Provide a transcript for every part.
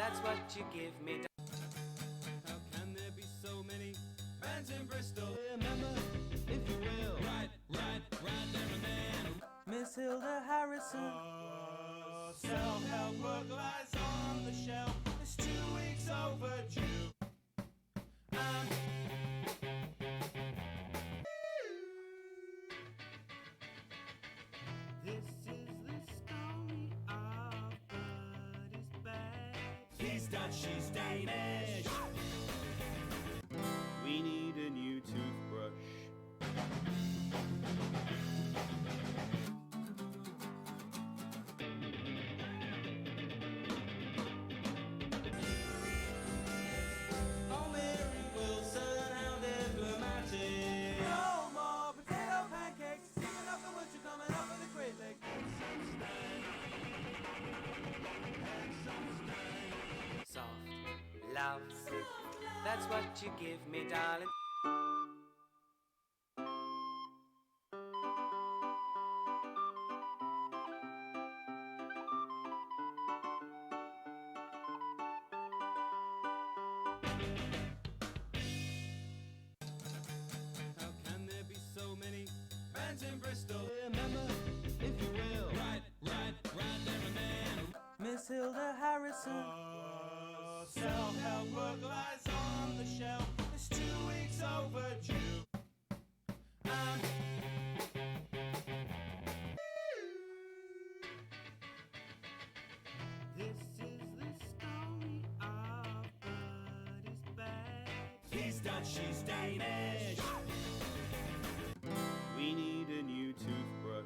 That's what you give me. How can there be so many bands in Bristol? Remember, if you will. Right there and then. Miss Hilda Harrison. Self-help book lies on the shelf. It's 2 weeks overdue. This is the story of Buddy's bag. He's Dutch, she's Danish. We need a new toothbrush. Oh, Mary Wilson, how diplomatic. No more potato pancakes. Singing up the wood, you're coming up with a great leg. Soft love. That's what you give me, darling. How can there be so many bands in Bristol? Remember, if you will. Right there and then. Miss Hilda Harrison. Self-help book lies on the shelf. It's 2 weeks overdue. This is the story of Buddy's bag. He's Dutch, she's Danish. We need a new toothbrush.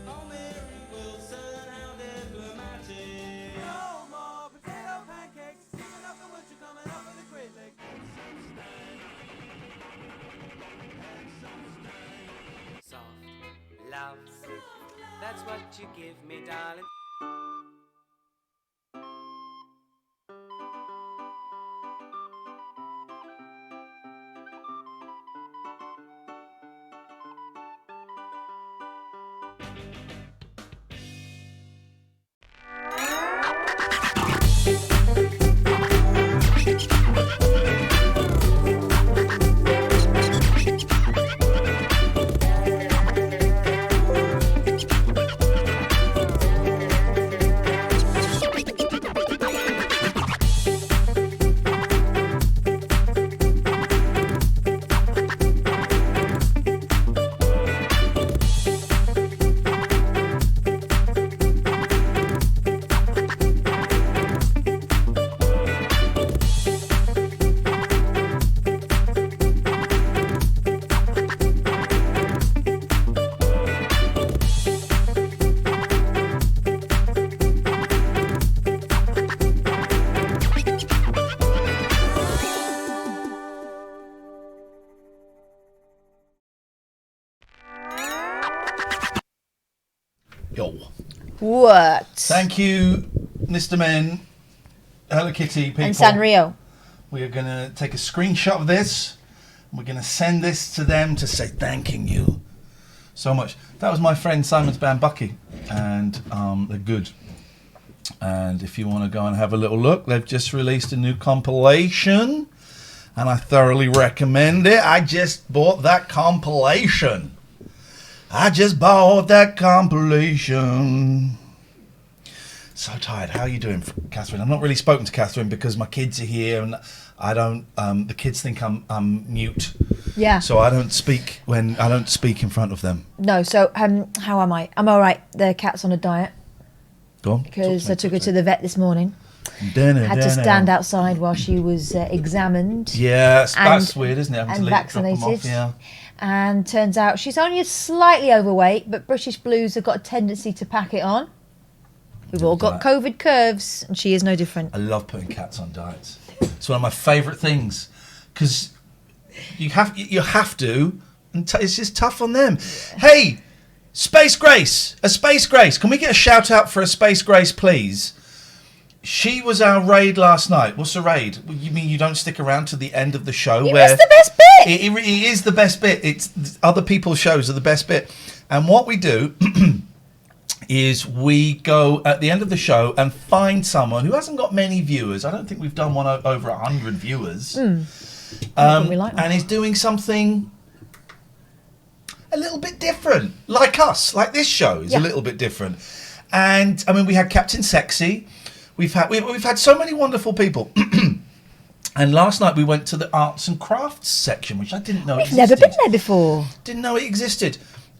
Oh, Mary Wilson, how diplomatic. No more potato pancakes. Singing up the wood, you're coming up with a great leg. Soft love. That's what you give me, darling. Yo. What? Thank you, Mr. Men, Hello Kitty people. And Sanrio. We are going to take a screenshot of this. And we're going to send this to them to say thanking you so much. That was my friend Simon's band Bucky, and they're good. And if you want to go and have a little look, they've just released a new compilation, and I thoroughly recommend it. I just bought that compilation. So tired. How are you doing, Catherine? I've not really spoken to Catherine because my kids are here, and I don't. The kids think I'm mute. Yeah. So I don't speak in front of them. No. So how am I? I'm all right. The cat's on a diet Go on. because I took her to the vet this morning. Had to stand outside while she was examined. Yeah, that's weird, isn't it? And vaccinated. Yeah. And turns out she's only slightly overweight, but British Blues have got a tendency to pack it on. We've all got COVID curves, and she is no different. I love putting cats on diets. It's one of my favourite things because you have to, and it's just tough on them. Hey, Space Grace, a Space Grace. Can we get a shout out for a Space Grace, please? She was our raid last night. What's a raid? Well, you mean you don't stick around to the end of the show? It where was the best bit. It is the best bit. It's other people's shows are the best bit. And what we do is we go at the end of the show and find someone who hasn't got many viewers. I don't think we've done one over 100 viewers. And is doing something a little bit different, like us, like this show is a little bit different. And I mean, we had Captain Sexy. We've had so many wonderful people. And last night we went to the arts and crafts section, which I didn't know existed. Never been there before. Didn't know it existed.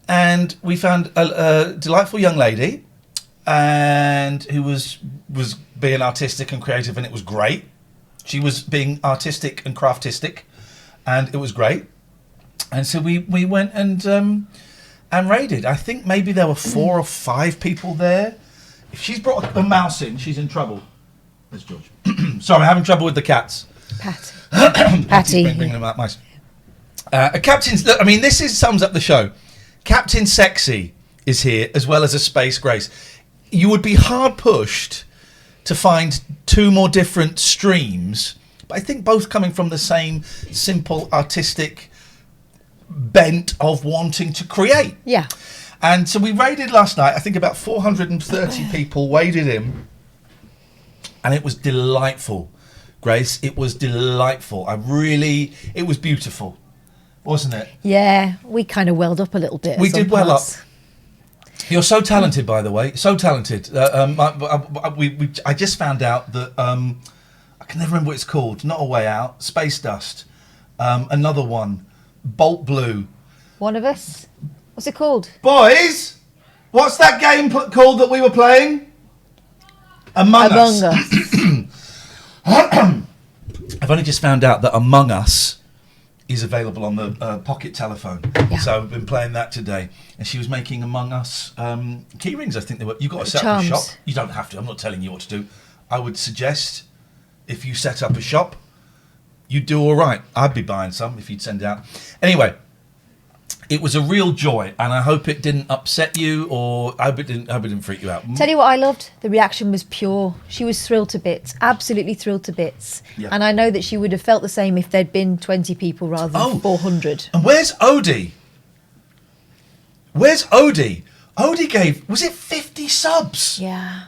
And we found a delightful young lady, and who was being artistic and creative, and it was great. She was being artistic and craftistic, and it was great. And so we went and raided. I think maybe there were 4 or 5 people there. If she's brought a mouse in, she's in trouble. There's George. Sorry, I'm having trouble with the cats. Patty. Bringing them out, mice. Captain's. Look, I mean, this sums up the show. Captain Sexy is here, as well as a Space Grace. You would be hard pushed to find 2 more different streams, but I think both coming from the same simple artistic bent of wanting to create. Yeah. And so we raided last night. I think about 430 people waded in, and it was delightful, Grace. It was delightful. It was beautiful, wasn't it? Yeah, we kind of welled up a little bit. We did well up. You're so talented, by the way. So talented. I just found out that I can never remember what it's called. Not A Way Out. Space Dust. Another one. Bolt Blue. One of us. What's it called? Boys, what's that game called that we were playing? Among Us. I've only just found out that Among Us is available on the pocket telephone. Yeah. So I've been playing that today. And she was making Among Us key rings, I think they were. You've got to set up a shop. You don't have to. I'm not telling you what to do. I would suggest if you set up a shop, you'd do all right. I'd be buying some if you'd send out. Anyway, it was a real joy, and I hope it didn't upset you, or I hope it didn't freak you out. Tell you what I loved? The reaction was pure. She was thrilled to bits, absolutely thrilled to bits. Yeah. And I know that she would have felt the same if there'd been 20 people rather than 400. And where's Odie? Where's Odie? Odie gave, was it 50 subs? Yeah.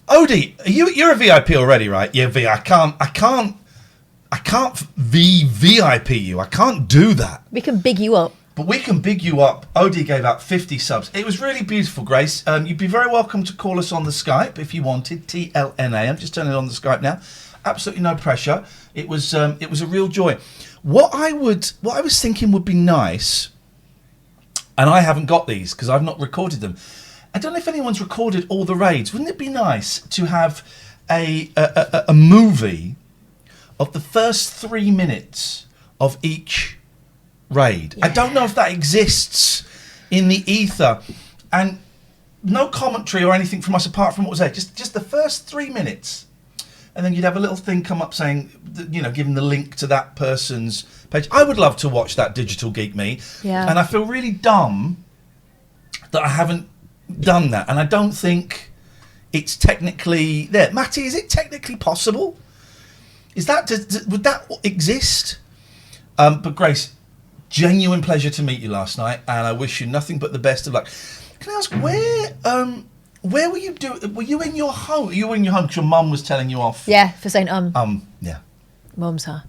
Odie, you're a VIP already, right? Yeah, I can't VIP you. I can't do that. We can big you up. But we can big you up. Odie gave out 50 subs. It was really beautiful, Grace. You'd be very welcome to call us on the Skype if you wanted. TLNA. I'm just turning it on the Skype now. Absolutely no pressure. It was a real joy. What I was thinking would be nice, and I haven't got these because I've not recorded them. I don't know if anyone's recorded all the raids. Wouldn't it be nice to have a movie of the first 3 minutes of each raid? Yeah. I don't know if that exists in the ether, and no commentary or anything from us apart from what was there. Just the first 3 minutes, and then you'd have a little thing come up saying, giving the link to that person's page. I would love to watch that, Digital Geek Me. Yeah. And I feel really dumb that I haven't done that, and I don't think it's technically there. Matty, is it technically possible? Is that would that exist? But Grace, genuine pleasure to meet you last night, and I wish you nothing but the best of luck. Can I ask where were you were you in your home? You were in your home because your mum was telling you off. Yeah, for saying yeah. Mum's her.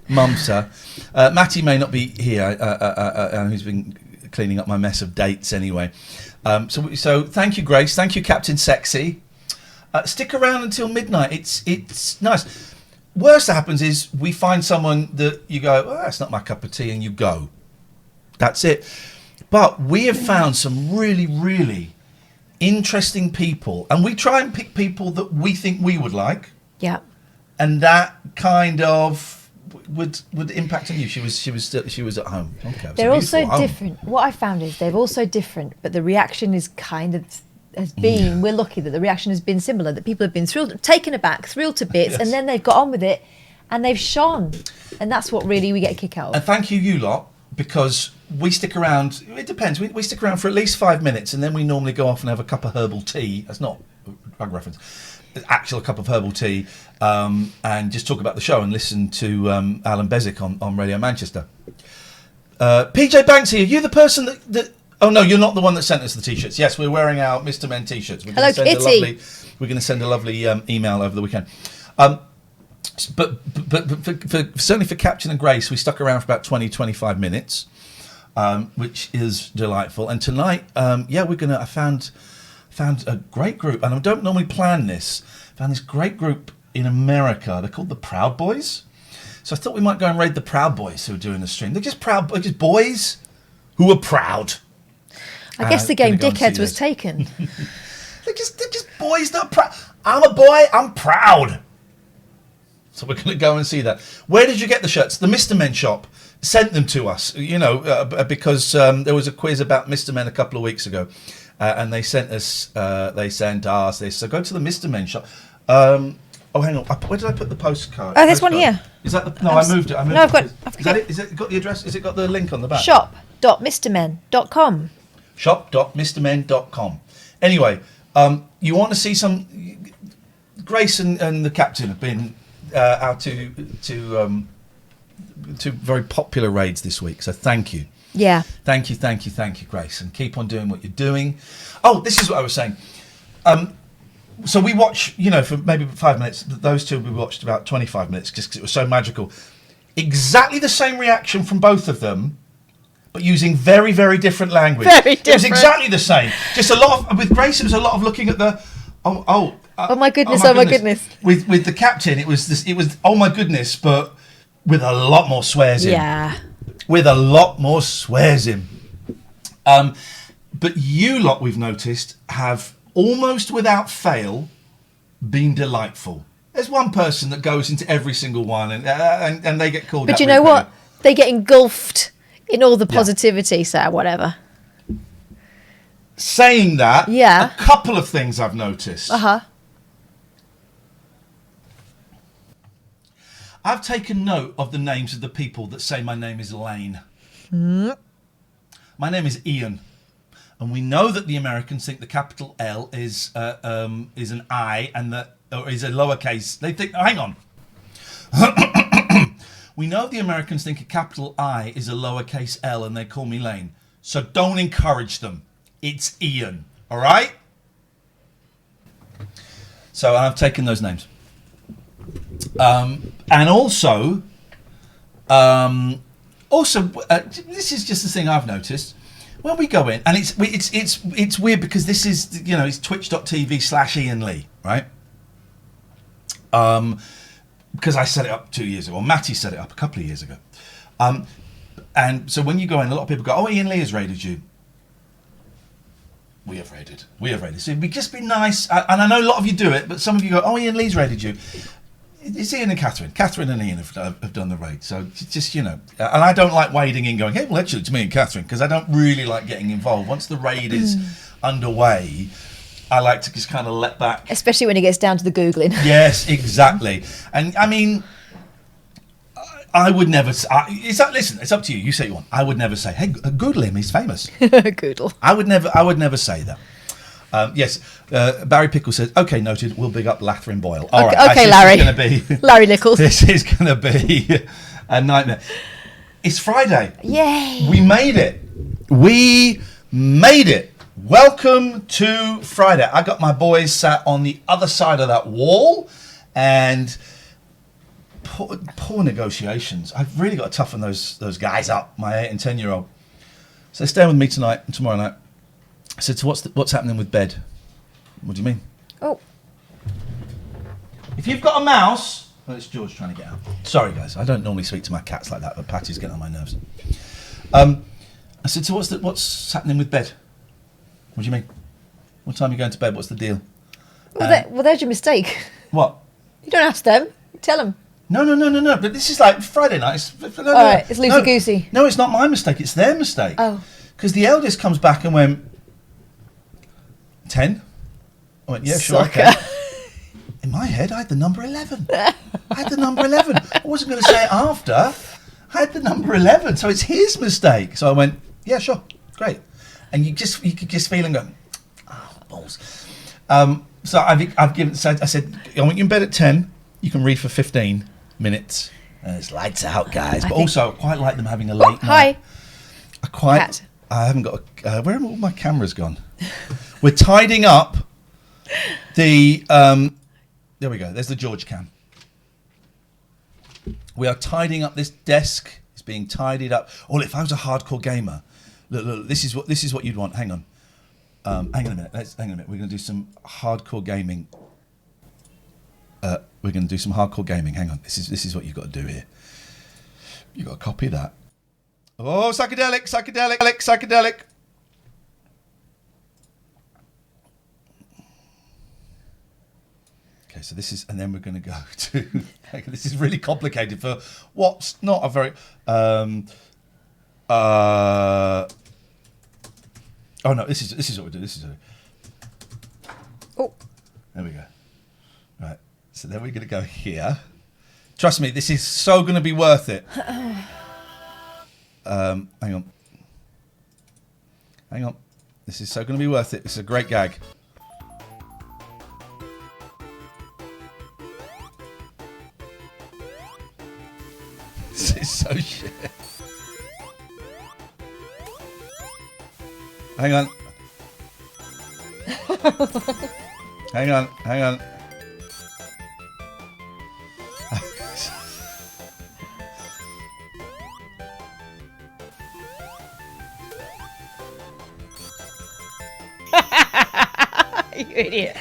Mum's her. Matty may not be here. Who's been cleaning up my mess of dates anyway. So thank you, Grace. Thank you, Captain Sexy. Stick around until midnight. It's nice. Worst that happens is we find someone that you go, oh, that's not my cup of tea, and you go. That's it. But we have found some really, really interesting people, and we try and pick people that we think we would like. Yeah. And that kind of would impact on you. She was at home. Okay. They're also different. What I found is they're also different, but the reaction is we're lucky that the reaction has been similar, that people have been thrilled, taken aback, thrilled to bits, yes. And then they've got on with it and they've shone. And that's what really we get a kick out of. And thank you lot, because we stick around. It depends. We stick around for at least 5 minutes, and then we normally go off and have a cup of herbal tea. That's not a drug reference. Actual cup of herbal tea, and just talk about the show and listen to Alan Bezic on Radio Manchester. PJ Banksy, are you the person that? Oh no, you're not the one that sent us the t-shirts. Yes, we're wearing our Mr. Men t-shirts. We're Hello, Kitty. We're going to send a lovely email over the weekend. But certainly for Captain and Grace, we stuck around for about 20-25 minutes, which is delightful. And tonight, I found a great group, and I don't normally plan this. Found this great group in America. They're called the Proud Boys. So I thought we might go and raid the Proud Boys who are doing the stream. They're just just boys who are proud. I guess the game Dickheads was taken. They're just boys that are proud. I'm a boy, I'm proud. So we're going to go and see that. Where did you get the shirts? The Mr. Men shop sent them to us, because there was a quiz about Mr. Men a couple of weeks ago. And they sent us this. So go to the Mr. Men shop. Hang on. Where did I put the postcard? Oh, there's one here. Is that the... No, I moved it. I've got... Is that it? Is it got the address? Has it got the link on the back? Shop.mrmen.com. Shop.mrmen.com. Anyway, you want to see some... Grace and the captain have been out to very popular raids this week, so thank you. Yeah. Thank you, Grace, and keep on doing what you're doing. Oh, this is what I was saying. So we watch, for maybe 5 minutes. Those two we watched about 25 minutes just because it was so magical. Exactly the same reaction from both of them, but using very, very different language. Very different. It was exactly the same. Just a lot of, with Grace, it was a lot of looking at the, oh my goodness. With the captain, it was oh my goodness, but with a lot more swears in. Yeah. With a lot more swears in. But you lot, we've noticed, have almost without fail been delightful. There's one person that goes into every single one and they get called out. But you know what? They get engulfed in all the positivity, so whatever. Saying that, a couple of things I've noticed. I've taken note of the names of the people that say my name is Lane. My name is Ian. And we know that the Americans think the capital L is an I and or is a lowercase. They think, hang on. We know the Americans think a capital I is a lowercase L and they call me Lane. So don't encourage them. It's Ian. All right? So I've taken those names. And also, this is just the thing I've noticed. When we go in, and it's weird because this is, it's twitch.tv/Ian Lee, right? Because I set it up 2 years ago, or Matty set it up a couple of years ago. And so when you go in, a lot of people go, oh, Ian Lee has raided you. We have raided. So it'd just be nice, and I know a lot of you do it, but some of you go, oh, Ian Lee's raided you. It's Ian and Catherine. Catherine and Ian have done the raid. So just, and I don't like wading in going, hey, well, actually, it's me and Catherine, because I don't really like getting involved. Once the raid is underway, I like to just kind of let back. Especially when it gets down to the Googling. Yes, exactly. And I mean, I would never, listen, it's up to you. You say you want. I would never say, hey, Google him, he's famous. Goodle. I would never say that. Yes, Barry Pickle says, okay, noted, we'll big up Lathrin Boyle. All right, okay, Larry. This is going to be... Larry Nichols. This is going to be a nightmare. It's Friday. Yay. We made it. Welcome to Friday. I got my boys sat on the other side of that wall, and poor negotiations. I've really got to toughen those guys up, my 8 and 10-year-old. So they're staying with me tonight and tomorrow night. I said, so what's happening with bed? What do you mean? Oh. If you've got a mouse... Oh, it's George trying to get out. Sorry, guys. I don't normally speak to my cats like that, but Patty's getting on my nerves. I said, so what's happening with bed? What do you mean? What time are you going to bed? What's the deal? Well, there's your mistake. What? You don't ask them. You tell them. No. But this is like Friday night. All right, it's loosey-goosey. No, it's not my mistake. It's their mistake. Oh. Because the eldest comes back and went... 10? I went, yeah, sure, okay. In my head, I had the number 11. I wasn't going to say it after. had the number 11, so it's his mistake. So I went, yeah, sure, great. And you could just feel him going, oh, balls. So I've given. So I said, I want you in bed at 10. You can read for 15 minutes. And it's lights out, guys. But also, I quite like them having a late night. Hi. Cat. I haven't got. Where have all my cameras gone? We're tidying up the. There we go. There's the George cam. We are tidying up this desk. It's being tidied up. Oh, if I was a hardcore gamer, look. This is what you'd want. Hang on. Hang on a minute. Hang on a minute. We're going to do some hardcore gaming. We're going to do some hardcore gaming. Hang on. This is what you've got to do here. You've got to copy that. Oh, psychedelic. Okay, so this is, and then we're going to go to. This is really complicated for what's not a very. Oh no, this is what we do. This is. Oh. There we go. Right. So then we're going to go here. Trust me, this is so going to be worth it. Hang on. This is so going to be worth it. This is a great gag. This is so shit. Hang on. Hang on. You idiot.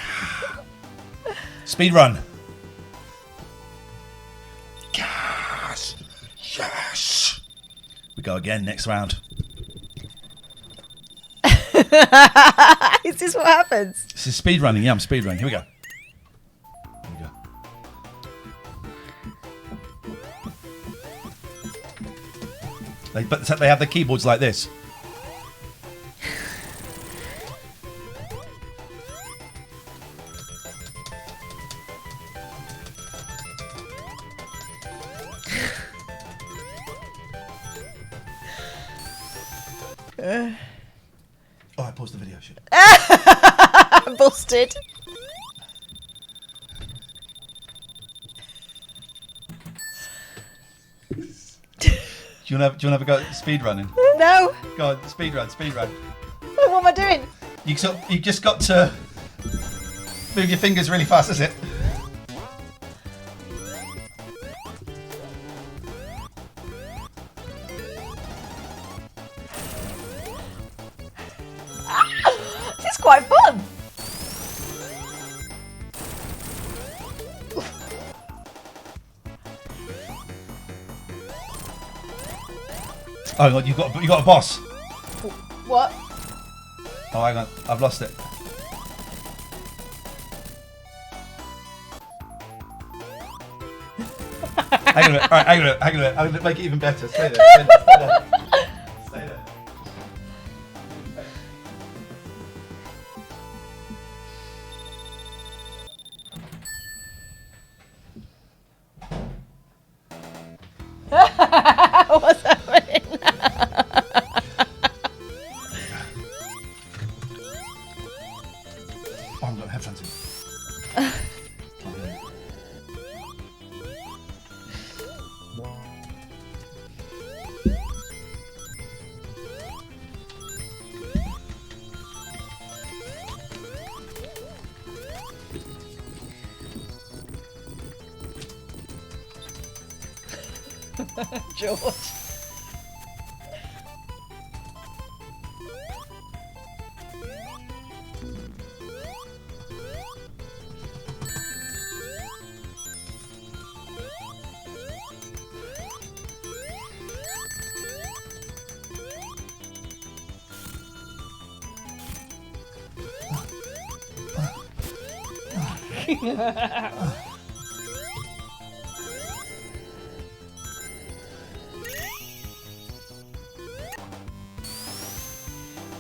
Speed run. Yes. We go again next round. Is this what happens? This is speed running. Yeah, I'm speed running. Here we go. But they have the keyboards like this. Oh, I paused the video. Shit. Busted. Do you want to have a go at speed running? No. Go on, speed run. What am I doing? You just got to move your fingers really fast, is it? This is quite fun. Oh God, you got a boss. What? Oh, hang on, I've lost it. Hang on a minute. All right, hang on a minute. I'm gonna make it even better. Stay there. Stay there. What's happening? Oh, I've got headphones in. George.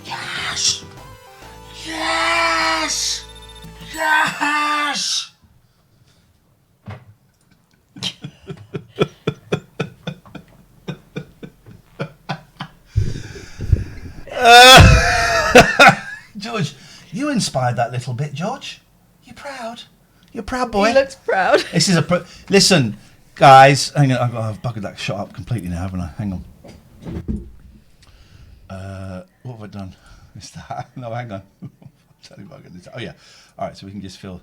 Yes! Yes! Yes! George, you inspired that little bit, George. You proud? You're a proud boy. He looks proud. This is listen, guys. Hang on, I've buggered that shot up completely now, haven't I? Hang on. What have I done? Is that? No, hang on. Totally buggered this. Oh yeah. All right, so we can just feel.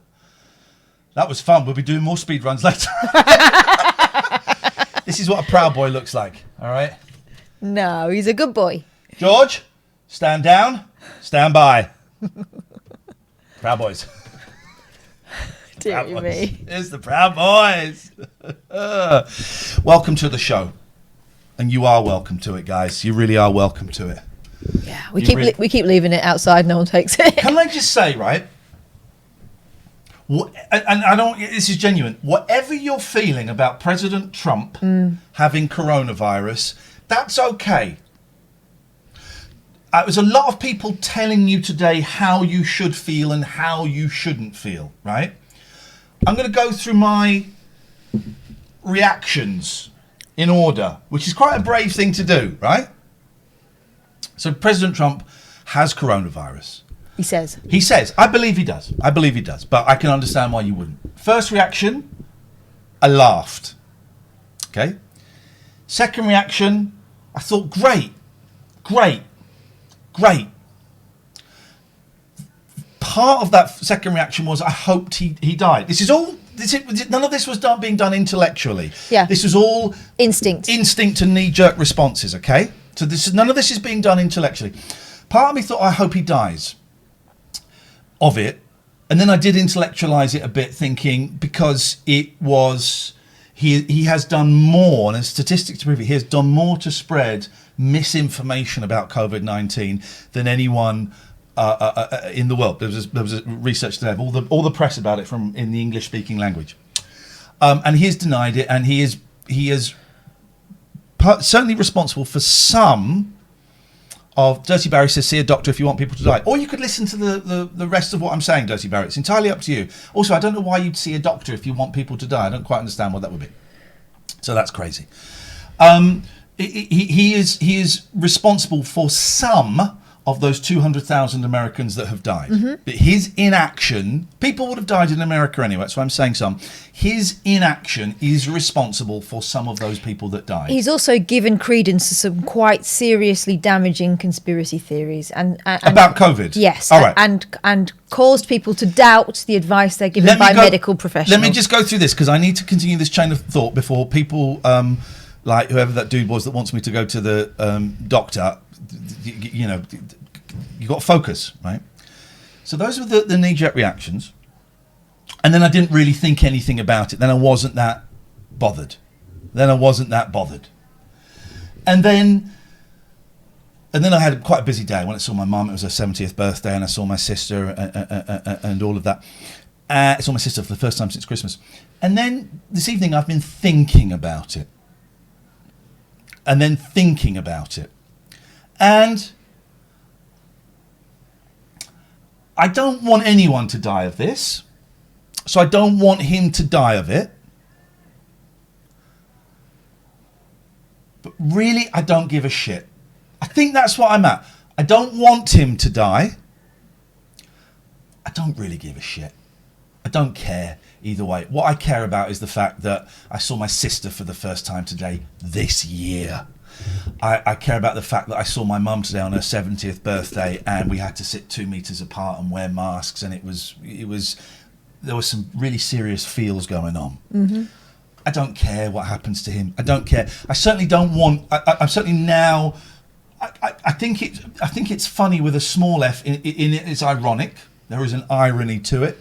That was fun. We'll be doing more speed runs later. This is what a proud boy looks like. All right. No, he's a good boy. George, stand down. Stand by. Proud boys. Dear Proud boys. me. It's the Proud Boys. Welcome to the show. And you are welcome to it, guys. You really are welcome to it. Yeah, we keep leaving it outside. No one takes it. Can I just say, right? And I don't. This is genuine. Whatever you're feeling about President Trump having coronavirus, that's okay. There's a lot of people telling you today how you should feel and how you shouldn't feel, right? I'm going to go through my reactions in order, which is quite a brave thing to do, right? So President Trump has coronavirus. He says. He says. I believe he does. But I can understand why you wouldn't. First reaction, I laughed. Okay? Second reaction, I thought, great. Part of that second reaction was I hoped he died. None of this was being done intellectually. Yeah. This was all Instinct and knee-jerk responses, okay? So none of this is being done intellectually. Part of me thought, I hope he dies of it. And then I did intellectualize it a bit, thinking, because it was... He has done more, and there's statistics to prove it, he has done more to spread misinformation about COVID-19 than anyone in the world. There was a research today of all the press about it in the English-speaking language. And he has denied it, and he is certainly responsible for some of... Dirty Barry says, see a doctor if you want people to die. Or you could listen to the rest of what I'm saying, Dirty Barry. It's entirely up to you. Also, I don't know why you'd see a doctor if you want people to die. I don't quite understand what that would be. So that's crazy. He is responsible for some of those 200,000 Americans that have died. Mm-hmm. But his inaction, people would have died in America anyway, that's why I'm saying some. His inaction is responsible for some of those people that died. He's also given credence to some quite seriously damaging conspiracy theories and about COVID. Yes. All right. And caused people to doubt the advice they're given by medical professionals. Let me just go through this, because I need to continue this chain of thought before people, like whoever that dude was that wants me to go to the doctor, you know, you got to focus, right? So those were the knee-jerk reactions. And then I didn't really think anything about it. Then I wasn't that bothered. And then I had quite a busy day. When I saw my mum, it was her 70th birthday, and I saw my sister and all of that. I saw my sister for the first time since Christmas. And then this evening I've been thinking about it. And I don't want anyone to die of this. So I don't want him to die of it. But really, I don't give a shit. I think that's what I'm at. I don't want him to die. I don't really give a shit. I don't care either way. What I care about is the fact that I saw my sister for the first time today this year. I care about the fact that I saw my mum today on her 70th birthday, and we had to sit 2 meters apart and wear masks, and there was some really serious feels going on. Mm-hmm. I don't care what happens to him. I don't care. I certainly don't want. I'm certainly now. I think it's funny with a small f. In it, it's ironic. There is an irony to it.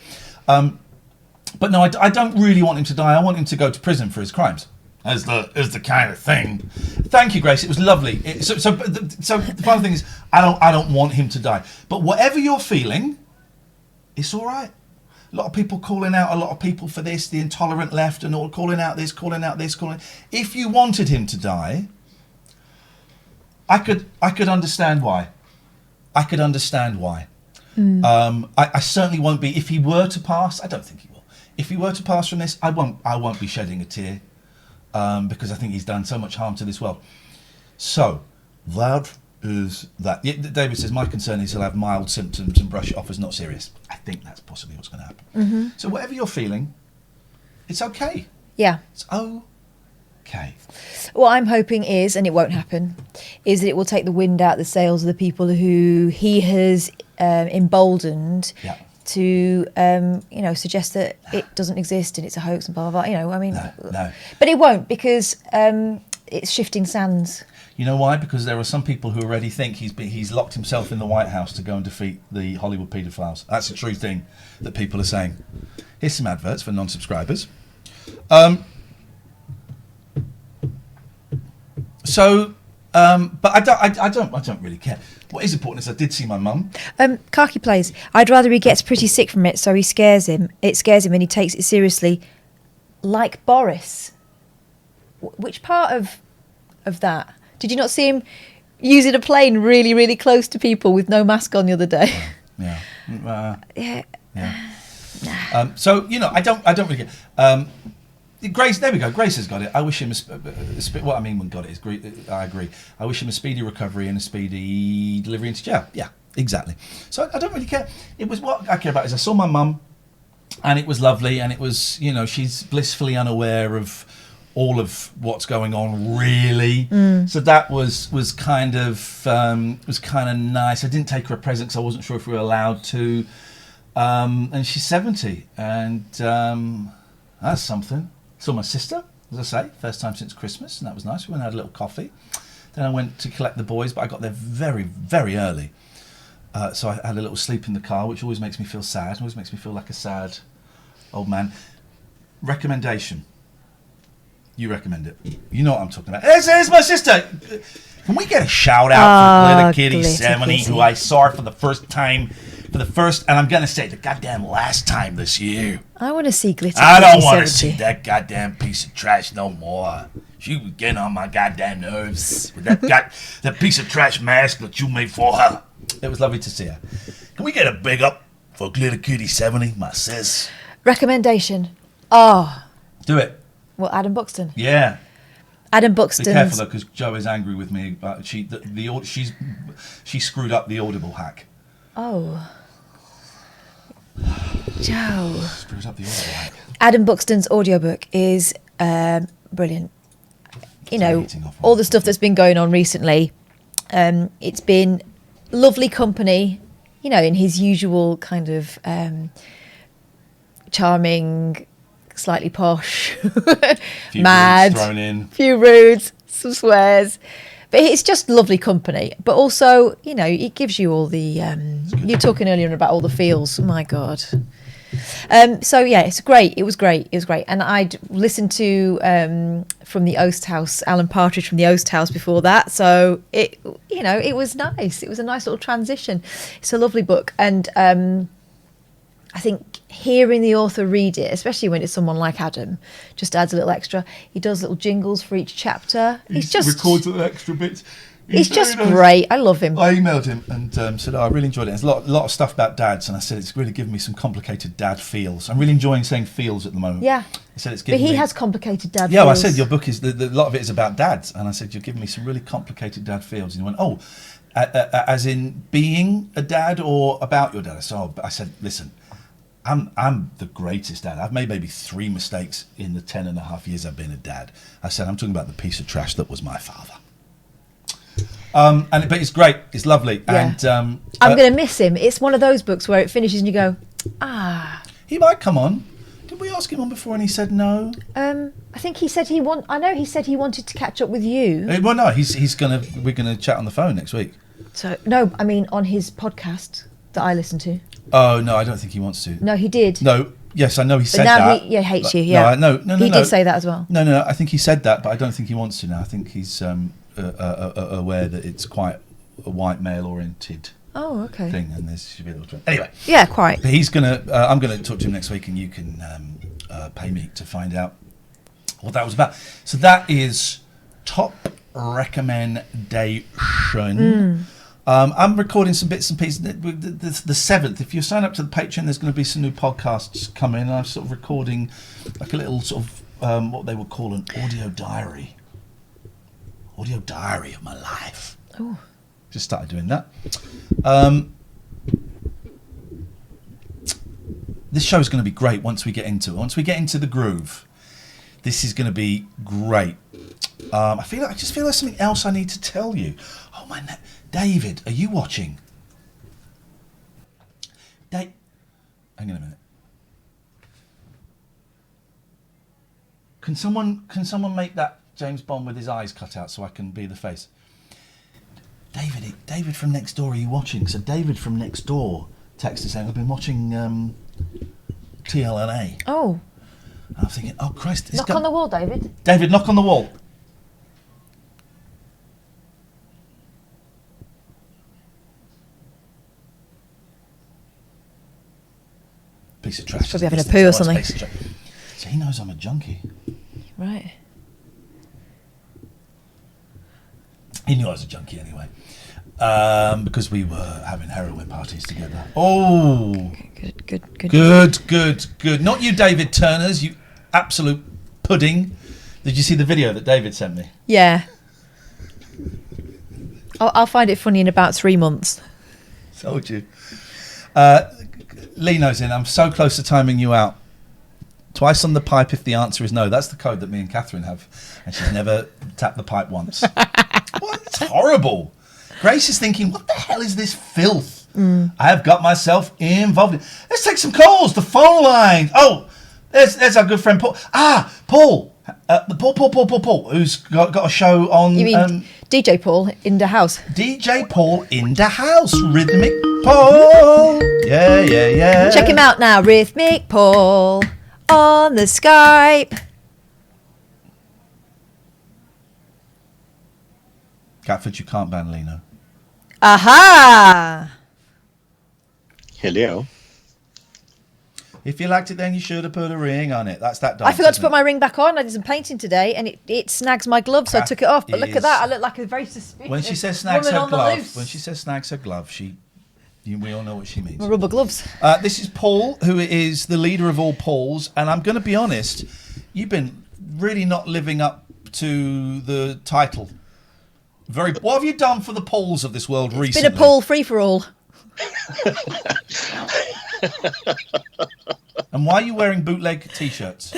But no, I don't really want him to die. I want him to go to prison for his crimes. As the kind of thing. Thank you, Grace. It was lovely. So the final thing is, I don't want him to die. But whatever you're feeling, it's all right. A lot of people calling out a lot of people for this, the intolerant left, and all calling out this. If you wanted him to die, I could understand why. I certainly won't be. If he were to pass, I don't think he will. If he were to pass from this, I won't be shedding a tear. Because I think he's done so much harm to this world. So, that is that David says, my concern is he'll have mild symptoms and brush it off as not serious. I think that's possibly what's going to happen. So whatever you're feeling, it's okay. Yeah. It's okay. What I'm hoping is, and it won't happen, is that it will take the wind out of the sails of the people who he has emboldened to, suggest that it doesn't exist and it's a hoax and blah, blah, blah. No. But it won't, because it's shifting sands. You know why? Because there are some people who already think he's locked himself in the White House to go and defeat the Hollywood paedophiles. That's a true thing that people are saying. Here's some adverts for non-subscribers. But I don't really care. What is important is I did see my mum. Kaki plays, I'd rather he gets pretty sick from it, so it scares him and he takes it seriously, like Boris. Which part of that? Did you not see him using a plane really, really close to people with no mask on the other day? Yeah. Yeah. So I don't really care. Grace, there we go. Grace has got it. I wish him what I mean when got it is I agree. I wish him a speedy recovery and a speedy delivery into jail. Yeah, exactly. So I don't really care. It was what I care about is I saw my mum, and it was lovely, and it was she's blissfully unaware of all of what's going on, really. So that was kind of nice. I didn't take her a present because I wasn't sure if we were allowed to. And she's 70, and that's something. Saw my sister, as I say, first time since Christmas, and that was nice. We went and had a little coffee. Then I went to collect the boys, but I got there very, very early. So I had a little sleep in the car, which always makes me feel sad. Always makes me feel like a sad old man. Recommendation. You recommend it. You know what I'm talking about. There's my sister. Can we get a shout out for Glitter Kitty 70, who I saw for the first time, and I'm going to say the goddamn last time this year. I want to see Glitter I Kitty don't want to 70. see that goddamn piece of trash no more. She was getting on my goddamn nerves with that piece of trash mask that you made for her. It was lovely to see her. Can we get a big up for Glitter Kitty 70, my sis? Recommendation. Do it. Well, Adam Buxton. Yeah. Adam Buxton. Be careful though, because Joe is angry with me. She screwed up the Audible hack. Oh. Joe. Screws up the Audible hack. Adam Buxton's audiobook is brilliant. All the stuff that's been going on recently. It's been lovely company, in his usual kind of charming, slightly posh, mad, thrown in, few rudes, some swears, but it's just lovely company. But also, it gives you all the. You're talking earlier about all the feels. Oh my God. So yeah, it's great. It was great, and I'd listened to from the Oast House, Alan Partridge from the Oast House before that. So it was nice. It was a nice little transition. It's a lovely book, and I think hearing the author read it, especially when it's someone like Adam, just adds a little extra. He does little jingles for each chapter. He records little extra bits. He's just great. I love him. I emailed him and said, I really enjoyed it. There's a lot of stuff about dads, and I said it's really given me some complicated dad feels. I'm really enjoying saying feels at the moment. Yeah. I said it's giving But he me... has complicated dad feels. Yeah, well, I said your book is, a lot of it is about dads, and I said you're giving me some really complicated dad feels. And he went, as in being a dad or about your dad? So I said, listen, I'm the greatest dad. I've made maybe 3 mistakes in the 10.5 years I've been a dad. I said, I'm talking about the piece of trash that was my father. But it's great. It's lovely. Yeah. And I'm going to miss him. It's one of those books where it finishes and you go, He might come on. Did we ask him on before and he said no? I think he said he wanted to catch up with you. Well, no, we're gonna chat on the phone next week. So no, I mean on his podcast that I listen to. Oh no, I don't think he wants to. No, he did. No, yes, I know he said now that. He hates you. Yeah. No. He did say that as well. No. I think he said that, but I don't think he wants to now. I think he's aware that it's quite a white male-oriented thing, and there should be a little trend. Anyway. Yeah, quite. But he's gonna. I'm gonna talk to him next week, and you can pay me to find out what that was about. So that is top recommendation. I'm recording some bits and pieces. The 7th, if you sign up to the Patreon, there's going to be some new podcasts coming. And I'm sort of recording like a little sort of what they would call an audio diary of my life. Oh. Just started doing that. This show is going to be great once we get into it. Once we get into the groove, this is going to be great. I just feel there's something else I need to tell you. Oh my, David, are you watching? Hang on a minute. Can someone make that James Bond with his eyes cut out so I can be the face? David from next door, are you watching? So David from next door texted saying, I've been watching TLNA. Oh. And I'm thinking, oh Christ. Knock on the wall, David. David, knock on the wall. Piece of trash. Probably having a poo or something. So he knows I'm a junkie. Right. He knew I was a junkie anyway. Because we were having heroin parties together. Oh. Good. Not you, David Turners, you absolute pudding. Did you see the video that David sent me? Yeah. I'll find it funny in about 3 months. Told you. Lino's in. I'm so close to timing you out. Twice on the pipe if the answer is no. That's the code that me and Catherine have. And she's never tapped the pipe once. What? It's horrible. Grace is thinking, what the hell is this filth? I have got myself involved in. Let's take some calls. The phone line. Oh, there's our good friend Paul. Paul. Paul, who's got a show on... You mean DJ Paul in the house? DJ Paul in the house. Rhythmic Paul. Yeah. Check him out now. Rhythmic Paul on the Skype. Catford, you can't ban Lino. Aha! Hello. If you liked it, then you should have put a ring on it. That's that dance, I forgot to isn't put it? my ring back on. I did some painting today, and it snags my glove, so I took it off. But look at that. I look like a very suspicious When she says snags woman her on the glove, loose. when she says snags her glove, we all know what she means. My rubber gloves. This is Paul, who is the leader of all Pauls, and I'm going to be honest, you've been really not living up to the title. What have you done for the Pauls of this world recently? It's been a Paul free-for-all. And why are you wearing bootleg T-shirts?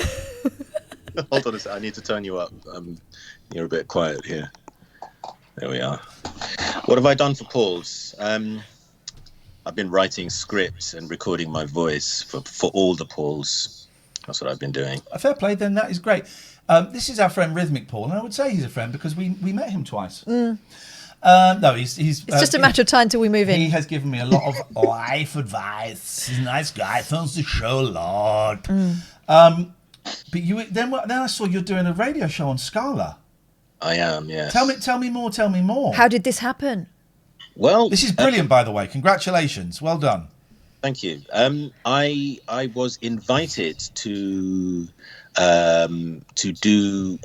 Hold on a sec. I need to turn you up. You're a bit quiet here. There we are. What have I done for Paul's? I've been writing scripts and recording my voice for all the Pauls. That's what I've been doing. Fair play, then that is great. This is our friend Rhythmic Paul, and I would say he's a friend because we met him twice. No, he's. It's just a matter of time till we move in. He has given me a lot of life advice. He's a nice guy. Films the show a lot. But then I saw you're doing a radio show on Scala. I am, yes. Tell me more. How did this happen? Well, this is brilliant, by the way. Congratulations. Well done. Thank you. I was invited to do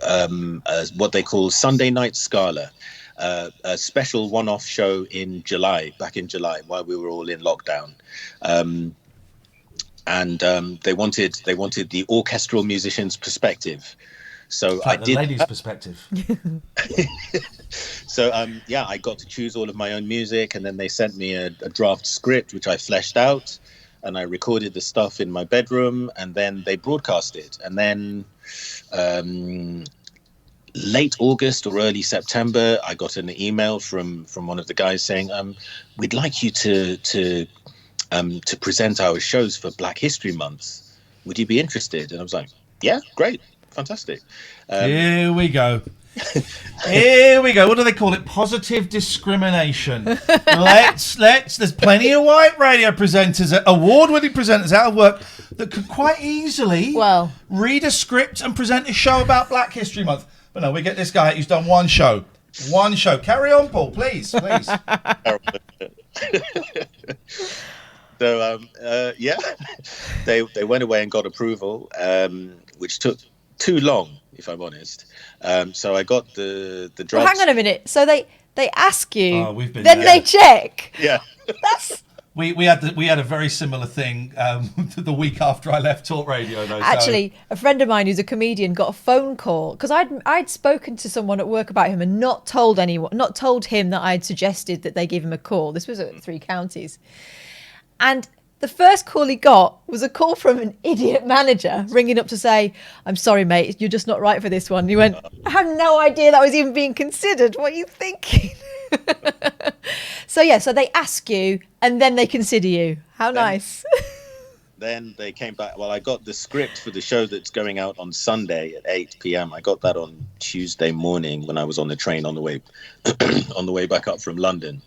what they call Sunday Night Scala, a special one-off show back in July, while we were all in lockdown. And they wanted the orchestral musician's perspective. So like I did. The lady's perspective. So I got to choose all of my own music, and then they sent me a draft script which I fleshed out, and I recorded the stuff in my bedroom, and then they broadcast it. And then late August or early September, I got an email from one of the guys saying, "We'd like you to present our shows for Black History Month. Would you be interested?" And I was like, "Yeah, great, fantastic." Here we go. Here we go. What do they call it? Positive discrimination. There's plenty of white radio presenters, award-winning presenters out of work that could quite easily read a script and present a show about Black History Month. But no, we get this guy who's done one show. Carry on, Paul, please. So, they went away and got approval, which took too long, if I'm honest. So I got the draft. Well, hang on a minute. So they ask you, we've been then there. they check. Yeah. We had a very similar thing the week after I left Talk Radio, though. Actually, a friend of mine who's a comedian got a phone call because I'd spoken to someone at work about him and not told him that I'd suggested that they give him a call. This was at Three Counties, and the first call he got was a call from an idiot manager ringing up to say, "I'm sorry, mate, you're just not right for this one." And he went, "I had no idea that was even being considered. What are you thinking?" So they ask you and then they consider you. How nice. Then they came back. Well, I got the script for the show that's going out on Sunday at 8 p.m. I got that on Tuesday morning when I was on the train on the way on the way back up from London.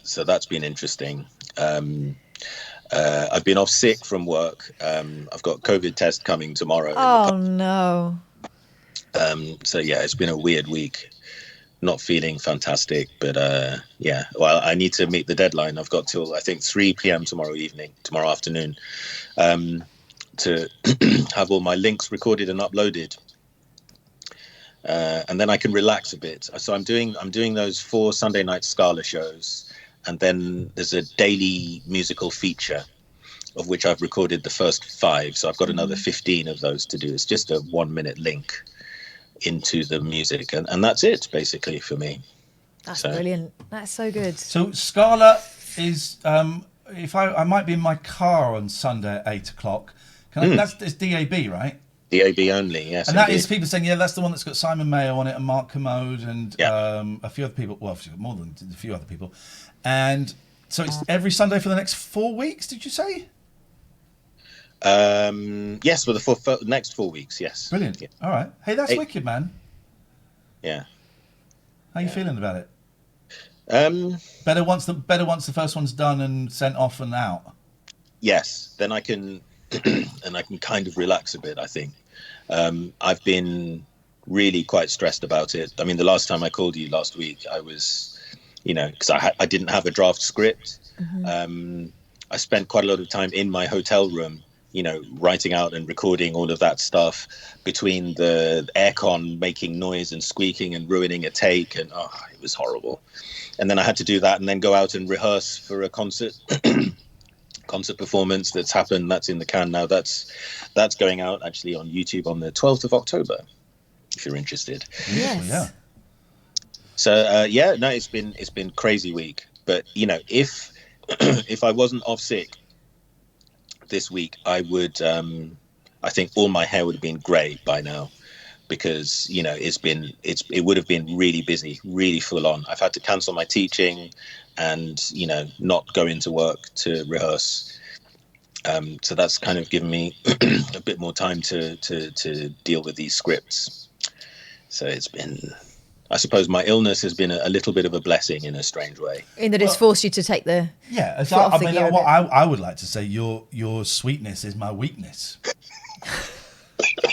So that's been interesting. I've been off sick from work. I've got COVID test coming tomorrow. Oh no. So yeah, it's been a weird week. Not feeling fantastic, but well, I need to meet the deadline. I've got till I think 3 p.m. tomorrow afternoon, to have all my links recorded and uploaded, and then I can relax a bit. So I'm doing those 4 Sunday night Scala shows, and then there's a daily musical feature, of which I've recorded the first 5. So I've got another 15 of those to do. It's just a 1-minute link into the music, and that's it basically for me. That's brilliant. That's so good. So Scala is if I might be in my car on Sunday at 8 o'clock. It's DAB, right? DAB only, yes. And that is people saying, yeah, that's the one that's got Simon Mayo on it and Mark Commode and a few other people. Well, more than a few other people. And so it's every Sunday for the next 4 weeks. Did you say? Yes, for the next 4 weeks, yes. Brilliant. Yeah. All right. Hey, that's wicked, man. Yeah. How you feeling about it? Better once the first one's done and sent off and out. Yes, then I can and I can kind of relax a bit, I think. I've been really quite stressed about it. I mean, the last time I called you last week, I was, because I didn't have a draft script. Mm-hmm. I spent quite a lot of time in my hotel room, writing out and recording all of that stuff between the aircon making noise and squeaking and ruining a take. And it was horrible. And then I had to do that and then go out and rehearse for a concert performance that's happened. That's in the can now. That's going out actually on YouTube on the 12th of October, if you're interested. Yes. Yeah. So, it's been crazy week. But, if if I wasn't off sick this week, I would, I think all my hair would have been grey by now, because, it would have been really busy, really full on. I've had to cancel my teaching and, not go into work to rehearse. So that's kind of given me a bit more time to deal with these scripts. So it's been, I suppose my illness has been a little bit of a blessing in a strange way. In that it's forced you to take the I would like to say your sweetness is my weakness.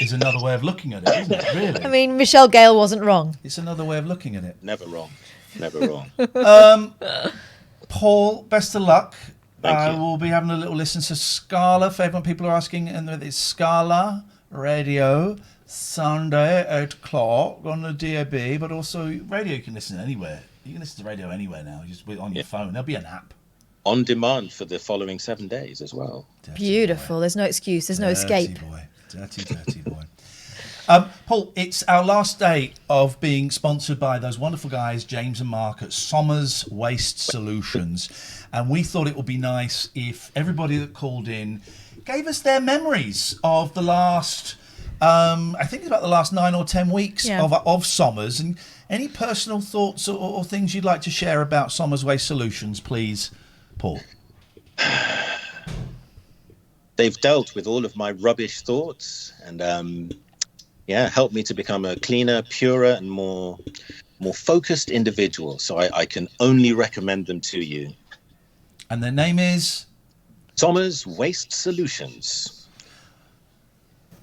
Is another way of looking at it, isn't it? Really? I mean, Michelle Gale wasn't wrong. It's another way of looking at it. Never wrong. Never wrong. Paul, best of luck. Thank you. We'll be having a little listen to Scala. For everyone, people are asking, and it's Scala Radio Sunday at 8 o'clock on the DAB, but also radio. You can listen anywhere. You can listen to radio anywhere now. Just on your phone. There'll be an app on demand for the following 7 days as well. Beautiful. There's no excuse. There's no escape. Dirty boy. Paul, it's our last day of being sponsored by those wonderful guys, James and Mark at Somers Waste Solutions. And we thought it would be nice if everybody that called in gave us their memories of the last, I think it's about the last 9 or 10 weeks of Somers. And any personal thoughts or things you'd like to share about Somers Waste Solutions, please, Paul. They've dealt with all of my rubbish thoughts and helped me to become a cleaner, purer and more focused individual. So I can only recommend them to you. And their name is? Somers Waste Solutions.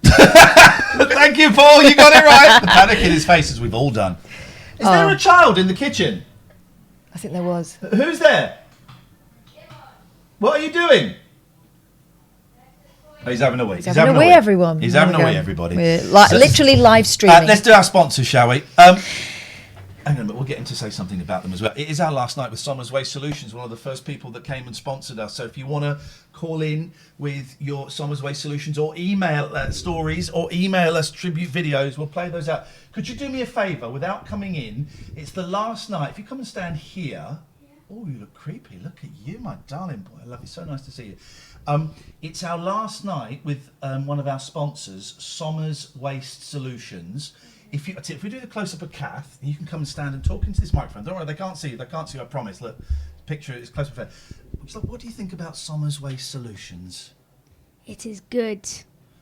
Thank you, Paul. You got it right. The panic in his face, as we've all done. Is there a child in the kitchen? I think there was. Who's there? What are you doing? Oh, he's having a wee. He's having a wee, everyone. He's having a wee, everybody. We're literally live streaming. Let's do our sponsors, shall we? Hang on, but we'll get him to say something about them as well. It is our last night with Somers Waste Solutions, one of the first people that came and sponsored us. So if you want to call in with your Somers Waste Solutions or email stories or email us tribute videos, we'll play those out. Could you do me a favour without coming in? It's the last night. If you come and stand here. Oh, you look creepy. Look at you, my darling boy. I love you. So nice to see you. It's our last night with one of our sponsors, Somers Waste Solutions. If we do the close-up of Kath, you can come and stand and talk into this microphone. Don't worry, they can't see you. They can't see you, I promise. Look, picture it, it's close-up. What do you think about Somers Waste Solutions? It is good.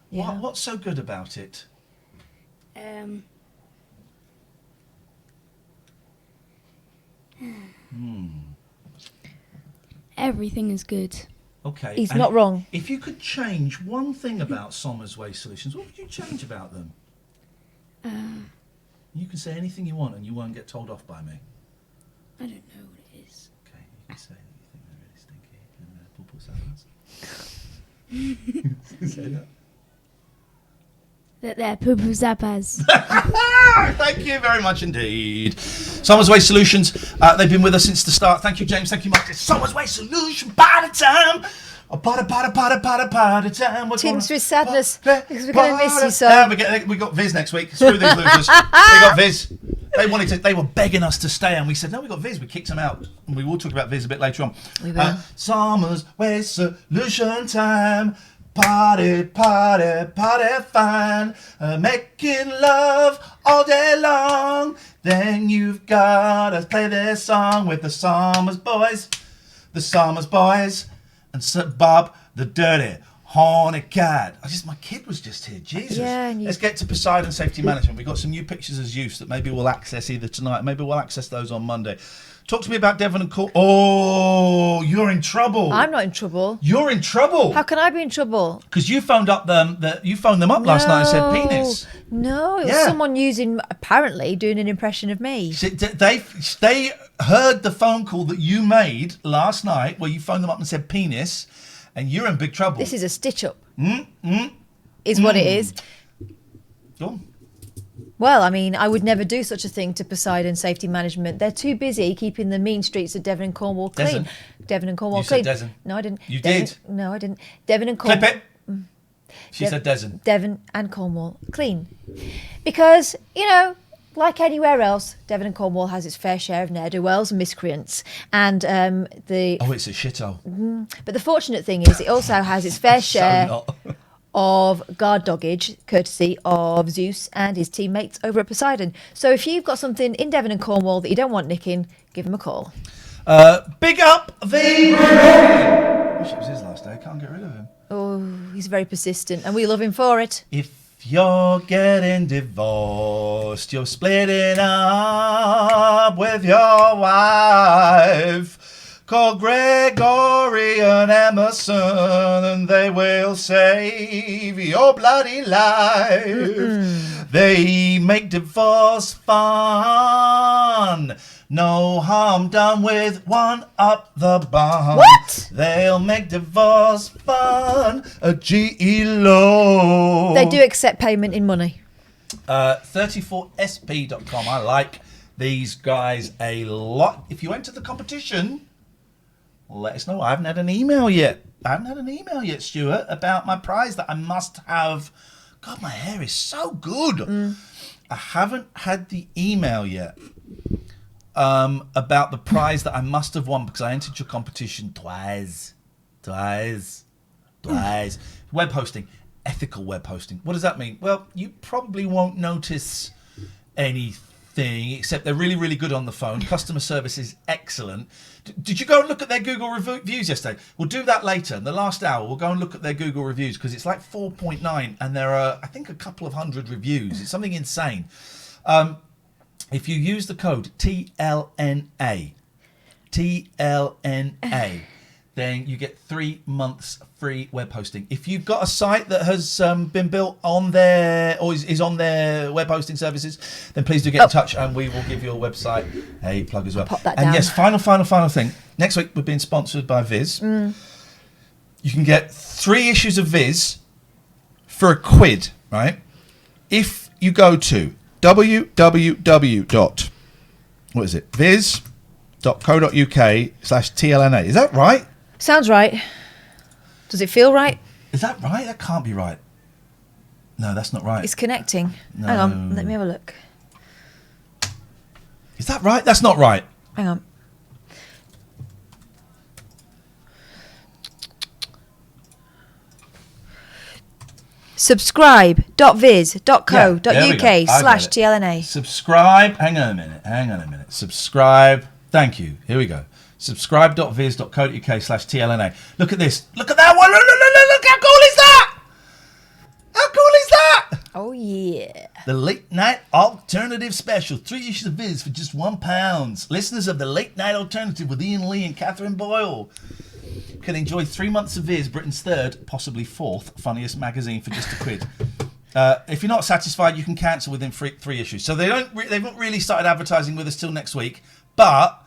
Yeah. What's so good about it? Everything is good. Okay. He's and not wrong. If you could change one thing about Somers Waste Solutions, what would you change about them? You can say anything you want and you won't get told off by me. I don't know what it is. Okay, you can say that you think they're really stinky and poo-poo salads. Say that. That they're poo-poo zappas. Thank you very much indeed. Somers Waste Solutions, they've been with us since the start. Thank you, James. Thank you, Mark. It's Somers Waste Solution, party time. Oh, party time. Teams with sadness, because we're going to miss you so. We got Viz next week. Screw these losers. We got Viz. They were begging us to stay, and we said, no, we got Viz. We kicked them out. And we will talk about Viz a bit later on. We will. Somers Waste Solution time. Party fine. Making love all day long. Then you've got to play this song with the Somers boys. The Somers boys. And Sir Bob, the dirty horny cat. My kid was just here. Jesus. Yeah, Let's get to Poseidon Safety Management. We've got some new pictures as use that maybe we'll access either tonight. Maybe we'll access those on Monday. Talk to me about Devon and Cornwall. Oh, you're in trouble. I'm not in trouble. You're in trouble. How can I be in trouble? Because you phoned up you phoned them up last night and said penis. No, it was someone apparently doing an impression of me. They heard the phone call that you made last night where you phoned them up and said penis, and you're in big trouble. This is a stitch-up. Is what it is. Go on. Well, I mean, I would never do such a thing to Poseidon Safety Management. They're too busy keeping the mean streets of Devon and Cornwall clean. Devon and Cornwall clean. You said Devon. No, I didn't. You did. No, I didn't. Devon and Cornwall. Clip it. She said Devon. Devon and Cornwall clean. Because, like anywhere else, Devon and Cornwall has its fair share of ne'er-do-wells and miscreants. And it's a shithole. But the fortunate thing is it also has its fair share of guard doggage, courtesy of Zeus and his teammates over at Poseidon. So if you've got something in Devon and Cornwall that you don't want nicking, give them a call. Big up the... Wish it was his last day. Can't get rid of him. Oh, he's very persistent and we love him for it. If you're getting divorced, you're splitting up with your wife. Call Gregory and Emerson and they will save your bloody life. They make divorce fun. No harm done with one up the bum. What? They'll make divorce fun. A G-E-Lo. They do accept payment in money. 34sp.com. I like these guys a lot. If you enter the competition... let us know. I haven't had an email yet. Stuart, about my prize that I must have. God, my hair is so good. I haven't had the email yet about the prize that I must have won because I entered your competition twice. Web hosting. Ethical web hosting. What does that mean? Well, you probably won't notice anything except they're really, really good on the phone. Customer service is excellent. Did you go and look at their Google reviews yesterday? We'll do that later. In the last hour, we'll go and look at their Google reviews because it's like 4.9 and there are, I think, a couple of hundred reviews. It's something insane. If you use the code TLNA, then you get 3 months free web hosting. If you've got a site that has been built on their or is on their web hosting services, then please do get in touch and we will give your website a plug as well. Pop that and down. yes, final thing. Next week we're being sponsored by Viz. You can get 3 issues of Viz for £1, right? If you go to what is it? viz.co.uk/TLNA. Is that right? Sounds right. Does it feel right? Is that right? That can't be right. No, that's not right. It's connecting. No. Hang on, let me have a look. Is that right? That's not right. Hang on. Subscribe.viz.co.uk/TLNA. Subscribe. Hang on a minute. Subscribe. Thank you. Here we go. Subscribe.viz.co.uk/TLNA. Look at this. Look at that one. Look. How cool is that? How cool is that? Oh, yeah. The Late Night Alternative Special. 3 issues of Viz for just £1. Listeners of the Late Night Alternative with Ian Lee and Catherine Boyle can enjoy 3 months of Viz, Britain's third, possibly fourth, funniest magazine for just £1. If you're not satisfied, you can cancel within three issues. So they've not really started advertising with us till next week. But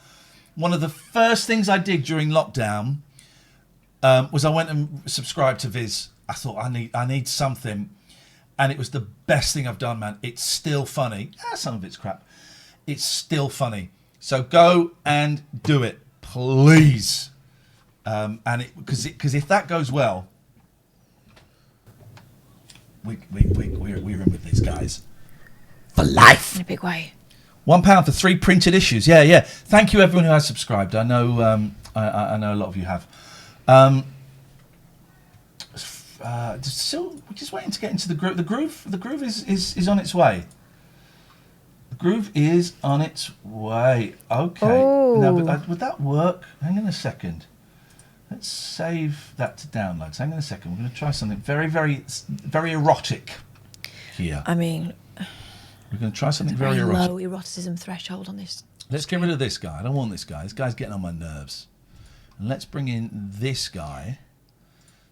one of the first things I did during lockdown was I went and subscribed to Viz. I thought I need something, and it was the best thing I've done, man. It's still funny. Some of it's crap. It's still funny. So go and do it, please. Because if that goes well, we're in with these guys for life. In a big way. £1 for 3 printed issues. Yeah. Thank you, everyone who has subscribed. I know, I know a lot of you have. Just waiting to get into the groove. The groove is on its way. The groove is on its way. Okay. Oh. Now, would that work? Hang on a second. Let's save that to downloads. Hang on a second. We're going to try something very, very, very erotic here. I mean, We're going to try something very very erotic. low eroticism threshold on this. Let's get rid of this guy. I don't want this guy. This guy's getting on my nerves. And let's bring in this guy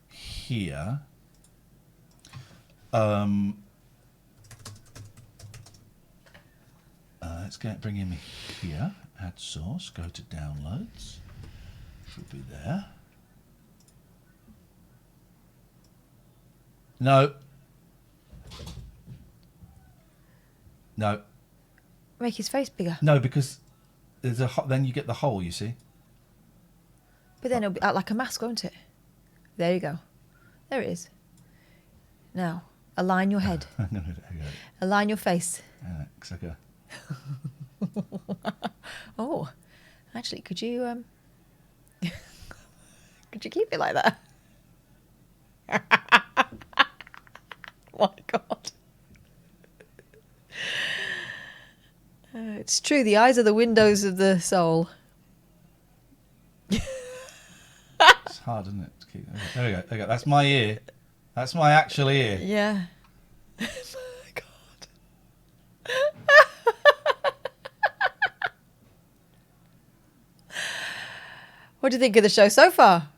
here. Let's bring him here. Add source. Go to downloads. Should be there. No. Make his face bigger. No, because there's then you get the hole, you see. But then it'll be out like a mask, won't it? There you go. There it is. Now, align your head. Align your face. Oh, actually, could you could you keep it like that? Oh my God. It's true. The eyes are the windows of the soul. It's hard, isn't it? To keep... There we go. That's my ear. That's my actual ear. Yeah. Oh my God. What do you think of the show so far,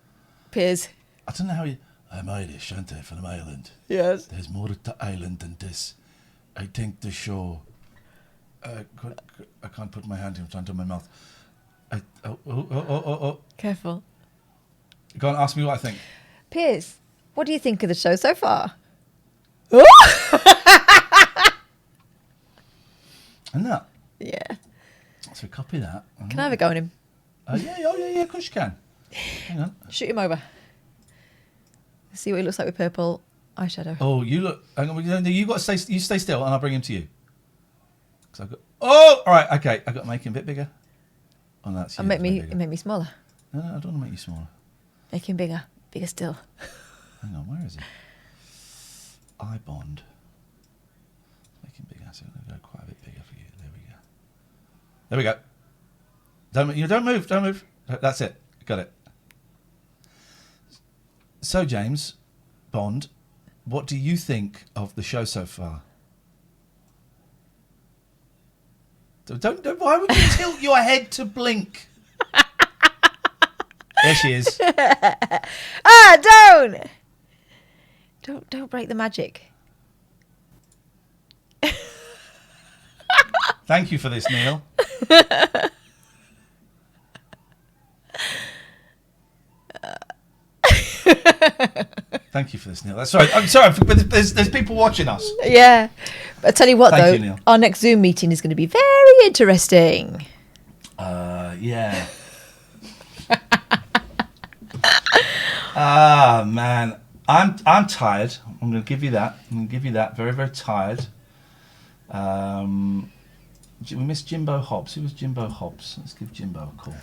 Piers? I don't know how you... I'm Irish, aren't I, from Ireland? Yes. There's more to Ireland than this. I think the show... I can't put my hand in front of my mouth. Careful. Go on, ask me what I think. Piers, what do you think of the show so far? And that. Yeah. So copy that. Can I have a go on him? Yeah, of course you can. Hang on. Shoot him over. See what he looks like with purple eyeshadow. Oh, you look... Hang on, you got to stay... You stay still and I'll bring him to you. I've got... Oh! All right, okay. I've got to make him a bit bigger. Oh, no, that's you. And make me smaller. No, I don't want to make you smaller. Make him bigger. Bigger still. Hang on, where is he? Eye bond. Make him bigger. So I'm going to go quite a bit bigger for you. There we go. Don't move. That's it. Got it. So, James Bond, what do you think of the show so far? Don't why would you tilt your head to blink? There she is. Don't break the magic. Thank you for this, Neil. Thank you for this, Neil. That's right. I'm sorry, but there's people watching us. Yeah. But I tell you what, Thank though, you, Neil. our next Zoom meeting is going to be very interesting. Yeah. Ah, man. I'm tired. I'm going to give you that. Very, very tired. We missed Jimbo Hobbs. Who was Jimbo Hobbs? Let's give Jimbo a call.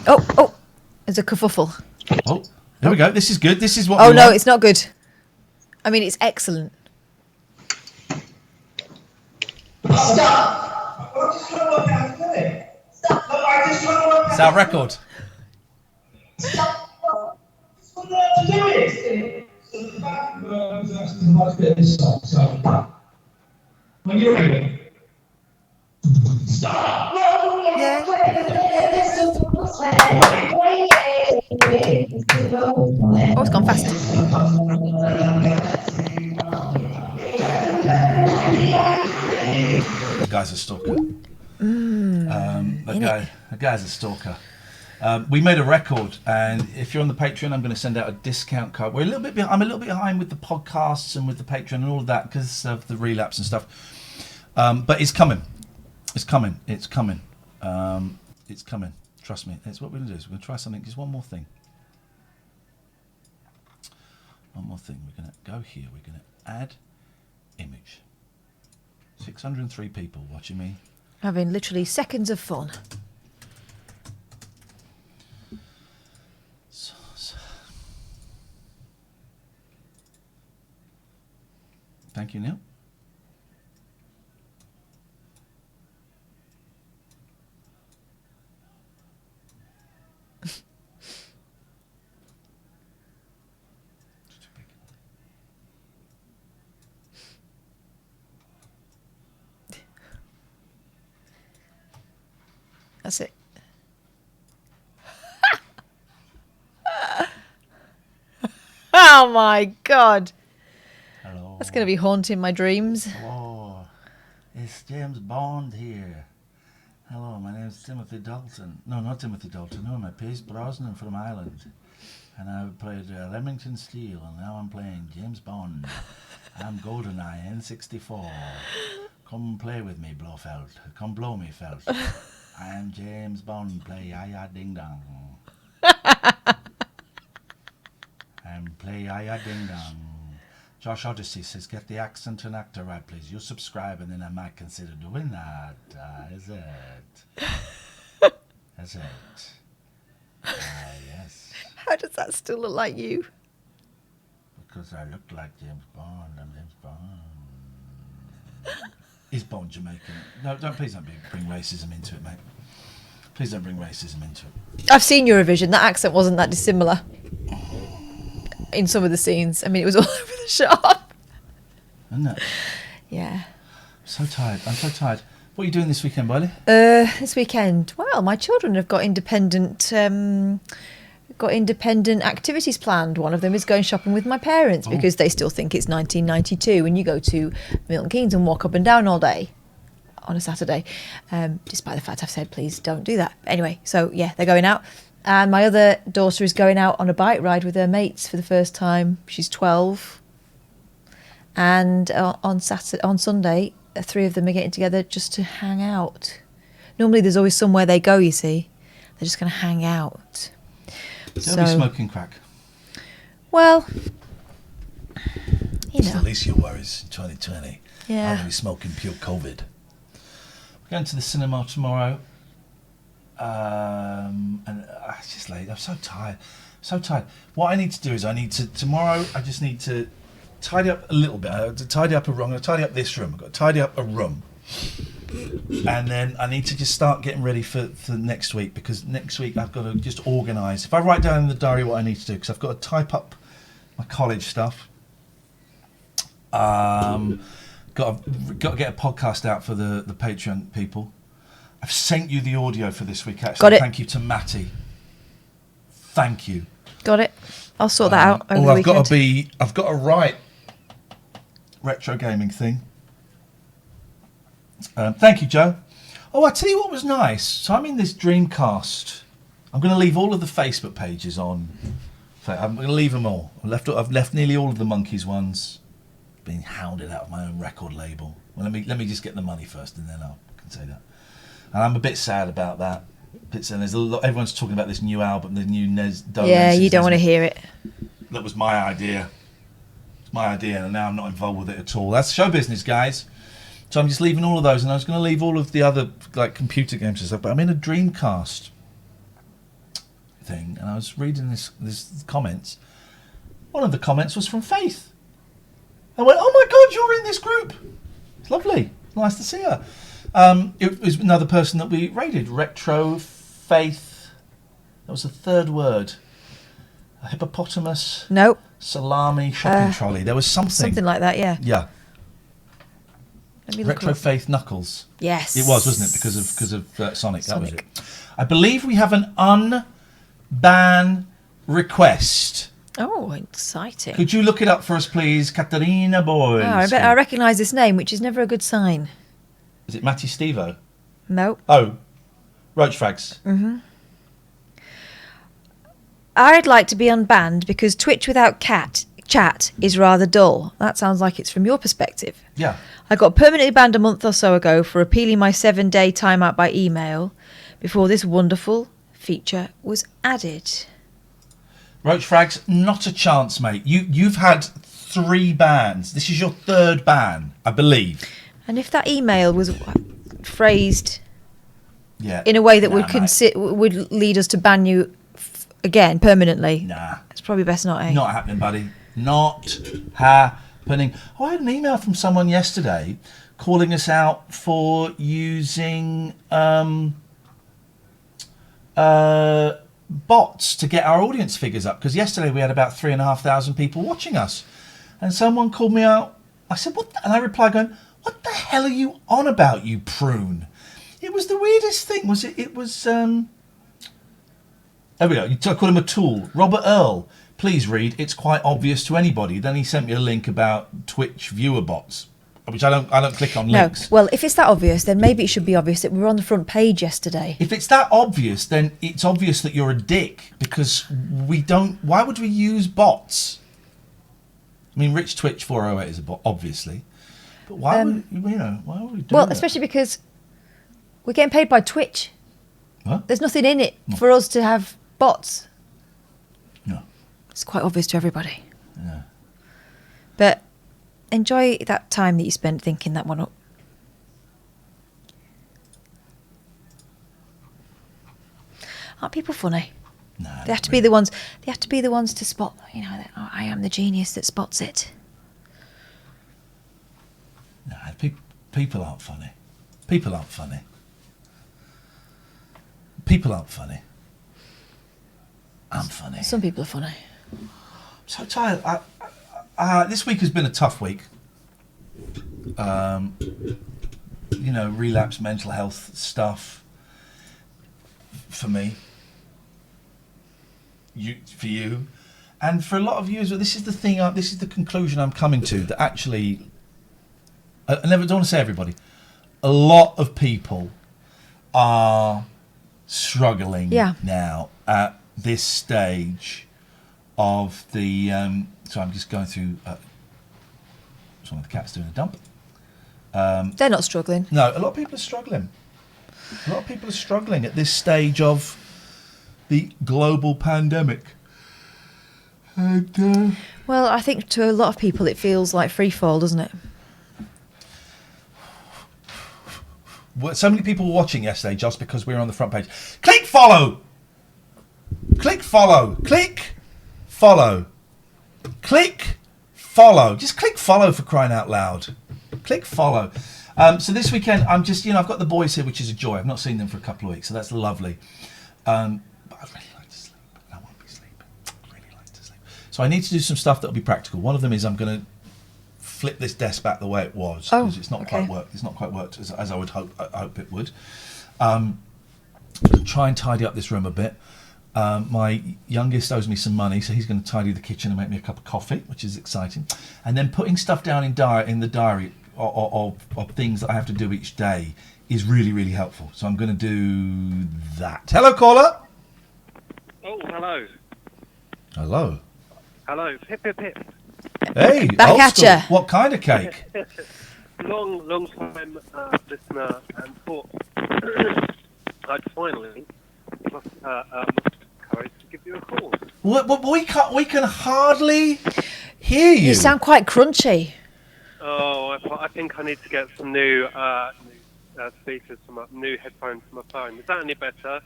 Oh, there's a kerfuffle. Oh, there we go. This is good. This is what. Oh we no, want. it's not good. I mean, it's excellent. Stop! I just want to work out how to do it. Stop! No, I just want to work out. It's our record. Stop! I just want to learn to do it. So the back of the verse is a much bit of this song. So when you're ready. Stop! Oh, it's gone fast. The guy's a stalker. The guy's a stalker. We made a record, and if you're on the Patreon, I'm going to send out a discount code. I'm a little bit behind with the podcasts and with the Patreon and all of that because of the relapse and stuff. But it's coming. It's coming. Trust me. It's what we're going to do. Is we're going to try something. Just one more thing. We're going to go here. We're going to add image. 603 people watching me. Having literally seconds of fun. Thank you, Neil. That's it. Oh my God. Hello. That's going to be haunting my dreams. Hello. It's James Bond here. Hello, my name is Timothy Dalton. No, not Timothy Dalton. No, I'm Pierce Brosnan from Ireland. And I played Leamington Steele, and now I'm playing James Bond. I'm GoldenEye N64. Come play with me, Blofeld. Come blow me, Felt. I am James Bond, play Ya-Ya Ding Dong. And play Ya-Ya Ding Dong. Josh Odyssey says, get the accent and actor right, please. You subscribe, and then I might consider doing that. Is it? Is it? Yes. How does that still look like you? Because I look like James Bond. I'm James Bond. Is Bond Jamaican? No, please don't bring racism into it, mate. Please don't bring racism into it. I've seen Eurovision. That accent wasn't that dissimilar in some of the scenes. I mean, it was all over the shop. Isn't it? Yeah. I'm so tired. What are you doing this weekend, Wiley? This weekend, well, my children have got independent activities planned. One of them is going shopping with my parents because they still think it's 1992 and you go to Milton Keynes and walk up and down all day on a Saturday, despite the fact I've said please don't do that. Anyway, so yeah, they're going out. And my other daughter is going out on a bike ride with her mates for the first time. She's 12. And on Sunday, three of them are getting together just to hang out. Normally there's always somewhere they go, you see. They're just going to hang out. They'll be smoking crack. Well, It's the least of your worries, 2020. Yeah. I'm going to be smoking pure COVID. We're going to the cinema tomorrow. And it's just late. I'm so tired. What I need to do is tomorrow I just need to tidy up a little bit. I have to tidy up a room. I'm going to tidy up this room. I've got to tidy up a room. And then I need to just start getting ready for next week, because next week I've got to just organise. If I write down in the diary what I need to do, because I've got to type up my college stuff. Got to get a podcast out for the Patreon people. I've sent you the audio for this week, actually. Got it. Thank you to Matty. Thank you. Got it. I'll sort that out over the weekend. I've got to write retro gaming thing. Thank you, Joe. Oh, I tell you what was nice. So I'm in this Dreamcast. I'm going to leave all of the Facebook pages on. I'm going to leave them all. I've left nearly all of the Monkeys ones. being hounded out of my own record label. Well, let me just get the money first, and then I can say that. And I'm a bit sad about that. There's a lot. Everyone's talking about this new album, the new Yeah, you don't want to hear it. That was my idea. It's my idea, and now I'm not involved with it at all. That's show business, guys. So I'm just leaving all of those, and I was going to leave all of the other like computer games and stuff. But I'm in a Dreamcast thing, and I was reading this comments. One of the comments was from Faith. I went, "Oh my God, you're in this group! It's lovely. Nice to see her." It was another person that we rated. Retro Faith. That was the third word. A hippopotamus. No. Salami shopping trolley. There was Something like that, yeah. Yeah. Let me look Retro up. Faith Knuckles. Yes. It was, wasn't it? Because of Sonic. That was it. I believe we have an Unban Request. Oh, exciting. Could you look it up for us, please, Katarina Boys? Oh, I bet I recognise this name, which is never a good sign. Is it Matty Stevo? No. Oh, Roach Frags. I'd like to be unbanned because Twitch without chat is rather dull. That sounds like it's from your perspective. Yeah. I got permanently banned a month or so ago for appealing my 7-day timeout by email before this wonderful feature was added. Roach Frags, not a chance, mate. You've had 3 bans. This is your 3rd ban, I believe. And if that email was phrased Yeah. in a way that Nah, would lead us to ban you again permanently, Nah. it's probably best not. Not happening, buddy. Not happening. Oh, I had an email from someone yesterday calling us out for using bots to get our audience figures up. Because yesterday we had about 3,500 people watching us. And someone called me out. I said, "What?" And I replied going, "What the hell are you on about, you prune?" It was the weirdest thing. Was it? It was... There we go. I call him a tool. Robert Earl. Please read. It's quite obvious to anybody. Then he sent me a link about Twitch viewer bots, which I don't click on links. No. Well, if it's that obvious, then maybe it should be obvious that we were on the front page yesterday. If it's that obvious, then it's obvious that you're a dick, because we don't... Why would we use bots? I mean, Rich Twitch 408 is a bot, obviously. But why would why would we do Well, that? especially because we're getting paid by Twitch. What? There's nothing in it for us to have bots. No. It's quite obvious to everybody. Yeah. But enjoy that time that you spent thinking that one up. Aren't people funny? No. They have to be the ones. They have to be the ones to spot. You know, that, I am the genius that spots it. No, people aren't funny. People aren't funny. People aren't funny. I'm funny. Some people are funny. I'm so tired. This week has been a tough week. Relapse mental health stuff for me. For you, and for a lot of you as well. This is the thing. This is the conclusion I'm coming to. That actually, I never don't want to say everybody. A lot of people are struggling now at this stage of the. So I'm just going through. One of the cats doing a dump. They're not struggling. No, a lot of people are struggling. A lot of people are struggling at this stage of the global pandemic. And, Well, I think to a lot of people it feels like free fall, doesn't it? so many people were watching yesterday just because we were on the front page. Click follow! Click follow! Click follow! Click follow! Just click follow, for crying out loud. Click follow. So this weekend, I'm just, I've got the boys here, which is a joy. I've not seen them for a couple of weeks, so that's lovely. But I'd really like to sleep, and I won't be sleeping. I'd really like to sleep. So I need to do some stuff that'll be practical. One of them is I'm going to flip this desk back the way it was, because it's not quite worked. It's not quite worked as I would hope. I hope it would. Try and tidy up this room a bit. My youngest owes me some money, so he's going to tidy the kitchen and make me a cup of coffee, which is exciting. And then putting stuff down in the diary of things that I have to do each day is really, really helpful. So I'm going to do that. Hello, caller. Oh, hello. Hello. Hello. Hip, hip, hip. Hey, Back old at school. ya. What kind of cake? long time listener, and thought I'd finally courage to give you a call. We can hardly hear you. You sound quite crunchy. Oh, I think I need to get some new speakers, new headphones for my phone. Is that any better?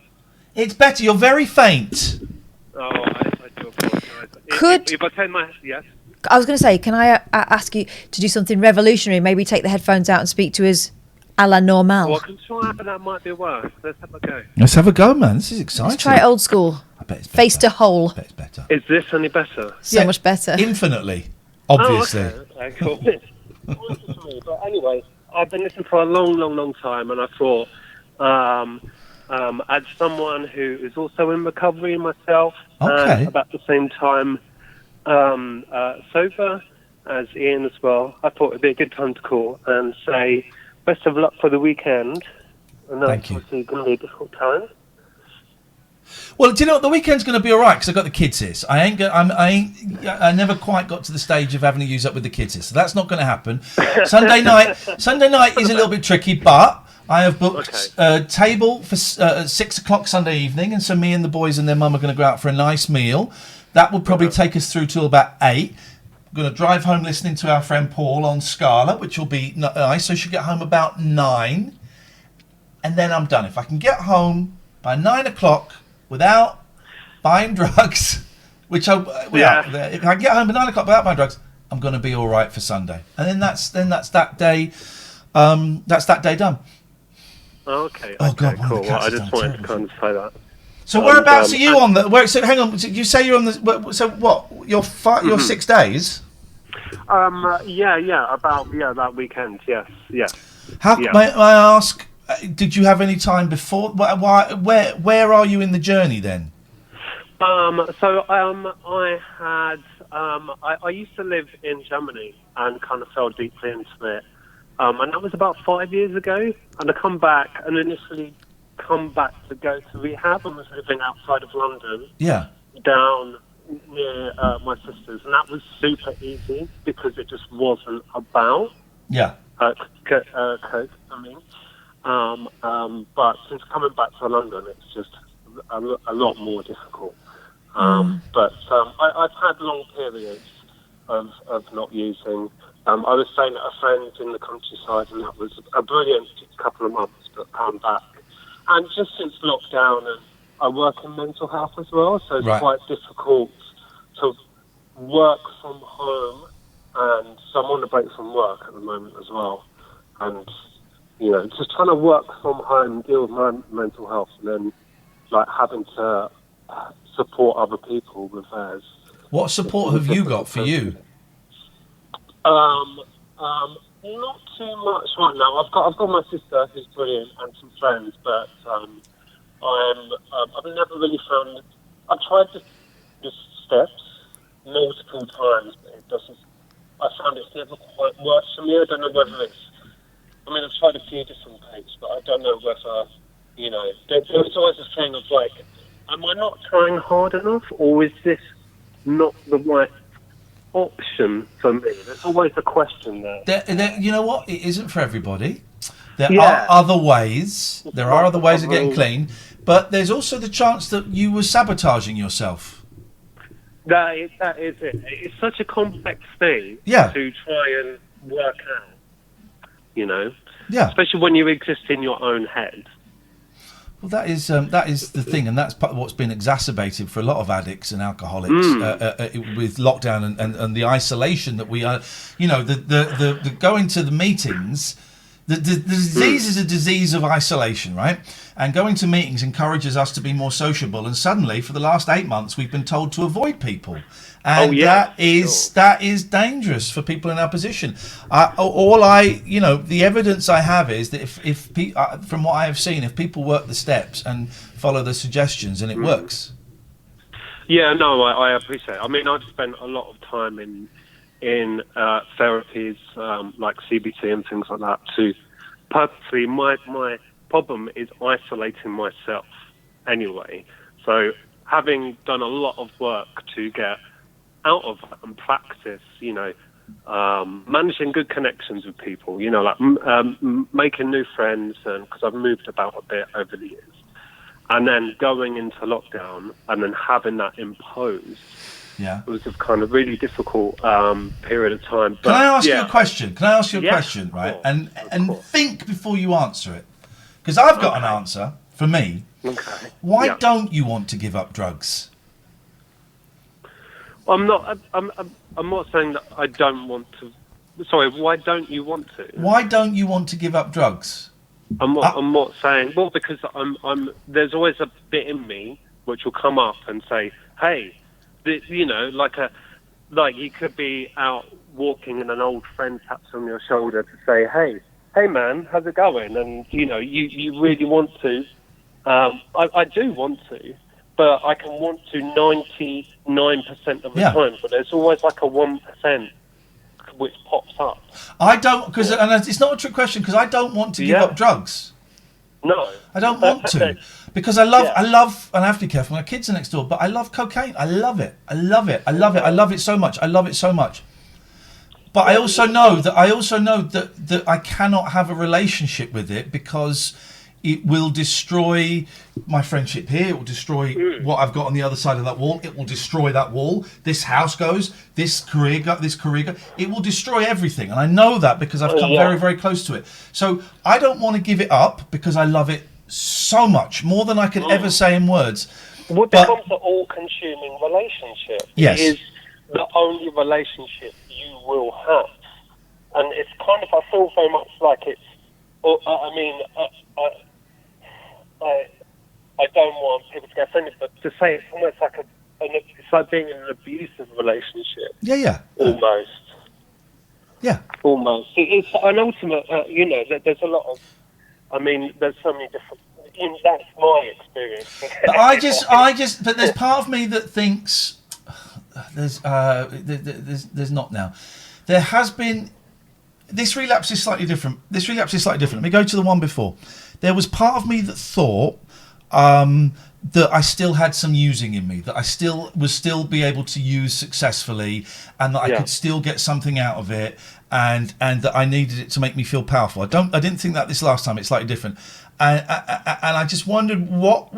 It's better. You're very faint. Oh, I do apologise. Could- if I turn my yes. I was going to say, can I ask you to do something revolutionary? Maybe take the headphones out and speak to us a la normal. Well, I can try, but that might be worse. Let's have a go. Let's have a go, man. This is exciting. Let's try it old school. I bet it's better. Face to hole. I bet it's better. Is this any better? So Yeah, much better. Infinitely, obviously. Oh, okay, cool. But anyway, I've been listening for a long time, and I thought, as someone who is also in recovery myself, Okay. and about the same time sober as Ian as well, I thought it'd be a good time to call and say best of luck for the weekend. I know Thank you. it's obviously going to be a difficult time. Well, do you know what? The weekend's going to be all right because I've got the kids here. So I never quite got to the stage of having to use up with the kids here, so that's not going to happen. Sunday night is a little bit tricky, but I have booked a table for 6 o'clock Sunday evening, and so me and the boys and their mum are going to go out for a nice meal. That will probably take us through till about 8. I'm going to drive home listening to our friend Paul on Scala, which will be nice. So I should get home about 9, and then I'm done. If I can get home by 9 o'clock without buying drugs, if I can get home by 9 o'clock without buying drugs, I'm going to be all right for Sunday. And then that's that day. That's that day done. Okay. Oh, God, one of the cool. Well, cats I has just done wanted to kind of say that. So whereabouts are you on the? So hang on. So you say you're on the. So what? You're 6 days. That weekend. Yes. How may I ask? Did you have any time before? Where are you in the journey then? I used to live in Germany and kind of fell deeply into it. And that was about 5 years ago. And I come back and initially come back to go to rehab and was living outside of London. Yeah. Down near my sister's. And that was super easy because it just wasn't about coke, I mean. But since coming back to London, it's just a lot more difficult. But I've had long periods of not using. I was staying at a friend in the countryside, and that was a brilliant couple of months, but come back. And just since lockdown, and I work in mental health as well, so it's quite difficult to work from home, and so I'm on a break from work at the moment as well. And, just trying to work from home, deal with my mental health, and then, having to support other people with theirs. What support have you got for you? Not too much right now. I've got my sister who's brilliant and some friends, but I've never really found. I've tried the steps multiple times, but it doesn't. I found it's never quite worked for me. I don't know whether it's. I've tried a few different tapes, but I don't know whether there's always a thing of am I not trying hard enough, or is this not the right option for me? There's always a question there. You know what? It isn't for everybody. There are other ways. There are other ways of getting clean, but there's also the chance that you were sabotaging yourself. That is it. It's such a complex thing to try and work out. Especially when you exist in your own head. Well, that is the thing, and that's part of what's been exacerbated for a lot of addicts and alcoholics with lockdown and the isolation that we are. The going to the meetings. The disease is a disease of isolation, right? And going to meetings encourages us to be more sociable. And suddenly, for the last 8 months, we've been told to avoid people, and that is dangerous for people in our position. The evidence I have is that if from what I have seen, if people work the steps and follow the suggestions, then it works. Yeah, no, I appreciate it. I've spent a lot of time in therapies like CBT and things like that to purposely, my problem is isolating myself anyway. So having done a lot of work to get out of that and practice, managing good connections with people, like making new friends, and because I've moved about a bit over the years, and then going into lockdown and then having that imposed. Yeah. It was a kind of really difficult period of time. But, Can I ask you a question? Can I ask you a question, right? Course, and think before you answer it, because I've got an answer for me. Okay. Why don't you want to give up drugs? I'm not saying that I don't want to. Sorry, why don't you want to? Why don't you want to give up drugs? I'm not saying. Well, because there's always a bit in me which will come up and say, "Hey, like you could be out walking and an old friend taps on your shoulder to say, hey man, how's it going?" And you really want to. I do want to, but I can want to 99% of the time. But there's always like a 1% which pops up. I don't, and it's not a trick question, because I don't want to give up drugs. No, I don't want to, because I love, and I have to be careful. My kids are next door, but I love cocaine. I love it. I love it so much. But I also know that I cannot have a relationship with it, because it will destroy my friendship here. It will destroy what I've got on the other side of that wall. It will destroy that wall. This house goes. This career goes. It will destroy everything. And I know that because I've come very, very close to it. So I don't want to give it up, because I love it so much, more than I can ever say in words. What becomes an all-consuming relationship? Yes. It is the only relationship you will have. And it's kind of, I feel very much like it's, I don't want people to get offended, but to say it's almost like it's like being in an abusive relationship. Yeah. Almost. Yeah. Almost. It's an ultimate, there's a lot of, there's so many different, that's my experience. But but there's part of me that thinks, there's not now. There has been, this relapse is slightly different. Let me go to the one before. There was part of me that thought that I still had some using in me, that I still be able to use successfully, and that I could still get something out of it, and that I needed it to make me feel powerful. I didn't think that this last time. It's slightly different, and I just wondered what.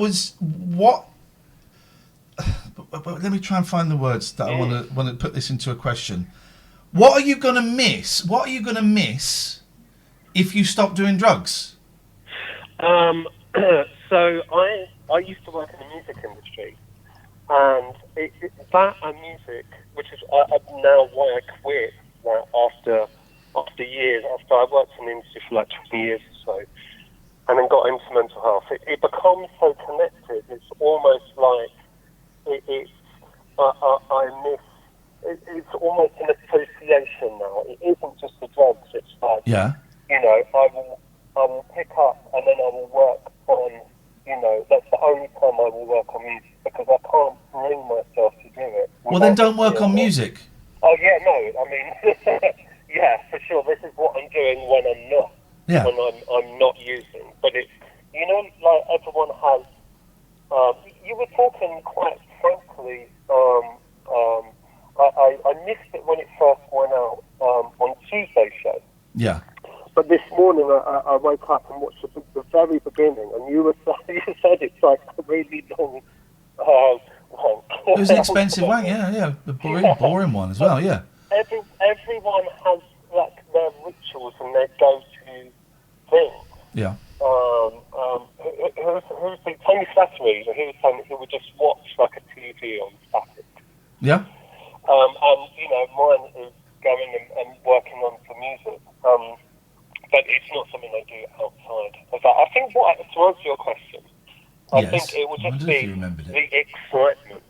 But let me try and find the words that I want to put this into a question. What are you going to miss? What are you going to miss if you stop doing drugs? So I used to work in the music industry, and that and music, which is now why I quit after years, after I worked in the industry for like 20 years or so, and then got into mental health. It becomes so connected. It's almost like I miss. It's almost an association now. It isn't just the drugs. It's like I will pick up and then I will work on. That's the only time I will work on music, because I can't bring myself to do it. Well, then don't work on music. Oh yeah, no. Yeah, for sure. This is what I'm doing when I'm not. Yeah. When I'm not using. But it's like everyone has. You were talking quite frankly. I missed it when it first went out on Tuesday's show. Yeah. But this morning I woke up and watched the very beginning, and you said it's like a really long wank. It was an expensive wank, yeah. The boring one as well, yeah. Everyone has like their rituals and their go-to things. Yeah. Who's the Tony Slattery? Who was saying that he would just watch like a TV on static. Yeah. And mine is going and working on some music. But it's not something I do outside of that. I think to answer your question, I think it would just be the excitement.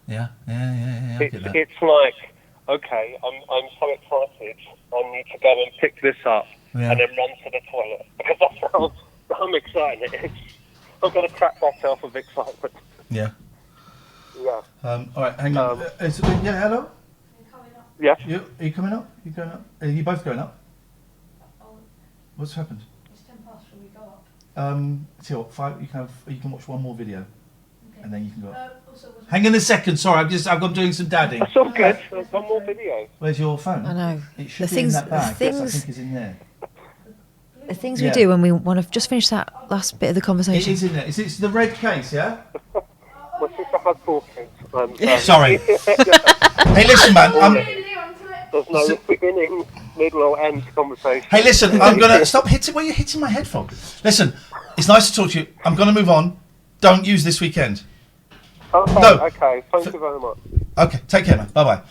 Yeah, I get that. It's like, okay, I'm so excited. I need to go and pick this up and then run to the toilet, because that's how I'm excited. I'm going to crack myself with excitement. Yeah. Yeah. All right, hang on. Hello? Yeah. Are you coming up? You going up? Are you both going up? What's happened? It's 10 past, shall we go up? Till 5. You can watch one more video. and then you can go. Hang in a second. Sorry, I'm doing some dadding. That's all good. There's one more video. Where's your phone? I know. It should be in that bag. Yes, I think it's in there. The things we do when we want to just finish that last bit of the conversation. It is in there. It's the red case, yeah? My sister has 4 kids. Sorry. Hey, listen, man. There's no beginning, middle, or end conversation. Hey, listen. I'm gonna stop hitting. Where are you hitting my head from? Listen, it's nice to talk to you. I'm gonna move on. Don't use this weekend. Okay. No. Okay. Thank you very much. Okay. Take care, man. Bye bye.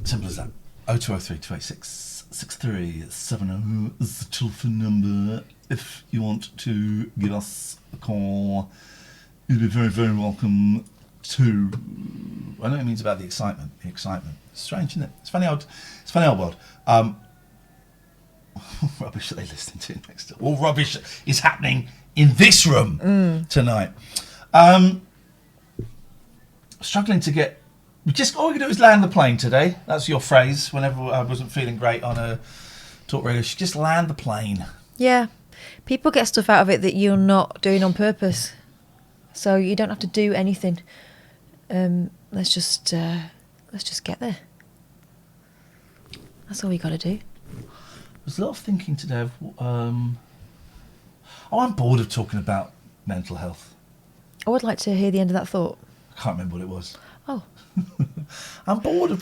Simple as that. 0203 286 6370 is the telephone number. If you want to give us a call, you'd be very, very welcome to. I know it means about the excitement. The excitement. It's strange, isn't it? It's funny old world. Rubbish are they listening to next door? All rubbish is happening in this room tonight. Struggling to get. All we can do is land the plane today. That's your phrase. Whenever I wasn't feeling great on a talk radio, just land the plane. Yeah, people get stuff out of it that you're not doing on purpose, so you don't have to do anything. Let's just get there. That's all you got to do. There's a lot of thinking today of. I'm bored of talking about mental health. I would like to hear the end of that thought. I can't remember what it was. Oh. I'm bored of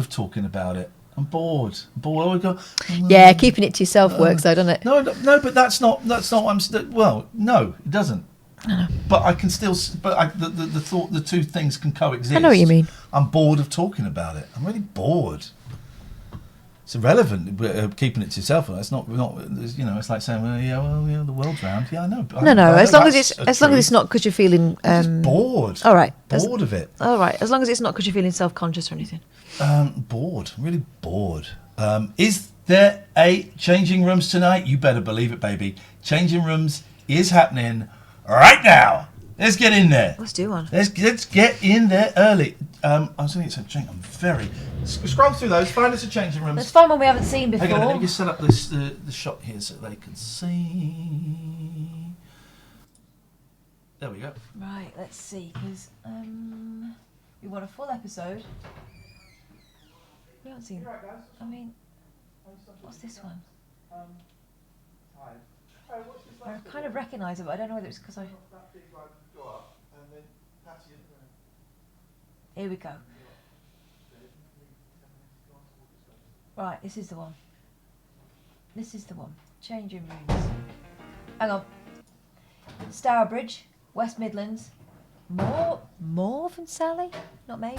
talking about it. I'm bored. Yeah, keeping it to yourself works though, doesn't it? No, but that's not. Well, no, it doesn't. But I can still. But the two things can coexist. I know what you mean. I'm bored of talking about it. I'm really bored. It's irrelevant keeping it to yourself. It's not. It's like saying, the world's round. Yeah, I know. No. As long as it's not because you're feeling just bored. All right. Bored of it. All right. As long as it's not because you're feeling self-conscious or anything. Bored. Really bored. Is there a changing rooms tonight? You better believe it, baby. Changing rooms is happening right now. Let's get in there. Let's do one. Let's get in there early. I was thinking it's a change. I'm very. Scroll through those. Find us a changing rooms. Let's find one we haven't seen before. Hang on, let me just set up the shot here so they can see. There we go. Right. Let's see, because we want a full episode. We haven't seen. I mean, what's this one? I kind of recognise it, but I don't know whether it's because I. Here we go. Right, this is the one. Changing rooms. Hang on. Stourbridge, West Midlands. More than Sally? Not me.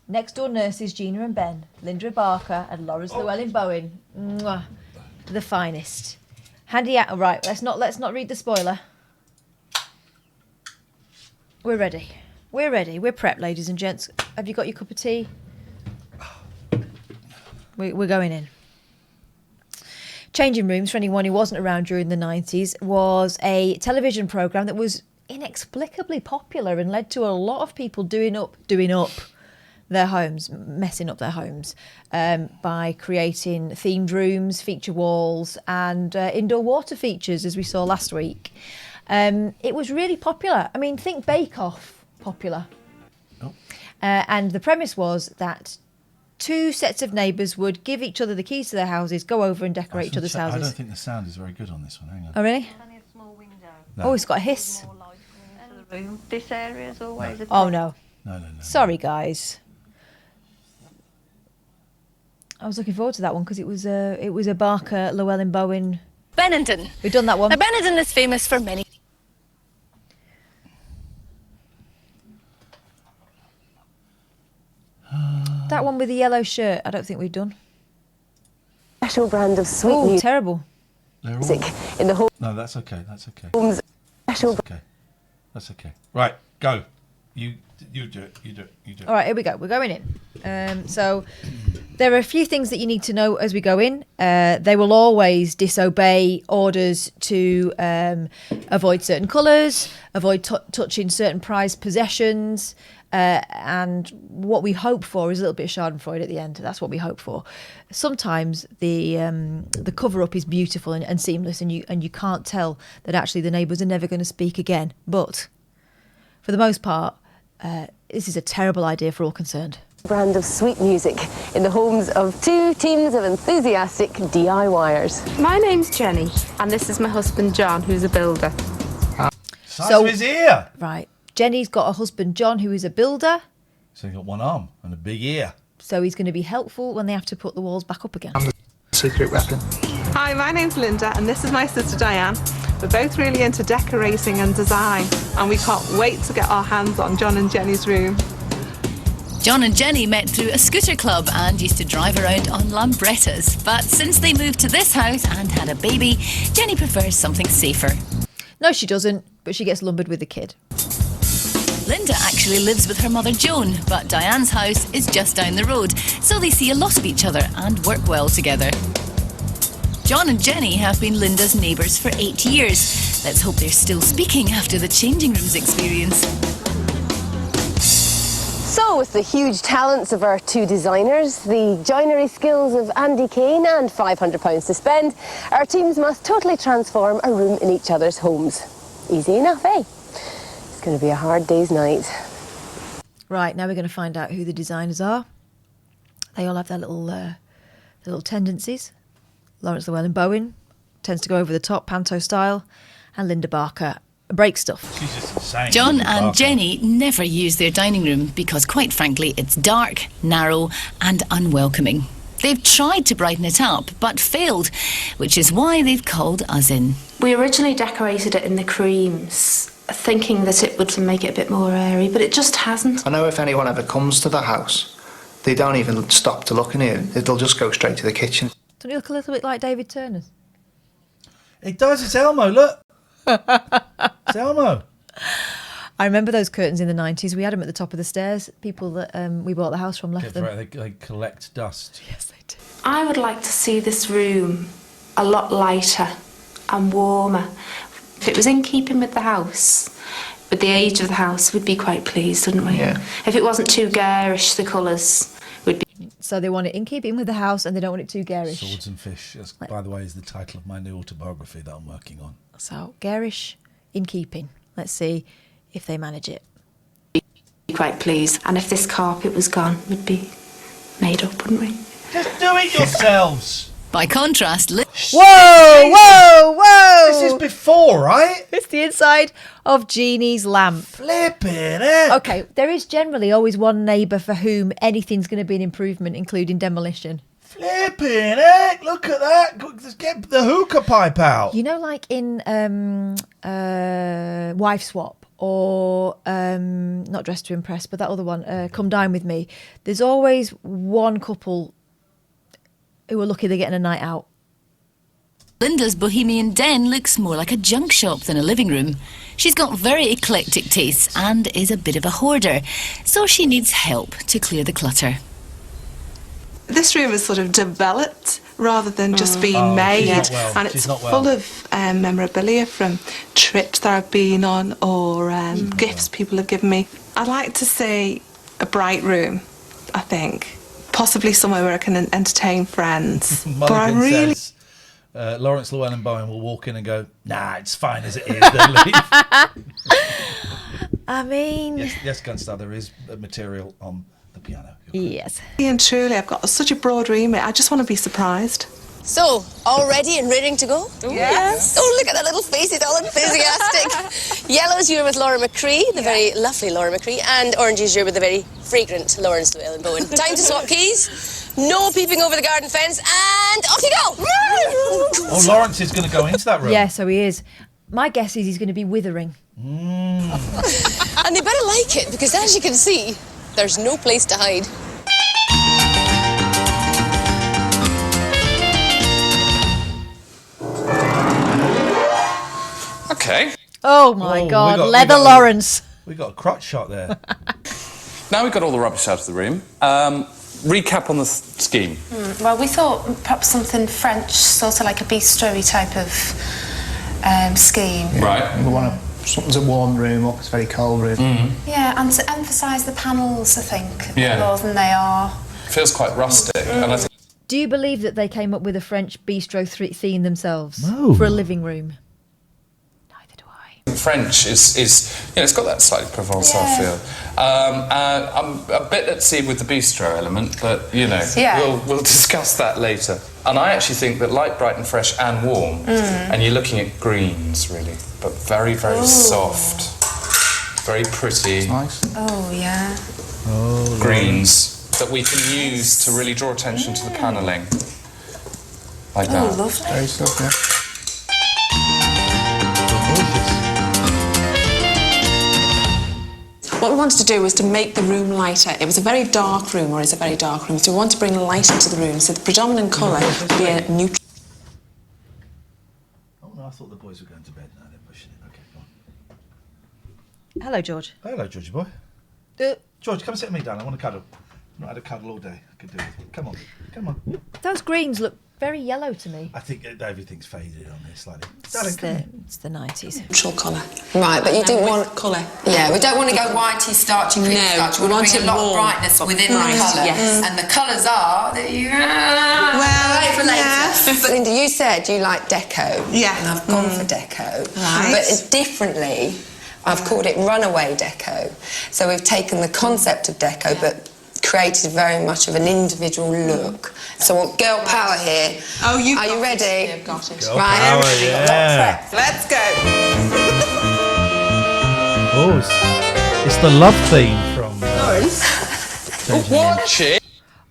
Next door nurses Gina and Ben, Linda Barker and Laura's Llewellyn Bowen. Mwah. The finest. Handy out. Right, let's not read the spoiler. We're ready. We're prepped, ladies and gents. Have you got your cup of tea? We're going in. Changing Rooms, for anyone who wasn't around during the 90s, was a television programme that was inexplicably popular and led to a lot of people doing up their homes, messing up their homes, by creating themed rooms, feature walls, and indoor water features, as we saw last week. It was really popular. I mean, think Bake Off popular. Oh. And the premise was that two sets of neighbours would give each other the keys to their houses, go over and decorate each other's houses. I don't think the sound is very good on this one. Hang on. Oh, really? Only a small window. No. Oh, it's got a hiss. More light coming into the room. This area is always a Oh, no. No. Sorry, guys. I was looking forward to that one because it was a Barker, Llewellyn Bowen. Benenden. We've done that one. Now, Benenden is famous for many. That one with the yellow shirt, I don't think we've done. Special brand of sweet Oh, terrible. music in the home. No, that's okay. Special. Special. That's okay. Right, go. You do it. You do it. All right, here we go. We're going in. So there are a few things that you need to know as we go in. They will always disobey orders to avoid certain colours, avoid touching certain prized possessions, And what we hope for is a little bit of Schadenfreude at the end. That's what we hope for. Sometimes the cover-up is beautiful and seamless, and you can't tell that actually the neighbours are never going to speak again. But for the most part, this is a terrible idea for all concerned. Brand of sweet music in the homes of two teams of enthusiastic DIYers. My name's Jenny, and this is my husband John, who's a builder. Size of his ear. Right. Jenny's got a husband John, who is a builder. So he's got one arm and a big ear. So he's going to be helpful when they have to put the walls back up again. I'm the secret weapon. Hi, my name's Linda, and this is my sister Diane. We're both really into decorating and design, and we can't wait to get our hands on John and Jenny's room. John and Jenny met through a scooter club and used to drive around on Lambrettas. But since they moved to this house and had a baby, Jenny prefers something safer. No, she doesn't, but she gets lumbered with the kid. Linda actually lives with her mother Joan, but Diane's house is just down the road, so they see a lot of each other and work well together. John and Jenny have been Linda's neighbours for 8 years. Let's hope they're still speaking after the changing rooms experience. So, with the huge talents of our two designers, the joinery skills of Andy Kane, and £500 to spend, our teams must totally transform a room in each other's homes. Easy enough, eh? It's going to be a hard day's night. Right, now we're going to find out who the designers are. They all have their little tendencies. Lawrence Llewellyn-Bowen tends to go over the top, panto style, and Linda Barker break stuff. She's just insane. John and Jenny never use their dining room because, quite frankly, it's dark, narrow and unwelcoming. They've tried to brighten it up, but failed, which is why they've called us in. We originally decorated it in the creams, thinking that it would make it a bit more airy, but it just hasn't. I know if anyone ever comes to the house, they don't even stop to look in here. They'll just go straight to the kitchen. Doesn't it look a little bit like David Turner's? It does. It's Elmo. Look. It's Elmo. I remember those curtains in the 90s. We had them at the top of the stairs. People that we bought the house from left them. Right, they collect dust. Yes, they do. I would like to see this room a lot lighter and warmer. If it was in keeping with the house, with the age of the house, we'd be quite pleased, wouldn't we? Yeah. If it wasn't too garish, the colours would be... So they want it in keeping with the house and they don't want it too garish. Swords and Fish, that's, by the way, is the title of my new autobiography that I'm working on. So, garish, in keeping. Let's see if they manage it. Be quite pleased. And if this carpet was gone, we'd be made up, wouldn't we? Just do it yourselves. By contrast, Whoa! This is before, right? It's the inside of Jeannie's lamp. Flipping it. Okay, there is generally always one neighbour for whom anything's going to be an improvement, including demolition. Flipping it. Look at that. Just get the hookah pipe out. You know, like in Wife Swap or not Dressed to Impress, but that other one, Come Dine With Me. There's always one couple who are lucky they're getting a night out. Linda's bohemian den looks more like a junk shop than a living room. She's got very eclectic tastes and is a bit of a hoarder, so she needs help to clear the clutter. This room is sort of developed rather than just being made, and it's full of memorabilia from trips that I've been on or gifts people have given me. I'd like to see a bright room, I think. Possibly somewhere where I can entertain friends. But I really... says, Lawrence Llewellyn-Bowen will walk in and go, nah, it's fine as it is. Then leave. I mean... Yes, Gunstar, there is material on the piano. Yes. And truly, I've got such a broad remit. I just want to be surprised. So, all ready and raring to go? Yes. Oh, look at that little face, he's all enthusiastic. Yellows, you're with Laura McCree, the very lovely Laura McCree, and oranges, you're with the very fragrant Lawrence Llewellyn-Bowen. Time to swap keys, no peeping over the garden fence, and off you go! Oh, Lawrence is going to go into that room. Yeah, so he is. My guess is he's going to be withering. And they better like it, because as you can see, there's no place to hide. Okay. Oh my God, Leather Lawrence. We got a crotch shot there. Now we've got all the rubbish out of the room. Recap on the scheme. Well, we thought perhaps something French, sort of like a bistro type of scheme. Right. We want to Something's a warm room or it's a very cold room. Yeah, and to emphasise the panels, I think, Yeah. more than they are. Feels quite rustic, and I think Do you believe that they came up with a French bistro theme themselves No. for a living room? French is it's got that slightly Provençal feel. I'm a bit at sea with the bistro element, but we'll discuss that later. And I actually think that light, bright and fresh and warm, and you're looking at greens really, but very, very soft, very pretty. Nice. Oh, yeah. Greens that we can use to really draw attention to the panelling. Like that. Oh, lovely. Very soft, yeah. What we wanted to do was to make the room lighter. It was a very dark room, or is a very dark room, so we want to bring light into the room. So the predominant colour would be a neutral. Oh no, I thought the boys were going to bed. No, they're pushing it. Okay, go on. Hello, George. Hello, Georgie boy. George, come sit with me, darling. I want to cuddle. I've not had a cuddle all day. I could do with it. Come on, come on. Those greens look very yellow to me. I think everything's faded on here slightly. It's the 90s. Neutral colour. Right, but you didn't want colour. Yeah, we don't want to go whitey, starchy, cream starch. We want to bring a lot of brightness within the colour. Yes. And the colours are that you. Wait for later. But Linda, you said you like deco. Yeah. And I've gone for deco. Right. But differently, I've called it runaway deco. So we've taken the concept of deco, but created very much of an individual look. So I want girl power here. Oh, are you ready? I've got it. Girl Right, power, everybody got yeah. Let's go. Oh, it's the love theme from. Watch it.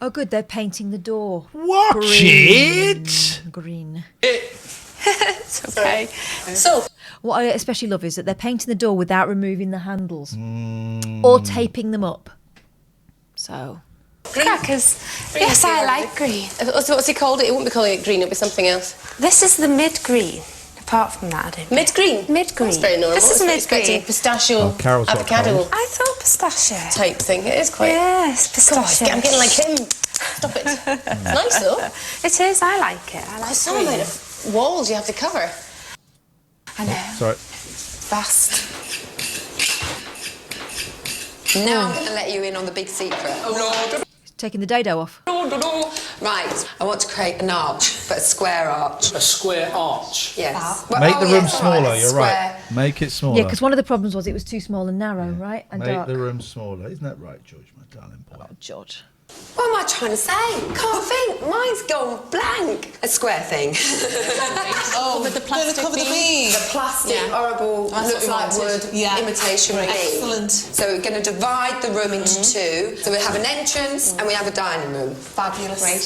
Oh, good, they're painting the door. Watch it. Green. It's okay. So, what I especially love is that they're painting the door without removing the handles or taping them up. So. Crackers. Yes, I like green. what's he called it? He wouldn't be calling it green, it'll be something else. This is the mid-green. Apart from that, I don't know. Mid-green? Mid-green. That's very normal. This is I was expecting mid-green. pistachio, Carol's got avocado cold. I thought pistachio. type thing. It is quite... Yes, Gosh, pistachio. I'm getting like him. Stop it. It's nice though. It is, I like it. I like It's so green. many walls you have to cover. I know. Sorry. Fast. Now I'm going to let you in on the big secret. Taking the dado off. Right, I want to create an arch, but a square arch. A square arch. Yes. Make the room yes, smaller, right, you're square. right. Make it smaller. Yeah, because one of the problems was it was too small and narrow, right? And Make dark. the room smaller. Isn't that right, George, my darling boy? Oh, George. What am I trying to say? Can't think. Mine's gone blank. A square thing. With the plastic beam. The plastic, horrible, That's looks what like we wood, wanted. Yeah. imitation beam. Excellent. So we're going to divide the room into two. So we have an entrance and we have a dining room. Fabulous. Great.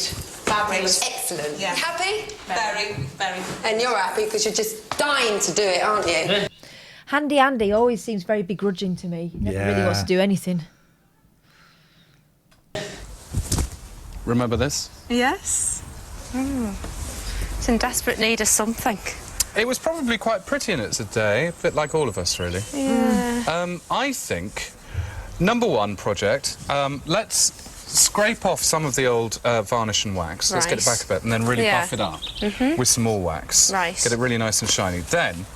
Fabulous. Excellent. Yeah. Happy? Very, very. And you're happy because you're just dying to do it, aren't you? Handy Andy always seems very begrudging to me. He never really wants to do anything. Remember this? Yes. It's in desperate need of something. It was probably quite pretty in its day, a bit like all of us, really. Yeah. I think, number one project, let's scrape off some of the old varnish and wax. Let's get it Right. back a bit and then really Yeah. buff it up with some more wax. Right. Get it really nice and shiny. Then,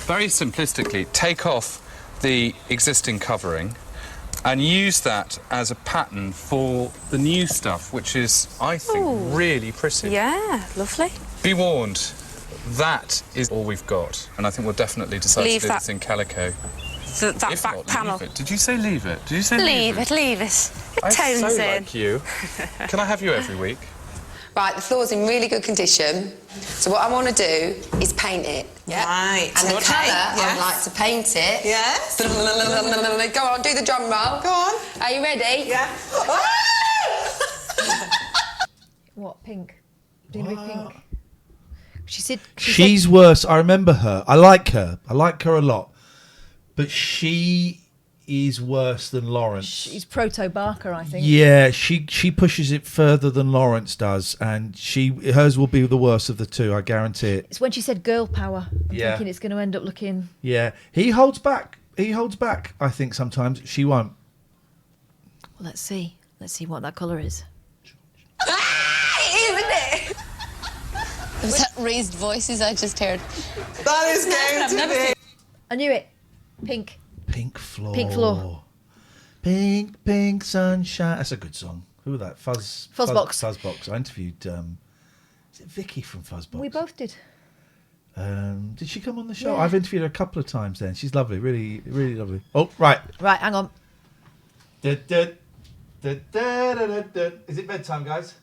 very simplistically, take off the existing covering and use that as a pattern for the new stuff, which is, I think, Ooh. really pretty. Yeah, lovely. Be warned, that is all we've got. And I think we'll definitely decide Leave to do that- this in calico. That If back not, panel. leave it. Did you say leave it? Did you say Leave it. It I tones so in. like you. Can I have you every week? Right, the floor's in really good condition. So what I want to do is paint it. Yeah. Right. And the Okay, colour, yes. I'd like to paint it. Yes. Go on, do the drum roll. Go on. Are you ready? Yeah. What, pink? Doing a bit pink. She said... She's worse. I remember her. I like her. I like her a lot. But she is worse than Lawrence. She's Proto Barker, I think. Yeah, she pushes it further than Lawrence does, and hers will be the worst of the two. I guarantee it. It's when she said girl power. I'm Yeah. thinking it's going to end up looking... Yeah, he holds back. He holds back. I think sometimes she won't. Well, let's see. Let's see what that colour is. Isn't it? Was that raised voices I just heard? That is going to be. I knew it. Pink. Pink floor. Pink floor. Pink, pink sunshine. That's a good song. Who was that? Fuzzbox. Fuzzbox. I interviewed. Is it Vicky from Fuzzbox? We both did. Did she come on the show? Yeah. I've interviewed her a couple of times. Then she's lovely, really, really lovely. Oh, right. Right, hang on. Is it bedtime, guys?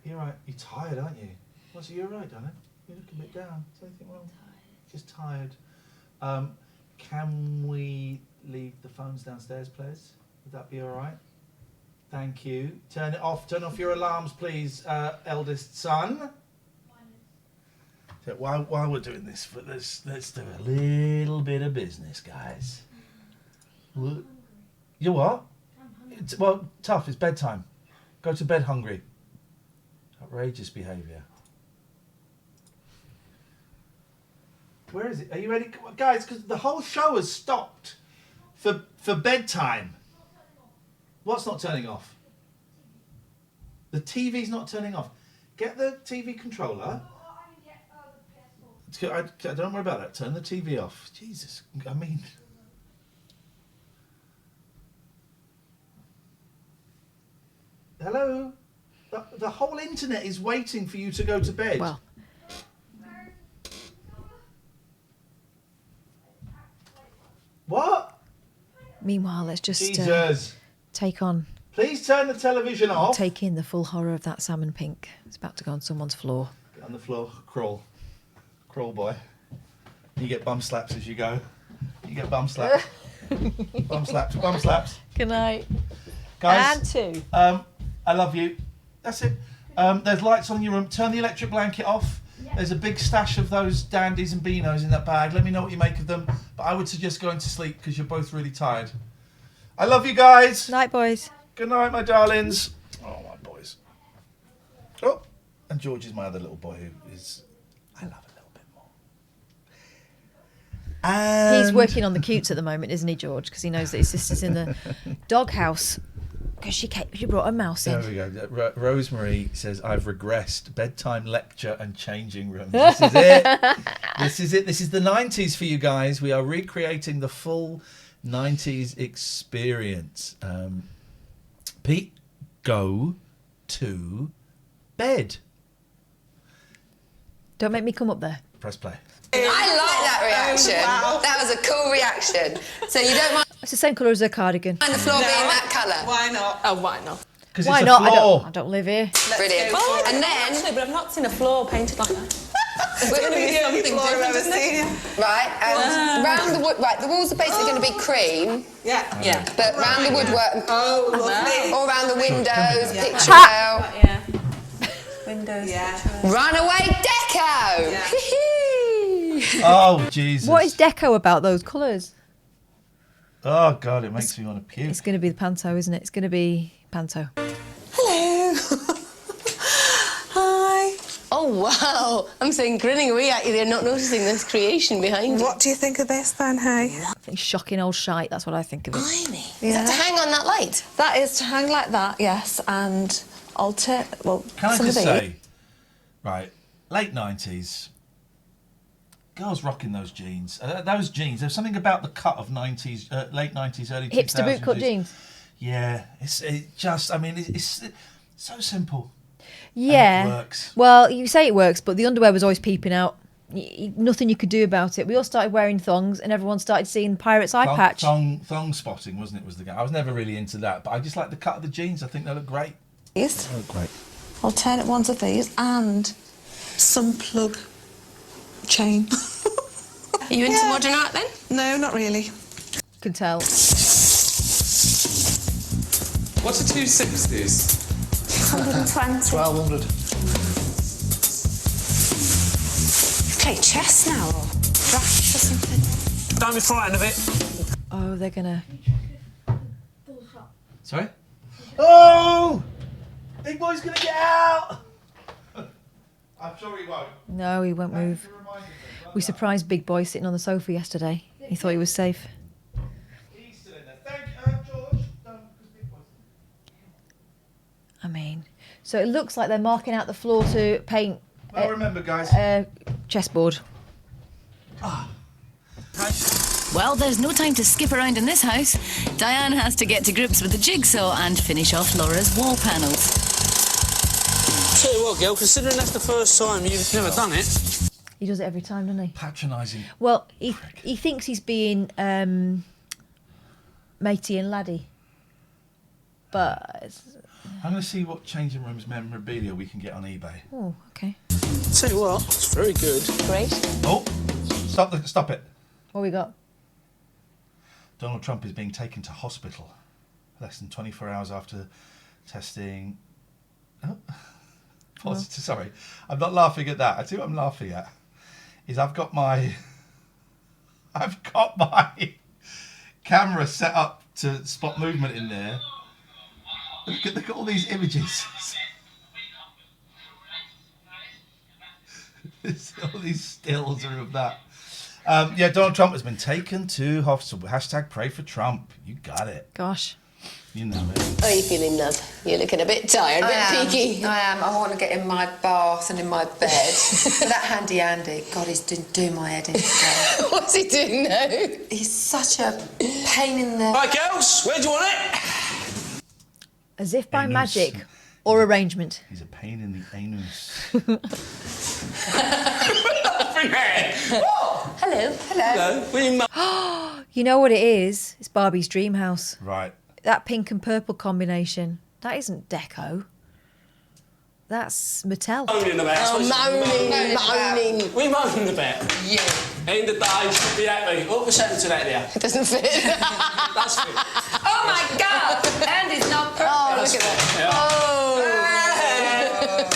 You're right. You're tired, aren't you? What's it? You're right, darling. You look a bit down. Is anything wrong? Just tired. Can we leave the phones downstairs, please? Would that be all right? Thank you. Turn it off. Turn off your alarms, please, eldest son. So while we're doing this, let's do a little bit of business, guys. You what? Well, tough. It's bedtime. Go to bed hungry. Outrageous behaviour. Where is it? Are you ready, guys? Because the whole show has stopped for bedtime. What's not turning off? The TV's not turning off. Get the TV controller. Don't worry about that. Turn the TV off. Jesus, I mean. Hello? The whole internet is waiting for you to go to bed. Well. What? Meanwhile, let's just Jesus. take on. Please turn the television off. Take in the full horror of that salmon pink. It's about to go on someone's floor. Get on the floor. Crawl. Crawl, boy. You get bum slaps as you go. You get bum slaps. Bum slaps. Bum slaps. Good night. Guys. And 2. I love you. That's it. There's lights on in your room. Turn the electric blanket off. There's a big stash of those dandies and beanos in that bag. Let me know what you make of them. But I would suggest going to sleep because you're both really tired. I love you guys. Night, boys. Good night, my darlings. Oh, my boys. Oh, and George is my other little boy who is... I love a little bit more. And... He's working on the cutes at the moment, isn't he, George? Because he knows that his sister's in the doghouse. Because she brought a mouse in. There we go. Rosemary says, I've regressed. Bedtime lecture and changing rooms. This is it. This is it. This is the 90s for you guys. We are recreating the full 90s experience. Pete, go to bed. Don't make me come up there. Press play. I like that reaction. Wow. That was a cool reaction. So you don't mind It's the same colour as her cardigan. the floor being that colour? Why not? Oh, why not? Because Why it's a not? floor. I don't live here. Brilliant. Oh, And then, actually, but I've not seen a floor painted like that. we're going to the only floor I've ever seen. right, and round the wood, right, the walls are basically going to be cream, Yeah. Yeah. but round the woodwork, Oh, lovely. all round the windows, Yeah. picture out, Yeah. Windows. Yeah. runaway deco! Oh, Jesus. What is deco about those colours? Oh, God, it makes me want to puke. It's going to be the panto, isn't it? It's going to be panto. Hello. Hi. Oh, wow. I'm saying grinning away at you there, not noticing this creation behind you. What do you think of this then, hey? I think shocking old shite, that's what I think of it. Blimey. Is that to hang on that light? That is to hang like that, yes, and alter. Well, Can I some just of the say, right, late 90s, girls rocking those jeans. There's something about the cut of 90s, late 90s, early 2000s. Hipster bootcut jeans. Yeah, it's so simple. Yeah. And it works. Well, you say it works, but the underwear was always peeping out. Nothing you could do about it. We all started wearing thongs, and everyone started seeing Pirate's eye patch. Thong spotting, wasn't it? Was the game. I was never really into that, but I just like the cut of the jeans. I think they look great. These. They look great. Alternate ones of these and some plug chain. Are you into modern art then? No, not really. Can tell. What's a 260s? 120. 1200. Play chess now or drafts or something. Don't be frightened of it. Oh, they're going to... Sorry? Oh! Big boy's going to get out! I'm sure he won't. No, he won't move. We surprised Big Boy sitting on the sofa yesterday. He thought he was safe. He's still in there. Thank you, George. No, because Big Boy's... I mean... So it looks like they're marking out the floor to paint... Well, remember, guys... chessboard. Well, there's no time to skip around in this house. Diane has to get to grips with the jigsaw and finish off Laura's wall panels. Tell you what, girl, considering that's the first time you've never done it. He does it every time, doesn't he? Patronising. Well, he thinks he's being matey and laddie. But I'm going to see what changing rooms memorabilia we can get on eBay. Oh, okay. Tell you what, it's very good. Great. Oh, stop it. What we got? Donald Trump is being taken to hospital less than 24 hours after testing. Oh, positive. Sorry, I'm not laughing at that. I see what I'm laughing at. Is I've got my camera set up to spot movement in there. Look at all these images. All these stills are of that. Yeah, Donald Trump has been taken to hospital. Hashtag pray for Trump. You got it. Gosh. You know it. How are you feeling, love? You're looking a bit tired, a bit peaky. I am. I want to get in my bath and in my bed. But that handy Andy, God, he's doing my head in today. What's he doing now? He's such a pain in the... Right, girls, where do you want it? As if by magic or arrangement. He's a pain in the anus. Hello. You know what it is? It's Barbie's dream house. Right. That pink and purple combination. That isn't deco. That's Mattel. Moaning about. Moaning. We moaning about. You. End of the day, you should be happy. What was happening to that there? It doesn't fit. That's fit. Oh my God! Andy's not perfect. Oh, look at that.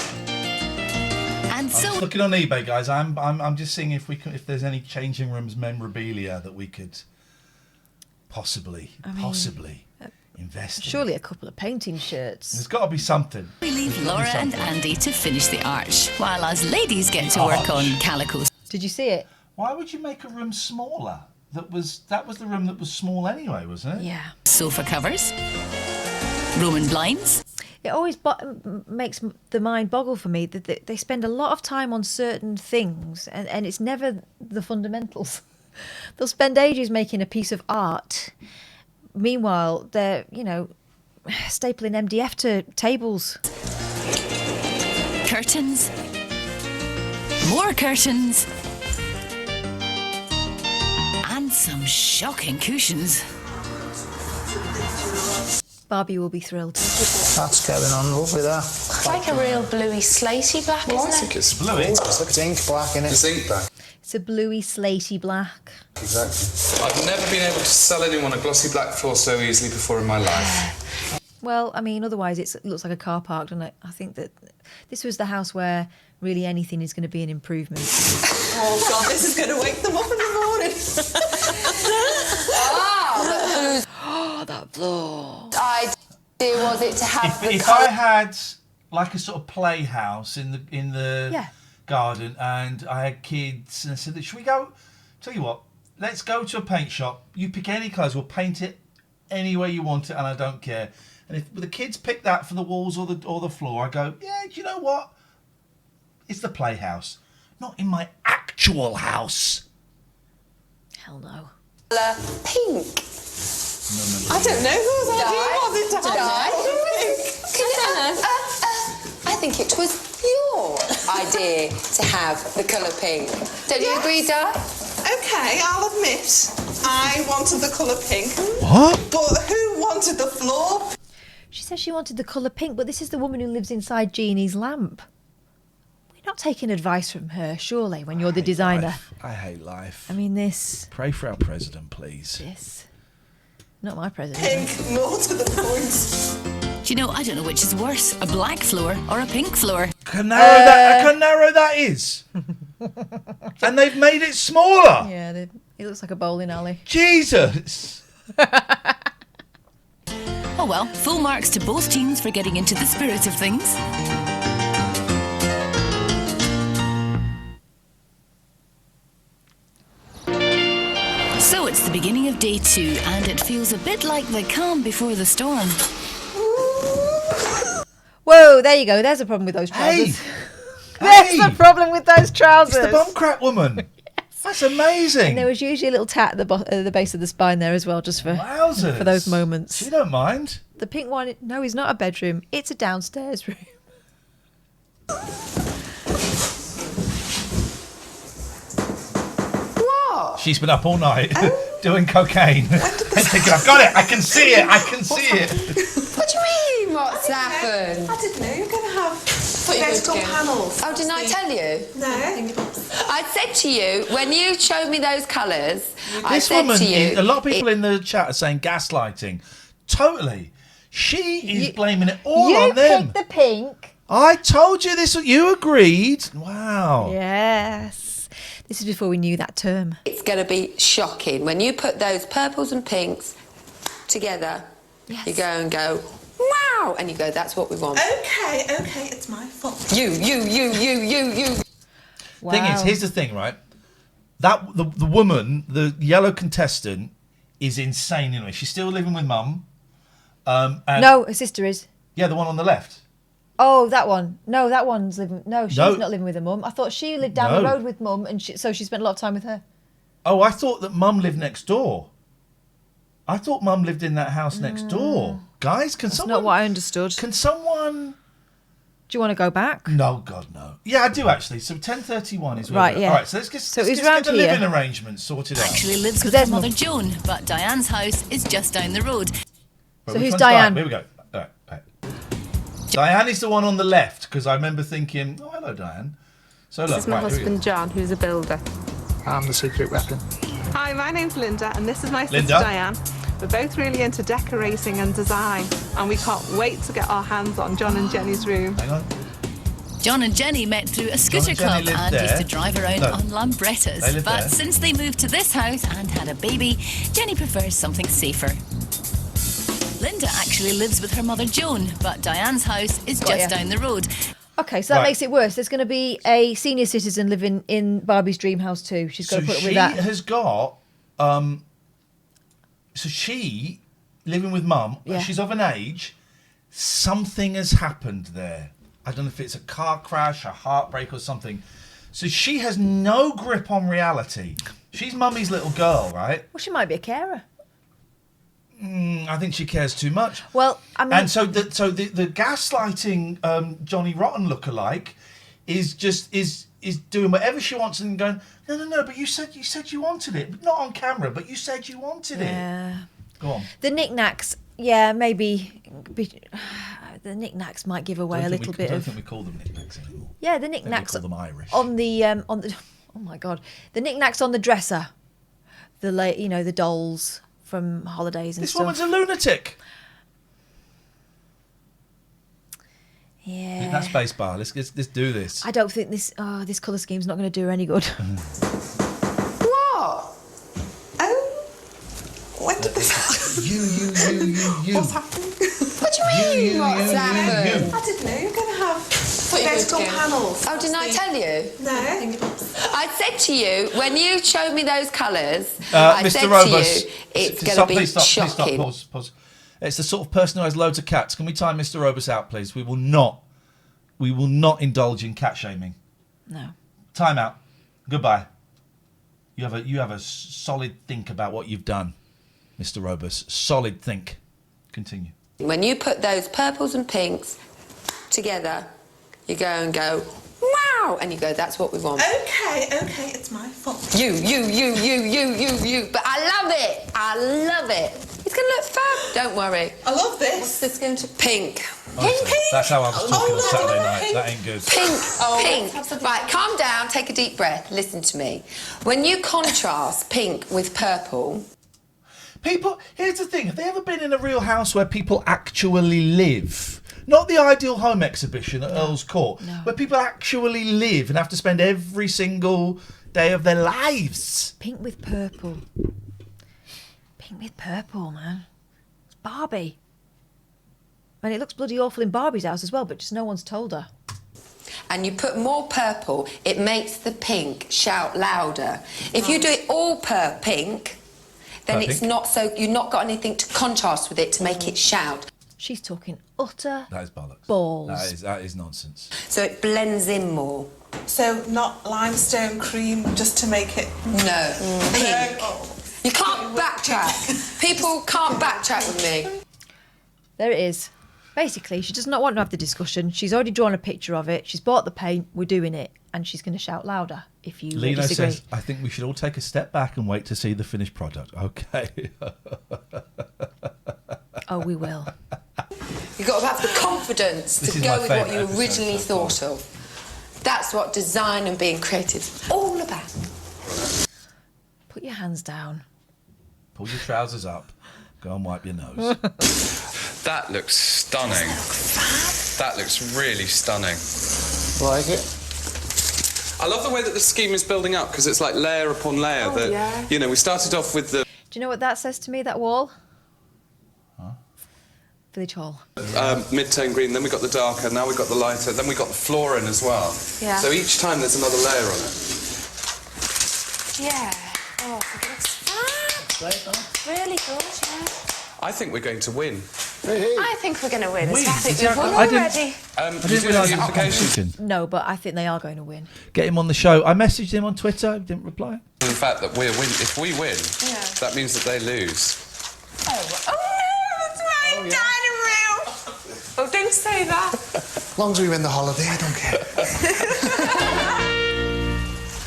And so Looking on eBay, guys. I'm just seeing if there's any changing rooms memorabilia that we could possibly invest in. Surely a couple of painting shirts. There's got to be something. we leave Laura and Andy to finish the arch, while us ladies get to work on calicos. Did you see it? Why would you make a room smaller? That was the room that was small anyway, wasn't it? Yeah. Sofa covers, Roman blinds. It always makes the mind boggle for me that they spend a lot of time on certain things and it's never the fundamentals. They'll spend ages making a piece of art. Meanwhile, they're, stapling MDF to tables. Curtains, more curtains, and some shocking cushions. Barbie will be thrilled. That's going on lovely there. It's like a real bluey slatey black, Well, I isn't think it? it's bluey. It's ink black in it. It's ink black. It's a bluey slatey black. Exactly. I've never been able to sell anyone a glossy black floor so easily before in my life. Well, I mean, otherwise it looks like a car park, doesn't it? I think that this was the house where really anything is going to be an improvement. Oh, God, this is going to wake them up in the morning. Oh, that floor. idea was it to have If I had like a sort of playhouse in the garden and I had kids and I said, should we go? Tell you what, let's go to a paint shop. You pick any colours, we'll paint it any way you want it, and I don't care. And if the kids pick that for the walls or the floor, I go, yeah, do you know what? It's the playhouse, not in my actual house. Hell no. pink. No. I don't know whose idea was it to have I think it was your idea to have the colour pink. Don't you agree, Di? Okay, I'll admit, I wanted the colour pink. What? But who wanted the floor? She says she wanted the colour pink, but this is the woman who lives inside Jeannie's lamp. We're not taking advice from her, surely, when you're the designer. I hate life. I mean, this... Pray for our president, please. This... Not my president. Pink, more to the point. Do you know, I don't know which is worse, a black floor or a pink floor. Look how narrow that is. And they've made it smaller. Yeah, it looks like a bowling alley. Jesus. Oh well, full marks to both teams for getting into the spirit of things. So it's the beginning of day 2, and it feels a bit like the calm before the storm. Whoa, there you go. There's a problem with those trousers. There's the problem with those trousers. It's the bum crack woman. Yes. That's amazing. And there was usually a little tat at the base of the spine there as well, just for those moments. You don't mind? The pink one, no, is not a bedroom. It's a downstairs room. What? She's been up all night doing cocaine and thinking, I've got it. I can see it. I can see it. What do you mean? What's happened? I didn't know you were going to have vertical panels. Oh, didn't I tell you? No. I said to you, when you showed me those colours, I This said woman, to you... a lot of people in the chat are saying gaslighting. Totally. She is blaming it all on them. You picked the pink. I told you this. You agreed. Wow. Yes. This is before we knew that term. It's going to be shocking. When you put those purples and pinks together, you go and go, wow! And you go, that's what we want. Okay, it's my fault. You. Wow. Thing is, here's the thing, right? That the woman, the yellow contestant, is insane anyway. She's still living with mum. And no, her sister is. Yeah, the one on the left. Oh, that one. No, that one's living... No, she's not living with her mum. I thought she lived down the road with mum, and so she spent a lot of time with her. Oh, I thought that mum lived next door. I thought mum lived in that house next door. Guys, That's not what I understood. Can someone... Do you want to go back? No, God, no. Yeah, I do, actually. So 10:31 is... Right, yeah. All right, so let's get the living arrangements sorted out. Actually lives with her mother Joan, but Diane's house is just down the road. So who's Diane? Here we go. All right. Diane is the one on the left, because I remember thinking, oh, hello, Diane. So look, This is my husband, John, who's a builder. I'm the secret weapon. Hi, my name's Linda, and this is my sister, Linda. Diane. We're both really into decorating and design, and we can't wait to get our hands on John and Jenny's room. Hang on. John and Jenny met through a scooter club and used to drive around on Lambrettas. But since they moved to this house and had a baby, Jenny prefers something safer. Linda actually lives with her mother Joan, but Diane's house is just down the road. Okay, so that makes it worse. There's going to be a senior citizen living in Barbie's dream house too. She's got to put up with that. She has got... so she, living with mum, she's of an age, something has happened there. I don't know if it's a car crash, a heartbreak or something. So she has no grip on reality. She's mummy's little girl, right? Well, she might be a carer. I think she cares too much. Well, I mean... And so the gaslighting Johnny Rotten lookalike is doing whatever she wants and going, no, but you said you wanted it. But not on camera, but you said you wanted it. Yeah. Go on. The knickknacks, maybe... the knickknacks might give away a little bit of... I don't think we call them knickknacks anymore. Yeah, the knickknacks... We call them Irish. On the... oh, my God. The knickknacks on the dresser. The dolls from holidays and stuff. This woman's a lunatic. Yeah. That space bar. Let's do this. I don't think this colour scheme's not going to do her any good. What? Oh, when did this happen? You. What's happening? What do you mean? What's happened? I didn't know you were going to have vertical panels. Oh, didn't I tell you? No. I said to you, when you showed me those colours, I Mr. said Robus, to you, it's going to be shocking. Please stop, pause. It's the sort of person who has loads of cats. Can we time Mr. Robus out, please? We will not indulge in cat shaming. No. Time out. Goodbye. You have a solid think about what you've done, Mr. Robus. Solid think. Continue. When you put those purples and pinks together, you go and go, wow! And you go, that's what we want. Okay, it's my fault. You. But I love it. It's going to look fab. Don't worry. I love this. What's this going to... Pink. Honestly, Pink. that's how I was talking on Saturday night. That ain't good. Pink. Right, calm down. Take a deep breath. Listen to me. When you contrast pink with purple... Here's the thing. Have they ever been in a real house where people actually live? Not the Ideal Home exhibition at Earl's Court, where people actually live and have to spend every single day of their lives. Pink with purple. Pink with purple, man. It's Barbie. And it looks bloody awful in Barbie's house as well, but just no one's told her. And you put more purple, it makes the pink shout louder. If you do it all pink, then it's not so... You've not got anything to contrast with it to make it shout. She's talking utter That is bollocks. balls. That is nonsense. So it blends in more. So not limestone cream just to make it... No. Pink. You can't backtrack. People can't backtrack with me. There it is. Basically, she does not want to have the discussion. She's already drawn a picture of it. She's bought the paint. We're doing it. And she's going to shout louder if you Lino disagree. says, I think we should all take a step back and wait to see the finished product. Okay. Oh, we will. You've got to have the confidence This to is go my with what favourite you episode originally so far. thought of. That's what design and being creative is all about. Put your hands down. Pull your trousers up. Go and wipe your nose. That looks stunning. That looks really stunning. Like it? I love the way that the scheme is building up because it's like layer upon layer. Oh, that, yeah. You know, we started off with the Do you know what that says to me, that wall? Village Hall. mid-tone green, then we got the darker, now we got the lighter, then we got the floor in as well. Yeah. So each time there's another layer on it. Yeah. Oh, it looks fab. Really good, yeah. I think we're going to win. I think we're going to win. Win? I think Yeah, we've won I didn't- already. I Did didn't you do realise the it was a implications? competition. No, but I think they are going to win. Get him on the show. I messaged him on Twitter. He didn't reply. The fact that we're win, if we win, Yeah. that means that they lose. Oh, that's my dining room. Oh, don't say that. As long as we win the holiday, I don't care.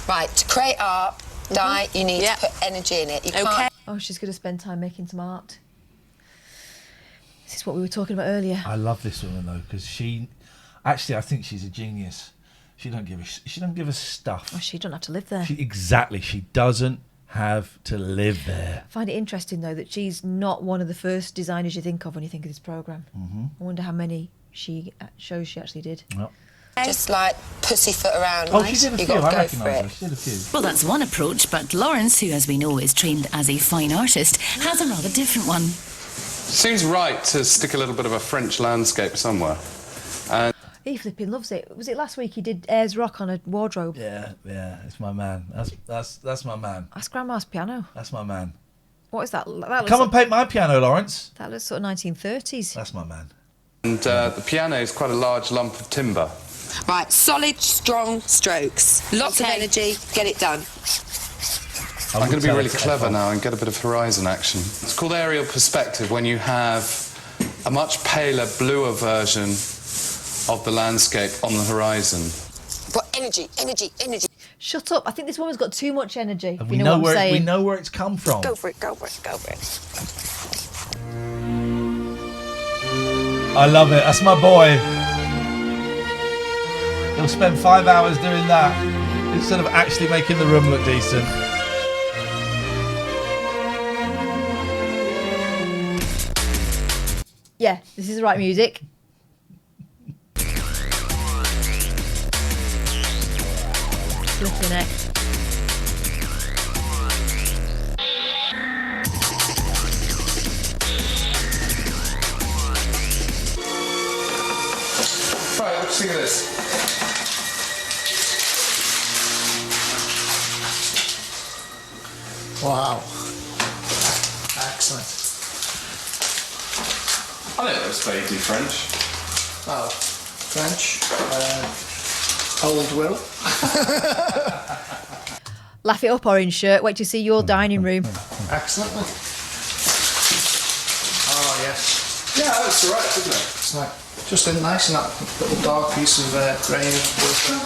Right, to create art, Di, you need to put energy in it. You can't... Oh, she's going to spend time making some art. This is what we were talking about earlier. I love this woman though because she, actually, I think she's a genius. She don't give a stuff. Oh, she don't have to live there. Exactly. She doesn't have to live there. I find it interesting though that she's not one of the first designers you think of when you think of this program. Mm-hmm. I wonder how many shows she actually did. Well, Just like pussyfoot around. oh, right? she did a You few. gotta I go for recognise her. it. She did a few. Well, that's one approach, but Lawrence, who, as we know, is trained as a fine artist, has a rather different one. Seems right to stick a little bit of a French landscape somewhere. And He flipping loves it. Was it last week he did Ayers Rock on a wardrobe? Yeah, it's my man. That's my man. That's Grandma's piano. That's my man. What is that? That looks Come and like, paint my piano, Lawrence. that looks sort of 1930s. That's my man. the piano is quite a large lump of timber. Right, solid, strong strokes. Lots of energy, get it done. I'm going to be really clever now and get a bit of horizon action. It's called aerial perspective when you have a much paler, bluer version of the landscape on the horizon. But energy, energy, energy. Shut up. I think this woman's got too much energy. And if you know what I'm saying. we know where it's come from. Go for it, go for it, go for it. I love it. That's my boy. He'll spend 5 hours doing that instead of actually making the room look decent. Yeah, this is the right music. Flipping it. Right, let's see this. Wow. Excellent. I think that was vaguely French. Oh, French. Old Will. Laugh it up, orange shirt. Wait to see your dining room. Excellently. Oh, yes. Yeah, that's all right, isn't it? It's like just in nice in that little dark piece of grey wood.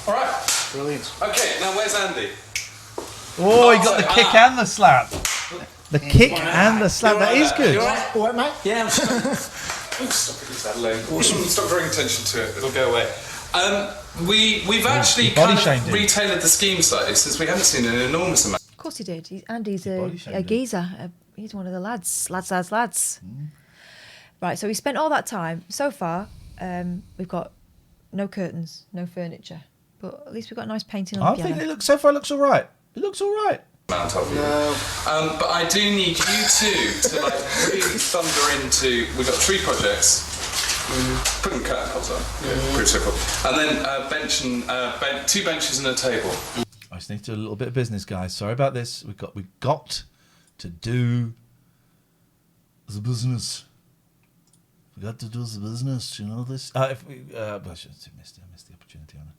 All right. Brilliant. Okay, now where's Andy? Oh, he got the kick and the slap. The kick and the slap. That is good. You all right? What, mate? Yeah. Stop it, that alone. Stop drawing attention to it. It'll go away. We've actually body kind shamed of him. retailored the scheme slightly since we haven't seen an enormous amount. Of course he did. Andy's a body shamed him. geezer. He's one of the lads. Lads. Right, so we spent all that time. So far, we've got no curtains, no furniture. But at least we've got a nice painting on I the piano. think so far it looks all right. It looks all right. Amount of you. But I do need you two to like really thunder into. We've got 3 projects. Putting curtain poles on. Pretty simple. And then a bench and 2 benches and a table. I just need to do a little bit of business, guys. Sorry about this. We've got to do the business. We got to do the business. You know this. If we, I missed the opportunity on it.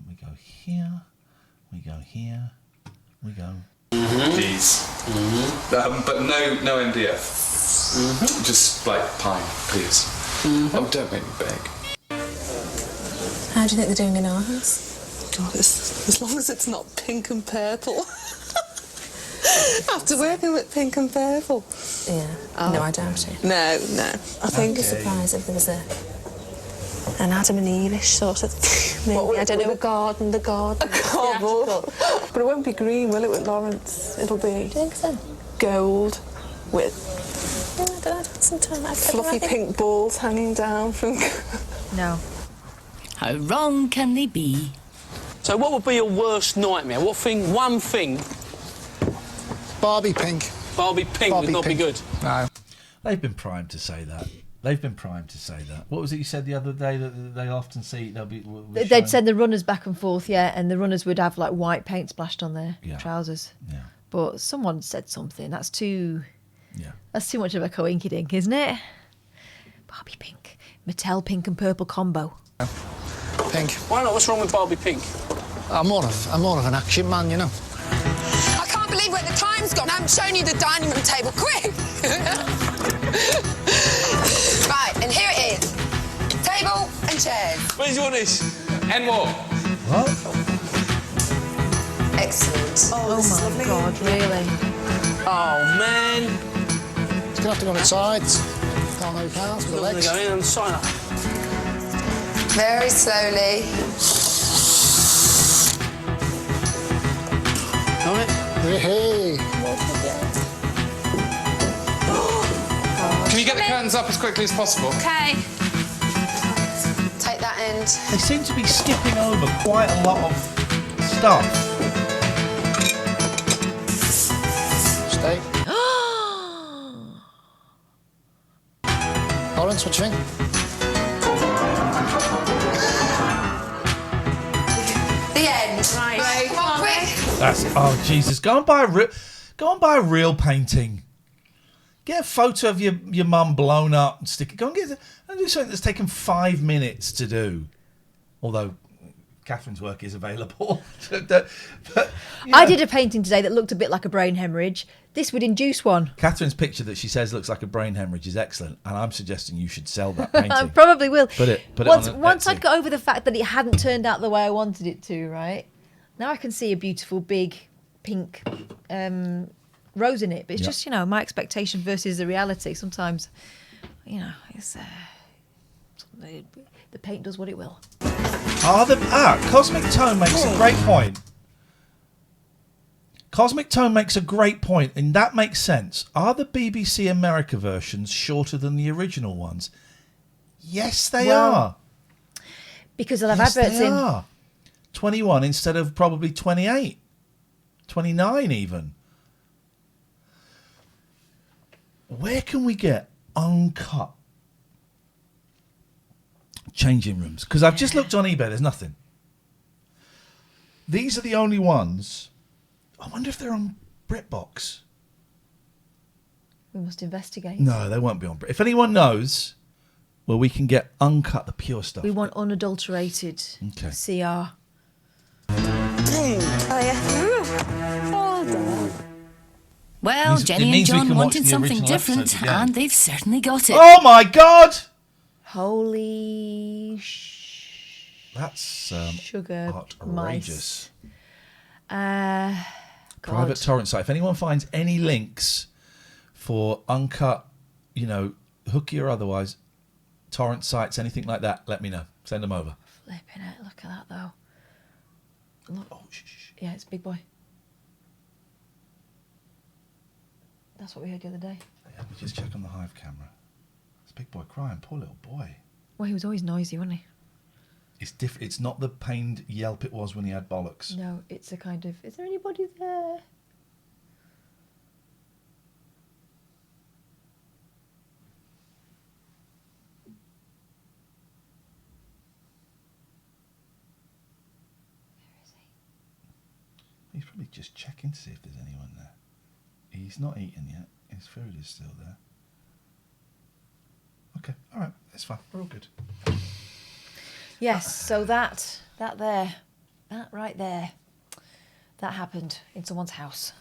We go here. We go here. We go. These. But no MDF. Just like pine, please. Oh, don't make me beg. How do you think they're doing in our house? God, as long as it's not pink and purple. After working with pink and purple. Yeah. No, I doubt it. No. I think it's surprised if there was an Adam and Eve-ish sort of maybe, I don't know, the garden. But it won't be green, will it, with Lawrence? It'll be... Do you think so? Gold with... I don't know, sometimes fluffy pink balls hanging down from... No. How wrong can they be? So what would be your worst nightmare? One thing? Barbie pink. Barbie pink would not be good. No. They've been primed to say that. What was it you said the other day that they often see? They'd send the runners back and forth, and the runners would have like white paint splashed on their trousers. Yeah. But someone said something. That's too much of a coinkydink, isn't it? Barbie pink, Mattel pink and purple combo. Pink. Why not? What's wrong with Barbie pink? I'm more of an action man, you know. I can't believe where the time's gone. I'm showing you the dining room table. Quick! Right, and here it is. Table and chairs. Where do you want this? And more. What? Excellent. Oh my God, really? Oh, man. It's going to have to go on its sides. Can't move hands with the legs. Go in and sign up. Very slowly. All right. Hey. Can you get the curtains up as quickly as possible? Okay. Take that end. They seem to be skipping over quite a lot of stuff. Stay. Lawrence, what do you think? The end. Right. Come on, quick. Oh Jesus! Go and buy a real painting. Get a photo of your mum blown up and stick it. Go and do something that's taken 5 minutes to do. Although Catherine's work is available. But, I did a painting today that looked a bit like a brain hemorrhage. This would induce one. Catherine's picture that she says looks like a brain hemorrhage is excellent, and I'm suggesting you should sell that painting. I probably will. Put it once I'd got over the fact that it hadn't turned out the way I wanted it to, right? Now I can see a beautiful big pink rose in it, but it's just, my expectation versus the reality. Sometimes, it's the paint does what it will. Cosmic Tone makes a great point. Cosmic Tone makes a great point, and that makes sense. Are the BBC America versions shorter than the original ones? Yes, they are. Because they'll have adverts in. Are. 21 instead of probably 28. 29 even. Where can we get uncut changing rooms? Because I've just looked on eBay, there's nothing. These are the only ones. I wonder if they're on BritBox. We must investigate. No, they won't be on Brit. If anyone knows where we can get uncut, the pure stuff. We want unadulterated CR. Oh, yeah. Oh, done. Well, Jenny and John wanted something different, and they've certainly got it. Oh my God! Holy that's sugar outrageous. Private torrent site. If anyone finds any links for uncut, hooky or otherwise, torrent sites, anything like that, let me know. Send them over. Flipping it! Look at that though. Look. Oh, yeah, it's Big Boy. That's what we heard the other day. Yeah, we just check on the Hive camera. It's Big Boy crying. Poor little boy. Well, he was always noisy, wasn't he? It's different. It's not the pained yelp it was when he had bollocks. No, it's a kind of, is there anybody there? He's probably just checking to see if there's anyone there. He's not eating yet. His food is still there. Okay, all right, that's fine. We're all good. Yes, so that That right there. That happened in someone's house.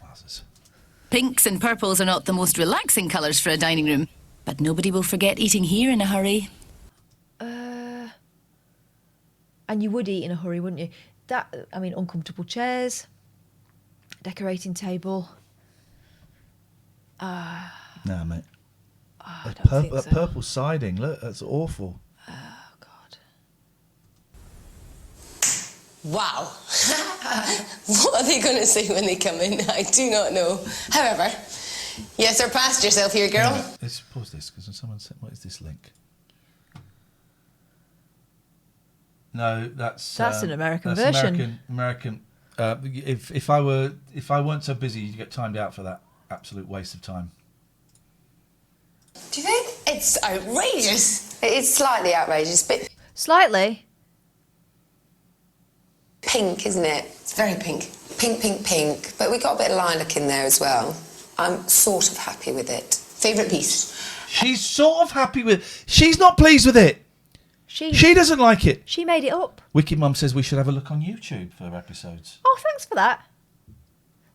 Pinks and purples are not the most relaxing colours for a dining room, but nobody will forget eating here in a hurry. And you would eat in a hurry, wouldn't you? Uncomfortable chairs, decorating table. Nah, mate. I don't think so. Purple siding, look, that's awful. Oh, God. Wow. What are they going to say when they come in? I do not know. However, you surpassed yourself here, girl. Yeah, let's pause this, because someone said, what is this link? No, that's an American version. American. If I weren't so busy, you'd get timed out for that. Absolute waste of time. Do you think? It's outrageous. It is slightly outrageous, but... Slightly? Pink, isn't it? It's very pink. Pink, pink, pink. But we got a bit of lilac in there as well. I'm sort of happy with it. Favourite piece? She's sort of happy with... She's not pleased with it. She doesn't like it. She made it up. Wicked Mum says we should have a look on YouTube for episodes. Oh, thanks for that.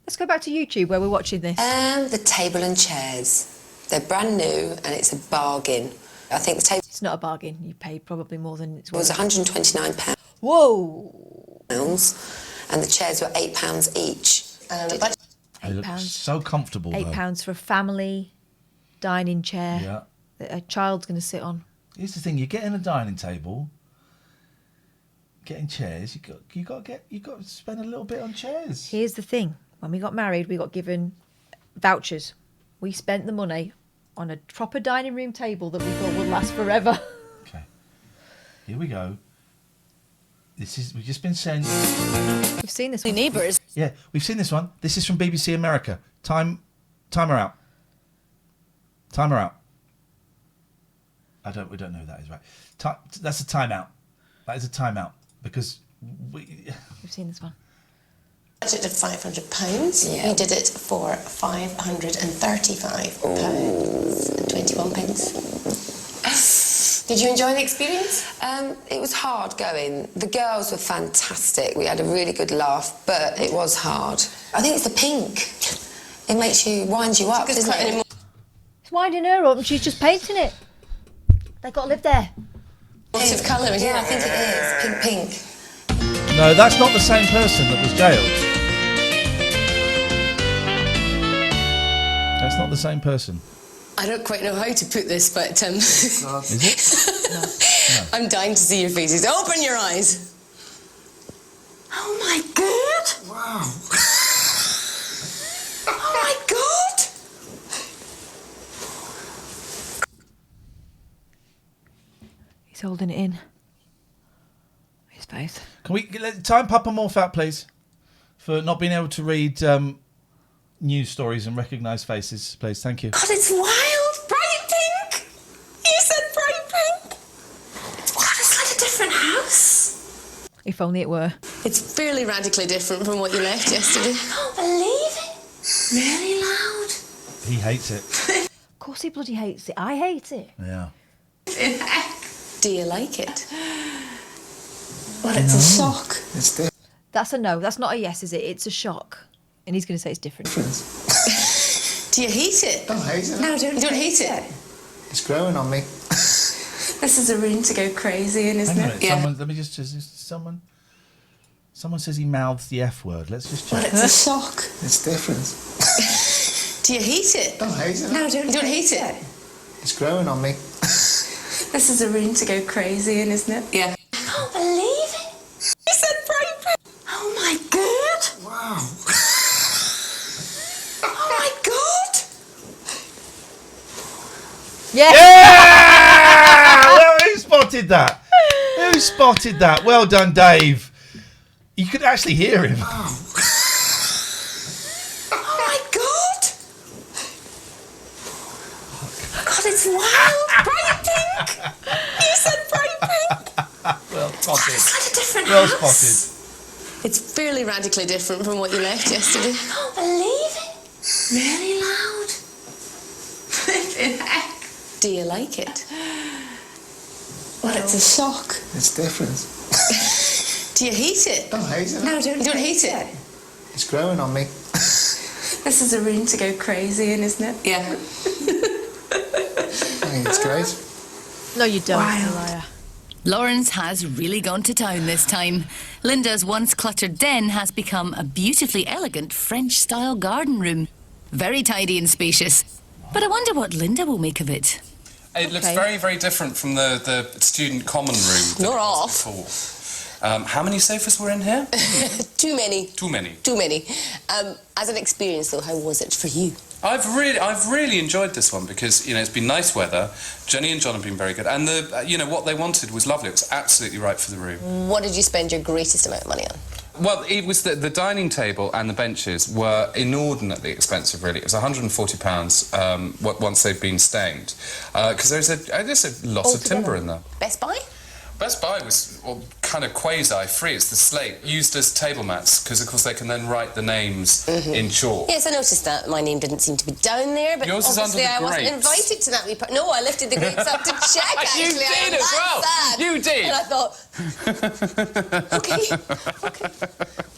Let's go back to YouTube where we're watching this. The table and chairs. They're brand new and it's a bargain. I think the table... It's not a bargain. You paid probably more than it's worth. It was £129. Whoa! And the chairs were £8 each. They look so comfortable, £8 for a family dining chair Yeah. that a child's going to sit on. Here's the thing: you're getting a dining table, getting chairs. You got to spend a little bit on chairs. Here's the thing: when we got married, we got given vouchers. We spent the money on a proper dining room table that we thought would last forever. Okay, here we go. We've just been sent. We've seen this one. Neighbours. Yeah, we've seen this one. This is from BBC America. Timer out. Timer out. We don't know who that is, right? That's a timeout. That is a timeout because we've seen this one. Budget of £500. Yeah. We did it for £535 and 21 pence. Did you enjoy the experience? It was hard going. The girls were fantastic. We had a really good laugh, but it was hard. I think it's the pink. It winds you up, doesn't it? It's winding her up and she's just painting it. They've got to live there. Lots of colour, isn't it? I think it is. Pink. No, that's not the same person that was jailed. That's not the same person. I don't quite know how to put this, but Is it? No. I'm dying to see your faces. Open your eyes. Oh my God! Wow. Oh my God! He's holding it in. His face. Can we time Papa Morph out, please, for not being able to read news stories and recognise faces, please? Thank you. God, it's wild! Bright pink! You said bright pink! It's wild, it's like a different house. If only it were. It's fairly radically different from what you left yesterday. I can't believe it. Really loud. He hates it. Of course he bloody hates it. I hate it. Yeah. Do you like it? Well, it's a shock. It's different. That's a no. That's not a yes, is it? It's a shock. And he's going to say it's different. Do you hate it? Don't hate it. No, you don't hate it. It's growing on me. This is a room to go crazy in, isn't Hang on a it? minute, someone, let me just someone says he mouths the F word. Let's just check. Well, it's a shock. It's different. Do you hate it? Don't hate it. No, you don't hate it. It's growing on me. This is a room to go crazy in, isn't it? Yeah. I can't believe it. You said bright pink. Oh my God. Wow. Oh my God. Yeah. Well, who spotted that? Who spotted that? Well done, Dave. You could actually hear him. Oh my God. God, it's wild. Bright pink. You said bright pink. Well spotted. It's like a different Well house. spotted. It's fairly radically different from what you left yesterday. I can't believe it. Really loud. Do you like it? Well, it's a shock. It's different. Do you hate it? Don't hate it. No, you don't hate it. It's growing on me. This is a room to go crazy in, isn't it? Yeah. I think it's great. No, you don't. Wild. Liar. Lawrence has really gone to town this time. Linda's once cluttered den has become a beautifully elegant French-style garden room. Very tidy and spacious. But I wonder what Linda will make of it. It looks very, very different from the student common room. Nor off. Before. How many sofas were in here? Too many. Too many. Too many. As an experience, though, how was it for you? I've really enjoyed this one because, you know, it's been nice weather. Jenny and John have been very good. And, what they wanted was lovely. It was absolutely right for the room. What did you spend your greatest amount of money on? Well, it was the dining table and the benches were inordinately expensive, really. It was £140 once they'd been stained. Because there's a lot of timber in there. Best Buy? Best Buy was kind of quasi-free. It's the slate used as table mats because, of course, they can then write the names in chalk. Yes, I noticed that. My name didn't seem to be down there, but yours obviously is under the I wasn't grapes. invited to that. No, I lifted the grapes up to check, actually. You did I'm as well. sad. You did. And I thought, okay.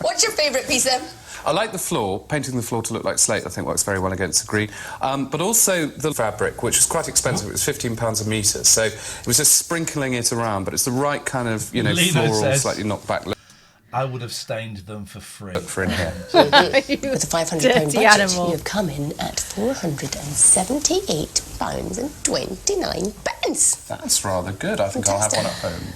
What's your favourite piece, then? I like the floor. Painting the floor to look like slate, I think, works very well against the green. But also the fabric, which was quite expensive. It was £15 a metre, so it was just sprinkling it around. But it's the right kind of, floral, says, slightly knocked back look. I would have stained them for free. For in here. With a £500 budget, animal. you've come in at £478.29. That's rather good. I think Fantastic. I'll have one at home.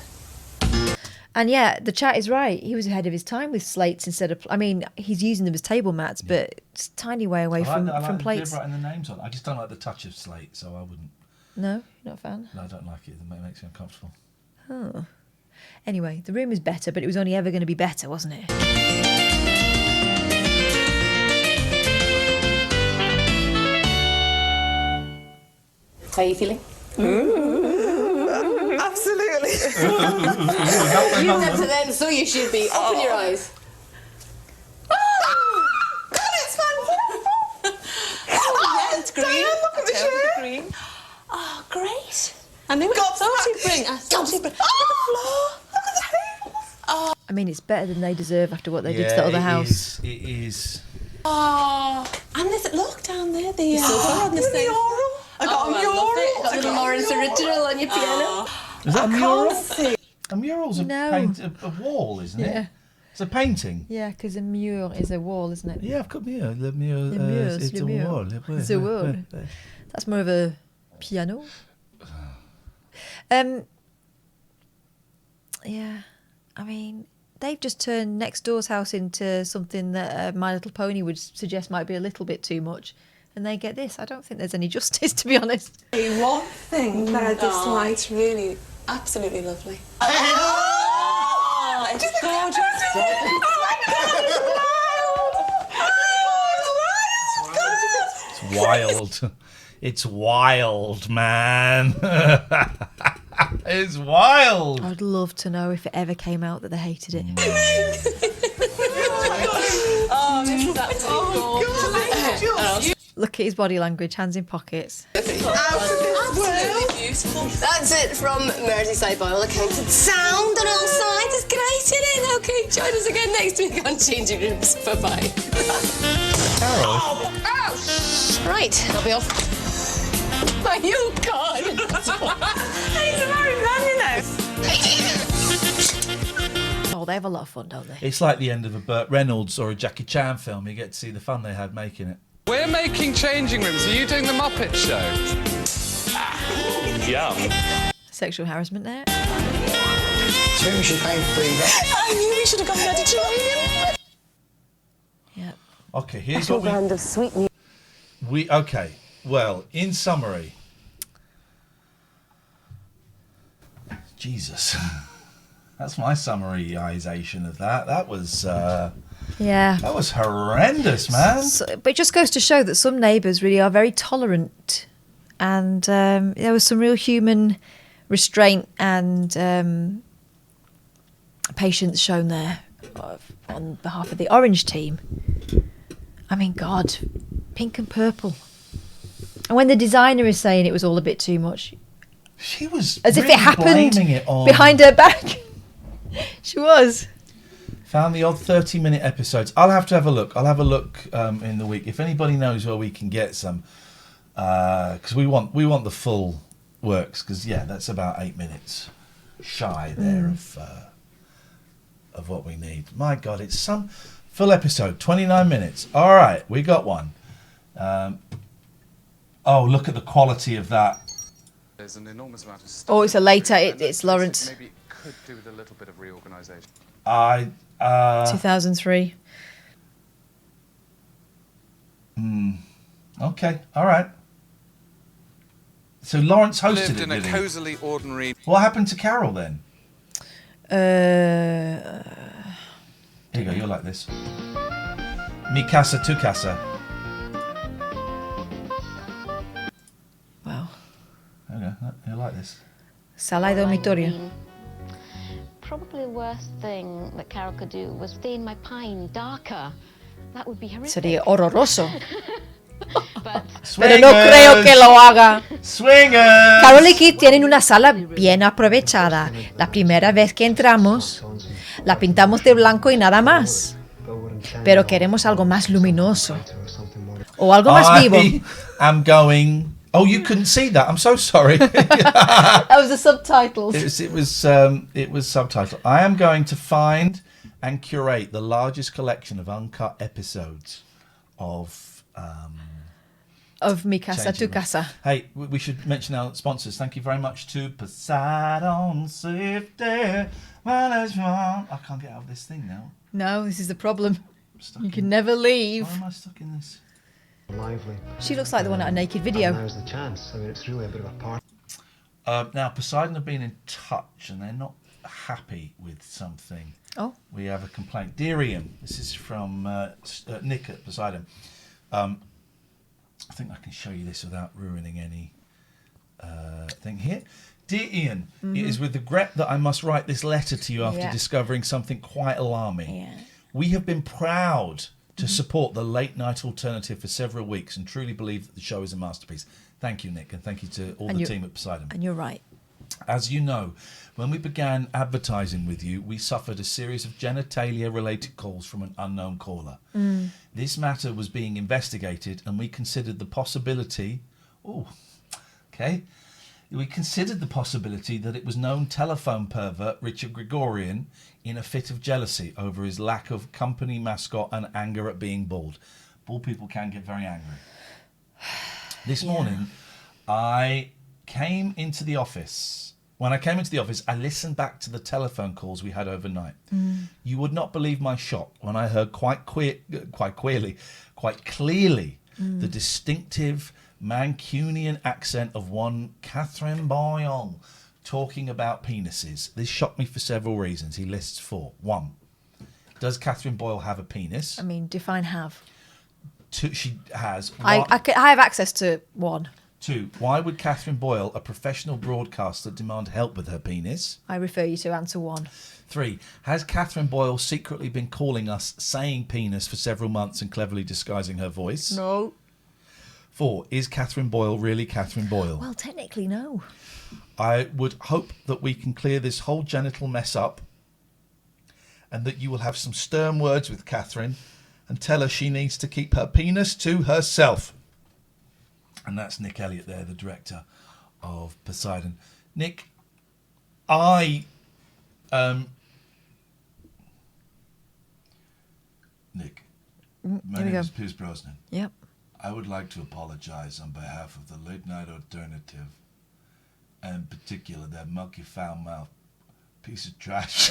And yeah, the chat is right. He was ahead of his time with slates instead of... I mean, he's using them as table mats, but it's a tiny way away from plates. I like writing the names on. I just don't like the touch of slate, so I wouldn't. No, you're not a fan? No, I don't like it. It makes me uncomfortable. Oh. Anyway, the room is better, but it was only ever going to be better, wasn't it? How are you feeling? Absolutely. You said to them, so you should be. Open your eyes. God, it's fantastic. Yeah, it's green. Diane, look at the chair. Green. Oh, great. I knew it. I thought you'd bring. I thought you'd bring. Look at the floor. Look at the tables. I mean, it's better than they deserve after what they did to the other house. It is. Oh, and there's look down there. The Oh, the mural. I got a mural. Got a little Lawrence original on your piano. Is that a mural? See. A mural's a wall, isn't it? Yeah. It's a painting. Yeah, because a mur is a wall, isn't it? Yeah, I've got mur. Le mur. Le mur, It's le a mur. wall. It's a wall. That's more of a piano. Yeah, I mean, they've just turned next door's house into something that My Little Pony would suggest might be a little bit too much. And they get this. I don't think there's any justice, to be honest. One thing that I disliked really, Absolutely lovely. Oh, it's gorgeous. It's wild. It's wild, man. It's wild. I'd love to know if it ever came out that they hated it. Look at his body language, hands in pockets. Absolutely beautiful. That's it from Merseyside by all accounts. It's sound on all sides. It's great, isn't it? Okay, join us again next week on Changing Rooms. Bye-bye. Carol. Right, I'll be off. Are you gone? He's a married man, you know. Oh, they have a lot of fun, don't they? It's like the end of a Burt Reynolds or a Jackie Chan film. You get to see the fun they had making it. We're making changing rooms. Are you doing the Muppet Show? Yum. Sexual harassment there. Maybe we should paint I knew we should have gone Mediterranean. Yeah. Okay, here's A what brand of sweet music. Okay. Well, in summary, Jesus, that's my summarization of that. That was Yeah. that was horrendous, man. But it just goes to show that some neighbours really are very tolerant, and there was some real human restraint and patience shown there on behalf of the orange team. I mean, God, pink and purple. And when the designer is saying it was all a bit too much, she was as really if it happened blaming it on... behind her back. She was. Found the odd 30-minute episodes. I'll have to have a look. I'll have a look in the week. If anybody knows where we can get some, because we want the full works. Because that's about 8 minutes shy there of what we need. My God, it's some full episode, 29 minutes. All right, we got one. Look at the quality of that. There's an enormous amount of stuff. Oh, it's a later. It's Lawrence. Maybe it could do with a little bit of reorganisation. 2003. Okay, all right. So Lawrence hosted Lived in a cosily ordinary. What happened to Carol then? Here you go. You're like this. Mi casa, tu casa. Wow. Okay, you like this. Sala y dormitorio. Probably the worst thing that Carol could do was stain my pine darker. That would be horrific. Sería horroroso. Pero no creo que lo haga. Swingers. Carol y Kit tienen una sala bien aprovechada. La primera vez que entramos, la pintamos de blanco y nada más. Pero queremos algo más luminoso. O algo más vivo. I'm going... Oh, you couldn't see that. I'm so sorry. That was the subtitles. It was subtitled. I am going to find and curate the largest collection of uncut episodes of Mi Casa, Tu Casa. Hey, we should mention our sponsors. Thank you very much to Poseidon Safety Management. I can't get out of this thing now. No, this is the problem. You can never leave. Why am I stuck in this? Lively. She looks like the one at a naked video. Now's the chance. I mean, it's really a bit of a party. Now, Poseidon have been in touch and they're not happy with something. Oh. We have a complaint. Dear Ian, this is from Nick at Poseidon. I think I can show you this without ruining any thing here. Dear Ian, it is with regret that I must write this letter to you after discovering something quite alarming. Yeah. We have been proud to support the late night alternative for several weeks and truly believe that the show is a masterpiece. Thank you, Nick, and thank you to all the team at Poseidon. And you're right. As you know, when we began advertising with you, we suffered a series of genitalia-related calls from an unknown caller. This matter was being investigated, and we considered the possibility... We considered the possibility that it was known telephone pervert Richard Gregorian in a fit of jealousy over his lack of company mascot and anger at being bald. Bald people can get very angry. This morning, I came into the office. When I came into the office, I listened back to the telephone calls we had overnight. You would not believe my shock when I heard quite clearly, the distinctive Mancunian accent of one Catherine Boyle talking about penises. This shocked me for several reasons. He lists 4. 1. Does Catherine Boyle have a penis? I mean, define have. 2. She has. I have access to 1. 2. Why would Catherine Boyle, a professional broadcaster, demand help with her penis? I refer you to answer 1. 3. Has Catherine Boyle secretly been calling us saying penis for several months and cleverly disguising her voice? No. 4. Is Catherine Boyle really Catherine Boyle? Well, technically, no. I would hope that we can clear this whole genital mess up and that you will have some stern words with Catherine and tell her she needs to keep her penis to herself. And that's Nick Elliott there, the director of Poseidon. Nick, Nick, my name is Piers Brosnan. Yep. I would like to apologise on behalf of the late night alternative, and in particular that monkey foul mouth piece of trash.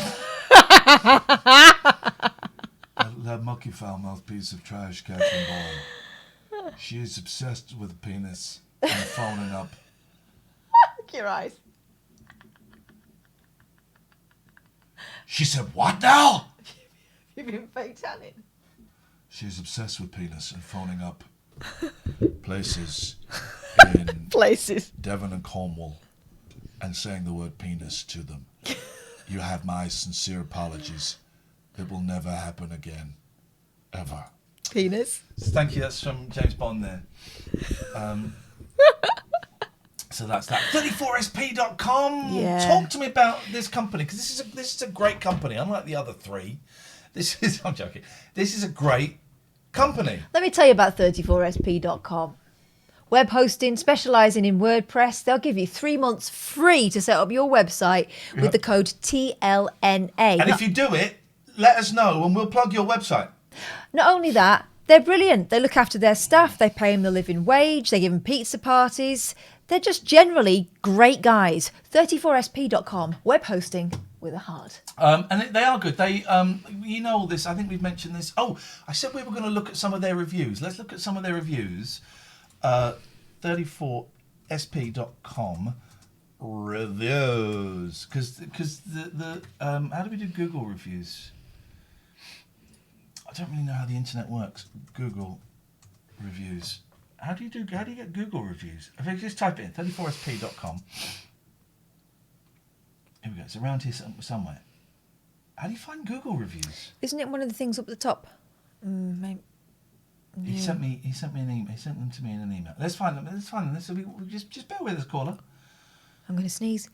that monkey foul mouth piece of trash, Catherine Boyle. She is obsessed with penis and phoning up. Look at your eyes. She said, "What now?" You've been fake tanning. She's obsessed with penis and phoning up places in Devon and Cornwall and saying the word penis to them. You have my sincere apologies. It will never happen again. Ever. Penis. Thank you. That's from James Bond there. So that's that. 34sp.com. Yeah. Talk to me about this company, because this is a great company, unlike the other 3. I'm joking. This is a great company. Let me tell you about 34sp.com. Web hosting, specialising in WordPress. They'll give you 3 months free to set up your website with the code TLNA. And if you do it, let us know and we'll plug your website. Not only that, they're brilliant. They look after their staff. They pay them the living wage. They give them pizza parties. They're just generally great guys. 34sp.com. Web hosting with a heart. And they are good. They, you know all this. I think we've mentioned this. Oh, I said we were going to look at some of their reviews. Let's look at some of their reviews. 34sp.com reviews. Because the how do we do Google reviews? I don't really know how the internet works. Google reviews. How do you get Google reviews? If I just type it in 34sp.com. Here we go. It's around here somewhere. How do you find Google reviews? Isn't it one of the things up the top? Maybe. Yeah. He sent me an email. He sent them to me in an email. Let's find them. Just bear with us, caller. I'm going to sneeze.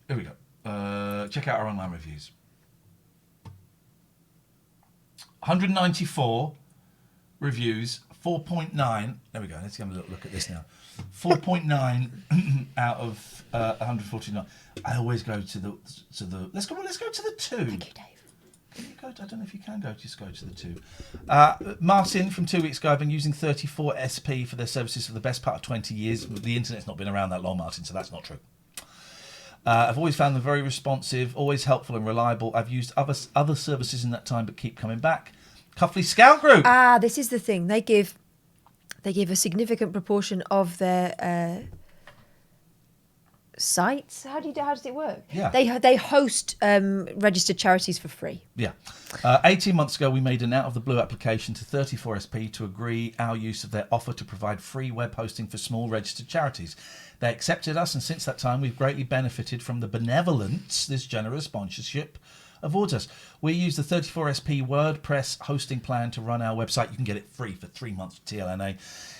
Here we go. Check out our online reviews. 194 reviews, 4.9. There we go. Let's have a look at this now. 4.9 out of 149. I always go to the. Let's go to the 2. Thank you, Dave. Can you go I don't know if you can go. Just go to the 2. Martin from 2 weeks ago. I've been using 34SP for their services for the best part of 20 years. The internet's not been around that long, Martin, so that's not true. I've always found them very responsive, always helpful and reliable. I've used other services in that time, but keep coming back. Cuffley Scout Group. This is the thing. They give a significant proportion of their sites. How does it work? Yeah. They host registered charities for free. Yeah. 18 months ago, we made an out of the blue application to 34SP to agree our use of their offer to provide free web hosting for small registered charities. They accepted us, and since that time, we've greatly benefited from the benevolence this generous sponsorship affords us. We use the 34SP WordPress hosting plan to run our website. You can get it free for 3 months for TLNA.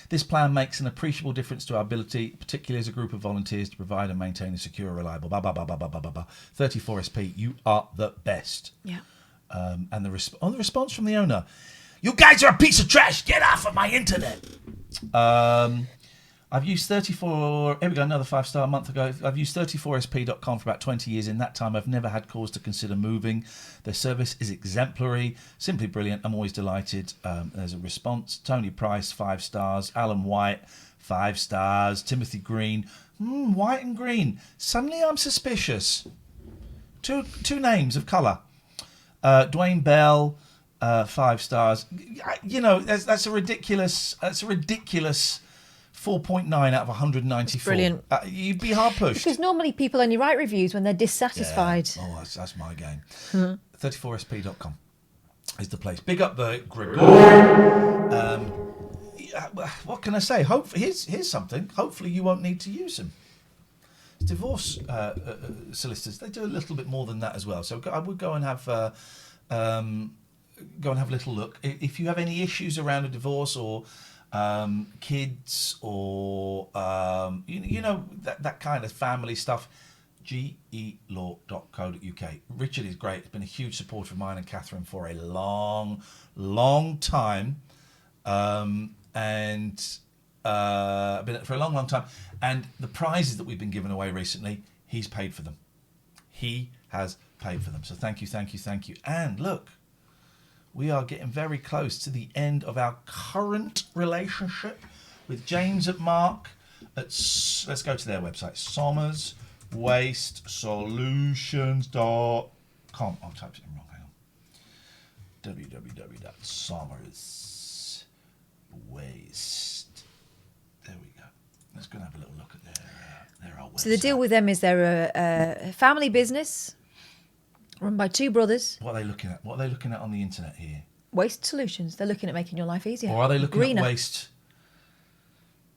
This plan makes an appreciable difference to our ability, particularly as a group of volunteers, to provide and maintain a secure, reliable, 34SP, you are the best. Yeah. And the response from the owner, you guys are a piece of trash. Get off of my internet. I've used 34... Here we go, another 5-star a month ago. I've used 34sp.com for about 20 years. In that time, I've never had cause to consider moving. Their service is exemplary, simply brilliant. I'm always delighted. There's a response. Tony Price, 5 stars. Alan White, 5 stars. Timothy Green, white and green. Suddenly I'm suspicious. Two names of colour. Dwayne Bell, 5 stars. You know, that's a ridiculous... 4.9 out of 194. Brilliant. You'd be hard pushed. Because normally people only write reviews when they're dissatisfied. Yeah. Oh, that's my game. 34sp.com is the place. Big up the Gregor. What can I say? Here's something. Hopefully you won't need to use them. Divorce solicitors, they do a little bit more than that as well. So I would go and have a little look. If you have any issues around a divorce or kids or you know that kind of family stuff, gelaw.co.uk. Richard is great. He's been a huge supporter of mine and Catherine for a long time, and been for a long time. And the prizes that we've been giving away recently, he's paid for them. He has paid for them. So thank you. And look, we are getting very close to the end of our current relationship with James at Mark. Let's go to their website, SommersWasteSolutions.com. I've typed it in wrong. Hang on. www.sommerswaste. There we go. Let's go and have a little look at their old website. So the deal with them is they're a family business run by 2 brothers. What are they looking at? What are they looking at on the internet here? Waste solutions. They're looking at making your life easier. Or are they looking at waste?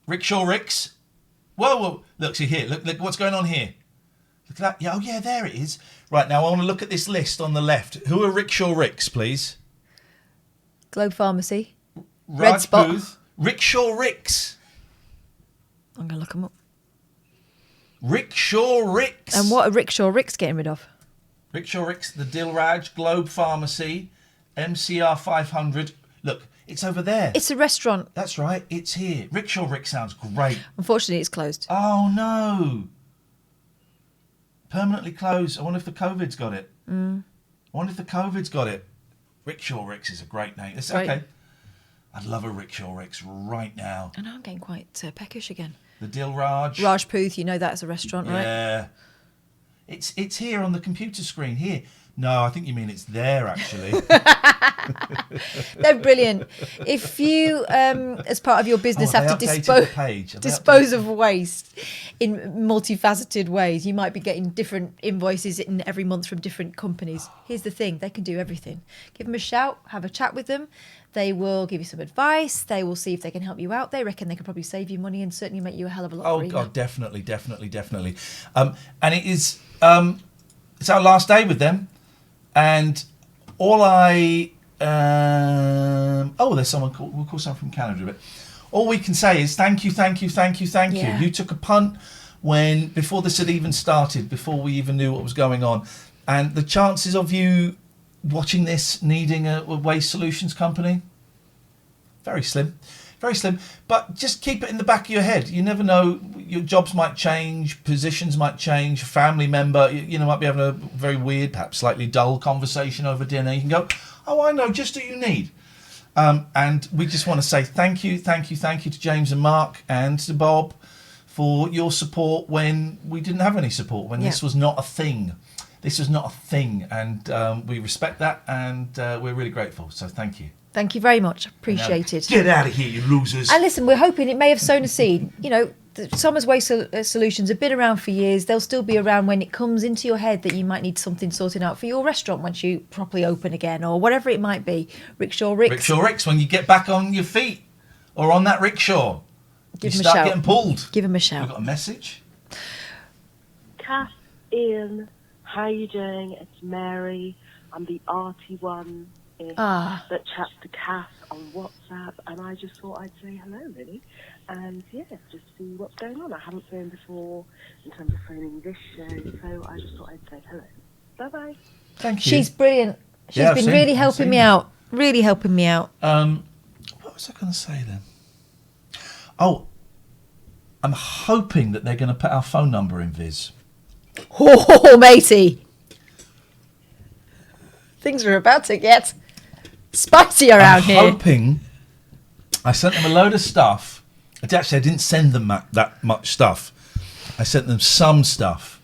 Rickshaw Ricks. Whoa. Look, see here. Look what's going on here. Look at that. Yeah, oh yeah, there it is. Right, now I want to look at this list on the left. Who are Rickshaw Ricks, please? Globe Pharmacy. Raj Red Spot. Booth. Rickshaw Ricks. I'm going to look them up. Rickshaw Ricks. And what are Rickshaw Ricks getting rid of? Rickshaw Ricks, the Dilraj, Globe Pharmacy, MCR 500. Look, it's over there. It's a restaurant. That's right, it's here. Rickshaw Ricks sounds great. Unfortunately, it's closed. Oh, no. Permanently closed. I wonder if the COVID's got it. I wonder if the COVID's got it. Rickshaw Ricks is a great name. It's Right. okay. I'd love a Rickshaw Ricks right now. I know, I'm getting quite peckish again. The Dilraj. Rajputh, you know that as a restaurant, right? Yeah. It's here on the computer screen. Here. No, I think you mean it's there, actually. They're brilliant. If you, as part of your business, have have to they updated the page? dispose of waste in multifaceted ways, you might be getting different invoices in every month from different companies. Here's the thing, they can do everything. Give them a shout, have a chat with them. They will give you some advice. They will see if they can help you out. They reckon they could probably save you money and certainly make you a hell of a lot greener. God, definitely. And it is, it's our last day with them. And all there's someone we'll call someone from Canada, but all we can say is thank you. Yeah. You took a punt before this had even started, before we even knew what was going on. And the chances of you watching this needing a waste solutions company, very slim. But just keep it in the back of your head. You never know, your jobs might change, positions might change, a family member, might be having a very weird, perhaps slightly dull conversation over dinner. You can go, oh, I know just what you need. And we just want to say thank you to James and Mark and to Bob for your support when we didn't have any support, when this was not a thing. This was not a thing, and we respect that, and we're really grateful. So thank you. Thank you very much. Appreciated. Get out of here, you losers. And listen, we're hoping it may have sown a seed. The Somers Waste Solutions have been around for years. They'll still be around when it comes into your head that you might need something sorted out for your restaurant once you properly open again, or whatever it might be. Rickshaw Ricks. Rickshaw Ricks, when you get back on your feet or on that rickshaw, Give you them a start shout. getting pulled. Give them a shout. We've got a message. Kath, Ian, how you doing? It's Mary. I'm the arty one that chats to Kath on WhatsApp, and I just thought I'd say hello, really, and just see what's going on. I haven't phoned before in terms of phoning this show, so I just thought I'd say hello. Bye-bye. Thank you. She's brilliant. She's been really helping me out. Really helping me out. What was I going to say then? Oh, I'm hoping that they're going to put our phone number in Viz. Oh, matey. Things are about to get spicy around here. I'm hoping. I sent them a load of stuff. Actually, I didn't send them that much stuff. I sent them some stuff.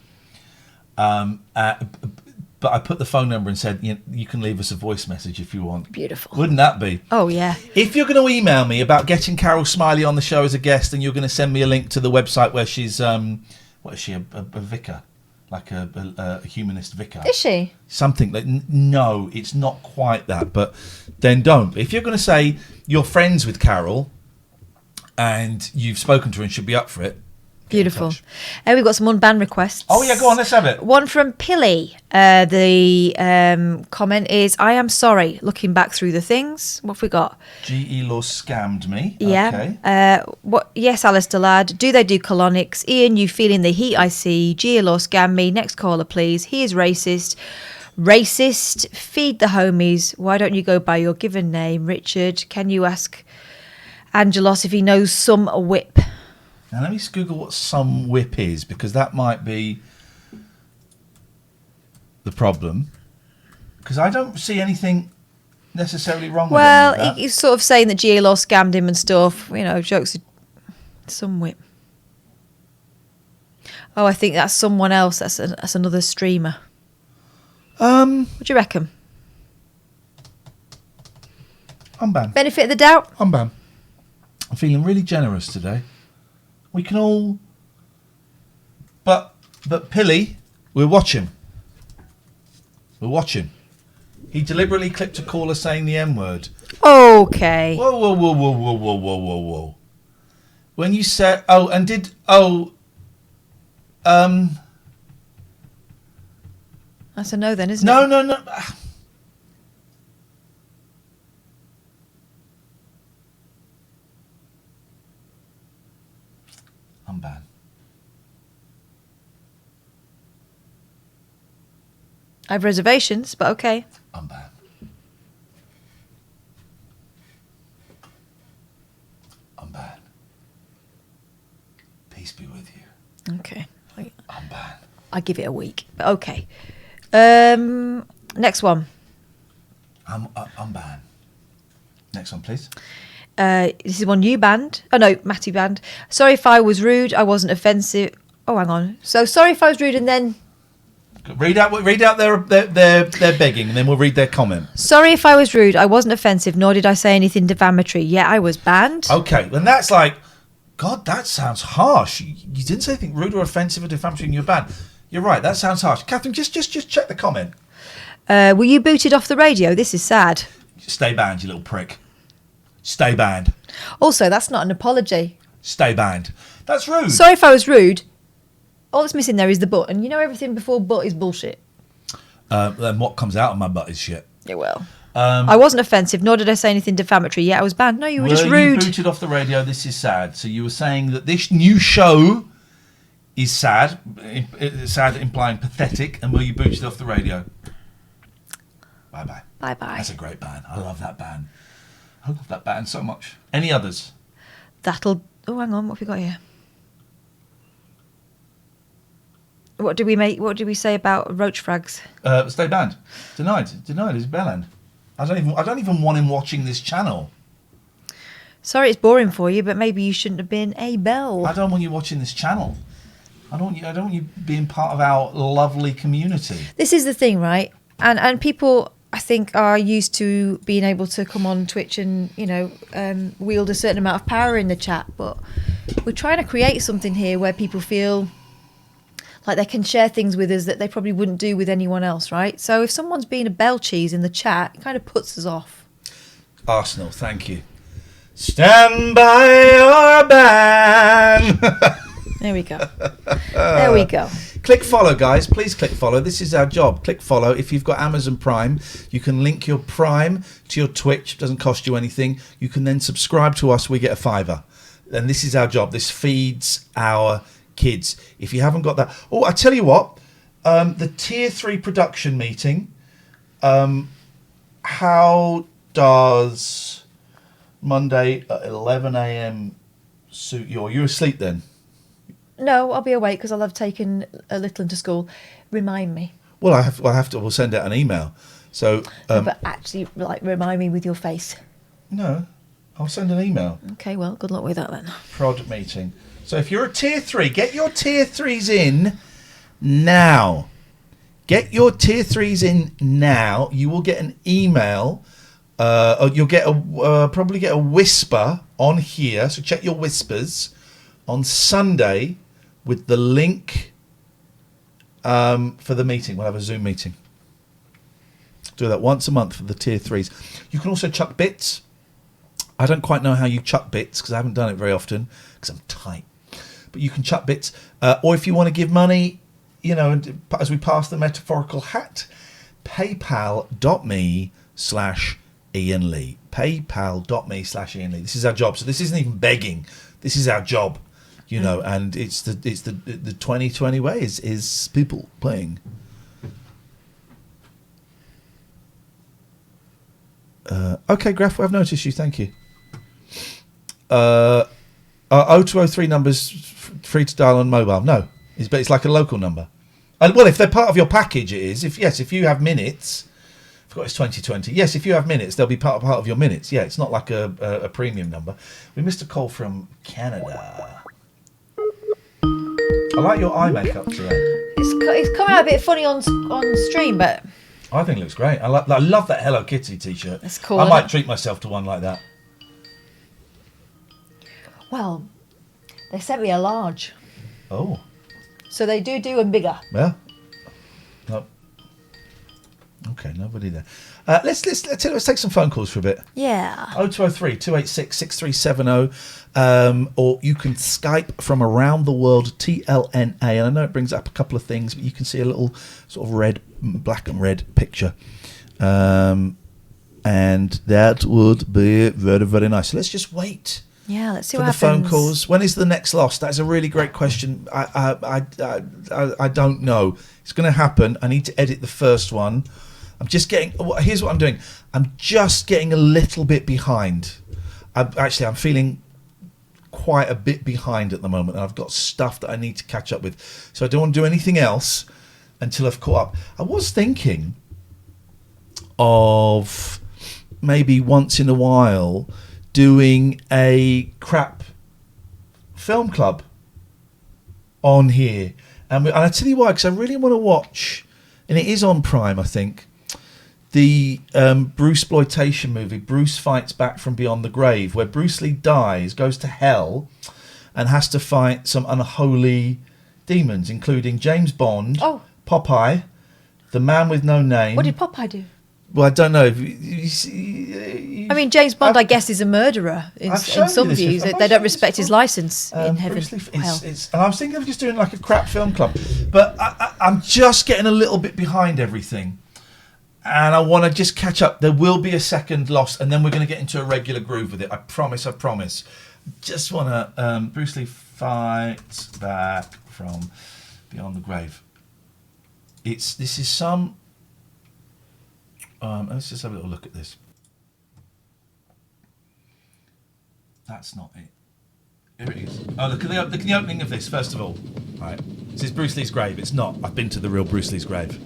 But I put the phone number and said, you can leave us a voice message if you want. Beautiful. Wouldn't that be? Oh, yeah. If you're going to email me about getting Carol Smiley on the show as a guest, and you're going to send me a link to the website where she's, what is she, a vicar? Like a humanist vicar. Is she? Something like, no, it's not quite that, but then don't. If you're going to say you're friends with Carol and you've spoken to her and should be up for it. Beautiful. We've got some unban requests. Oh, yeah, go on, let's have it. One from Pilly. The comment is, I am sorry, looking back through the things. What have we got? GE Law scammed me. Yeah. Okay. Yes, Alistair lad. Do they do colonics? Ian, you feeling the heat I see. GE Law scammed me. Next caller, please. He is racist. Racist. Feed the homies. Why don't you go by your given name? Richard, can you ask Angelos if he knows some whip? Now, let me just Google what some whip is, because that might be the problem. Because I don't see anything necessarily wrong with any of that. He's sort of saying that GLO scammed him and stuff. Jokes. Some whip. Oh, I think that's someone else. That's another streamer. What do you reckon? Unban. Benefit of the doubt? Unban. I'm feeling really generous today. We can all... But Pilly, we're watching. We're watching. He deliberately clipped a caller saying the M-word. Okay. Whoa. When you said... That's a no then, isn't it? No. Unban. I have reservations, but okay. Unban. Unban. Peace be with you. Okay. Unban. I give it a week, but okay. Next one. Unban. Next one, please. This is one you banned. Oh no, Matty banned. Sorry if I was rude. I wasn't offensive. Oh, hang on. So sorry if I was rude, and then read out their begging, and then we'll read their comment. Sorry if I was rude. I wasn't offensive, nor did I say anything defamatory. Yeah, I was banned. Okay, and that's like, God, that sounds harsh. You didn't say anything rude or offensive or defamatory, and you're banned. You're right. That sounds harsh. Catherine, just check the comment. Were you booted off the radio? This is sad. Stay banned, you little prick. Stay banned. Also, that's not an apology. Stay banned. That's rude. Sorry if I was rude. All that's missing there is the but, and you know everything before but is bullshit. Then what comes out of my butt is shit. Yeah, well. I wasn't offensive, nor did I say anything defamatory. Yeah, I was banned. No, you were just rude. You booted off the radio? This is sad. So you were saying that this new show is sad, implying pathetic, and were you booted off the radio? Bye-bye. Bye-bye. That's a great band. I love that band. I love that band so much. Any others? Oh, hang on. What have we got here? What did we say about roach frags? Stay banned. Denied. Is banned. I don't even want him watching this channel. Sorry, it's boring for you, but maybe you shouldn't have been a bell. I don't want you watching this channel. I don't want you being part of our lovely community. This is the thing, right? And people, I think, are used to being able to come on Twitch and, wield a certain amount of power in the chat. But we're trying to create something here where people feel like they can share things with us that they probably wouldn't do with anyone else, right? So if someone's being a bell cheese in the chat, it kind of puts us off. Arsenal, thank you. Stand by your ban. There we go. There we go. Click follow, guys. Please click follow. This is our job. Click follow. If you've got Amazon Prime, you can link your Prime to your Twitch. It doesn't cost you anything. You can then subscribe to us. We get a $5. And this is our job. This feeds our kids. If you haven't got that... Oh, I tell you what. The Tier 3 production meeting. How does Monday at 11 a.m. suit you? Are you asleep then? No, I'll be awake because I'll have taken a little into school. Remind me. Well, we'll send out an email. So, but actually, remind me with your face. No, I'll send an email. Okay, well, good luck with that then. Prod meeting. So if you're a Tier 3, get your Tier 3s in now. Get your Tier 3s in now. You will get an email. Or you'll get probably get a whisper on here. So check your whispers on Sunday with the link for the meeting. We'll have a Zoom meeting. Do that once a month for the Tier 3s. You can also chuck bits. I don't quite know how you chuck bits because I haven't done it very often because I'm tight. But you can chuck bits. Or if you want to give money, as we pass the metaphorical hat, paypal.me/Ian Lee. Paypal.me/Ian Lee. This is our job. So this isn't even begging. This is our job. And it's the 2020 way is people playing. Okay, Graf, I've noticed you. Thank you. 0203 numbers free to dial on mobile. No, but it's like a local number. And well, if they're part of your package, it is. If you have minutes. I forgot it's 2020. Yes, if you have minutes, they'll be part of your minutes. Yeah, it's not like a premium number. We missed a call from Canada. I like your eye makeup today. It's coming out a bit funny on stream, but I think it looks great. I love that Hello Kitty t-shirt. It's cool. I might treat myself to one like that. Well, they sent me a large. Oh. So they do them bigger. Yeah. No. Okay, nobody there. Let's take some phone calls for a bit. Yeah. 0203 286 6370. Or you can Skype from around the world, TLNA. And I know it brings up a couple of things, but you can see a little sort of black and red picture. And that would be very, very nice. So let's just wait. Yeah, let's see for what the happens. phone calls. When is the next loss? That's a really great question. I don't know. It's going to happen. I need to edit the first one. I'm just getting. Here's what I'm doing. I'm just getting a little bit behind. I'm feeling quite a bit behind at the moment, and I've got stuff that I need to catch up with. So I don't want to do anything else until I've caught up. I was thinking of maybe once in a while doing a crap film club on here, and I tell you why, because I really want to watch, and it is on Prime, I think, the Bruce-exploitation movie Bruce Fights Back from Beyond the Grave, where Bruce Lee dies, goes to hell, and has to fight some unholy demons, including James Bond, Popeye, the Man with No Name. What did Popeye do? Well, I don't know. I mean, James Bond, I guess, is a murderer in some views. They don't respect his license in heaven. And I was thinking of just doing like a crap film club, but I'm just getting a little bit behind everything, and I want to just catch up. There will be a second loss, and then we're going to get into a regular groove with it. I promise. Just want to Bruce Lee Fights Back from Beyond the Grave. This is some. Let's just have a little look at this. That's not it. Here it is. Oh, look at the opening of this, first of all. Right. This is Bruce Lee's grave. It's not. I've been to the real Bruce Lee's grave.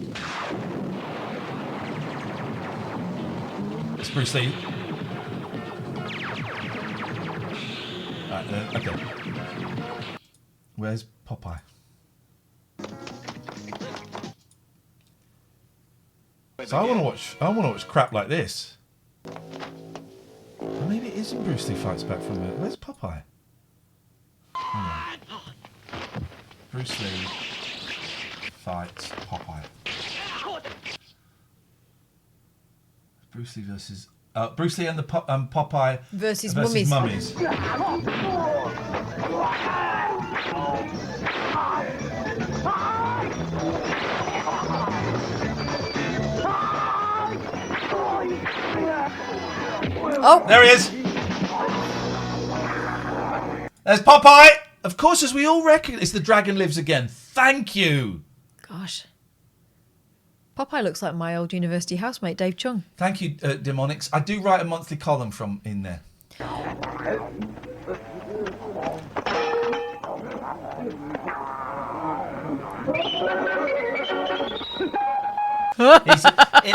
It's Bruce Lee. Right, okay. Where's Popeye? So I want to watch crap like this. Well, maybe it isn't Bruce Lee Fights Back from it. Where's Popeye? Bruce Lee Fights Popeye. Bruce Lee versus Bruce Lee and the Popeye versus Mummies. Oh, there he is. There's Popeye. Of course, as we all recognise, the dragon lives again. Thank you. Gosh. Popeye looks like my old university housemate, Dave Chung. Thank you, Demonics. I do write a monthly column from in there.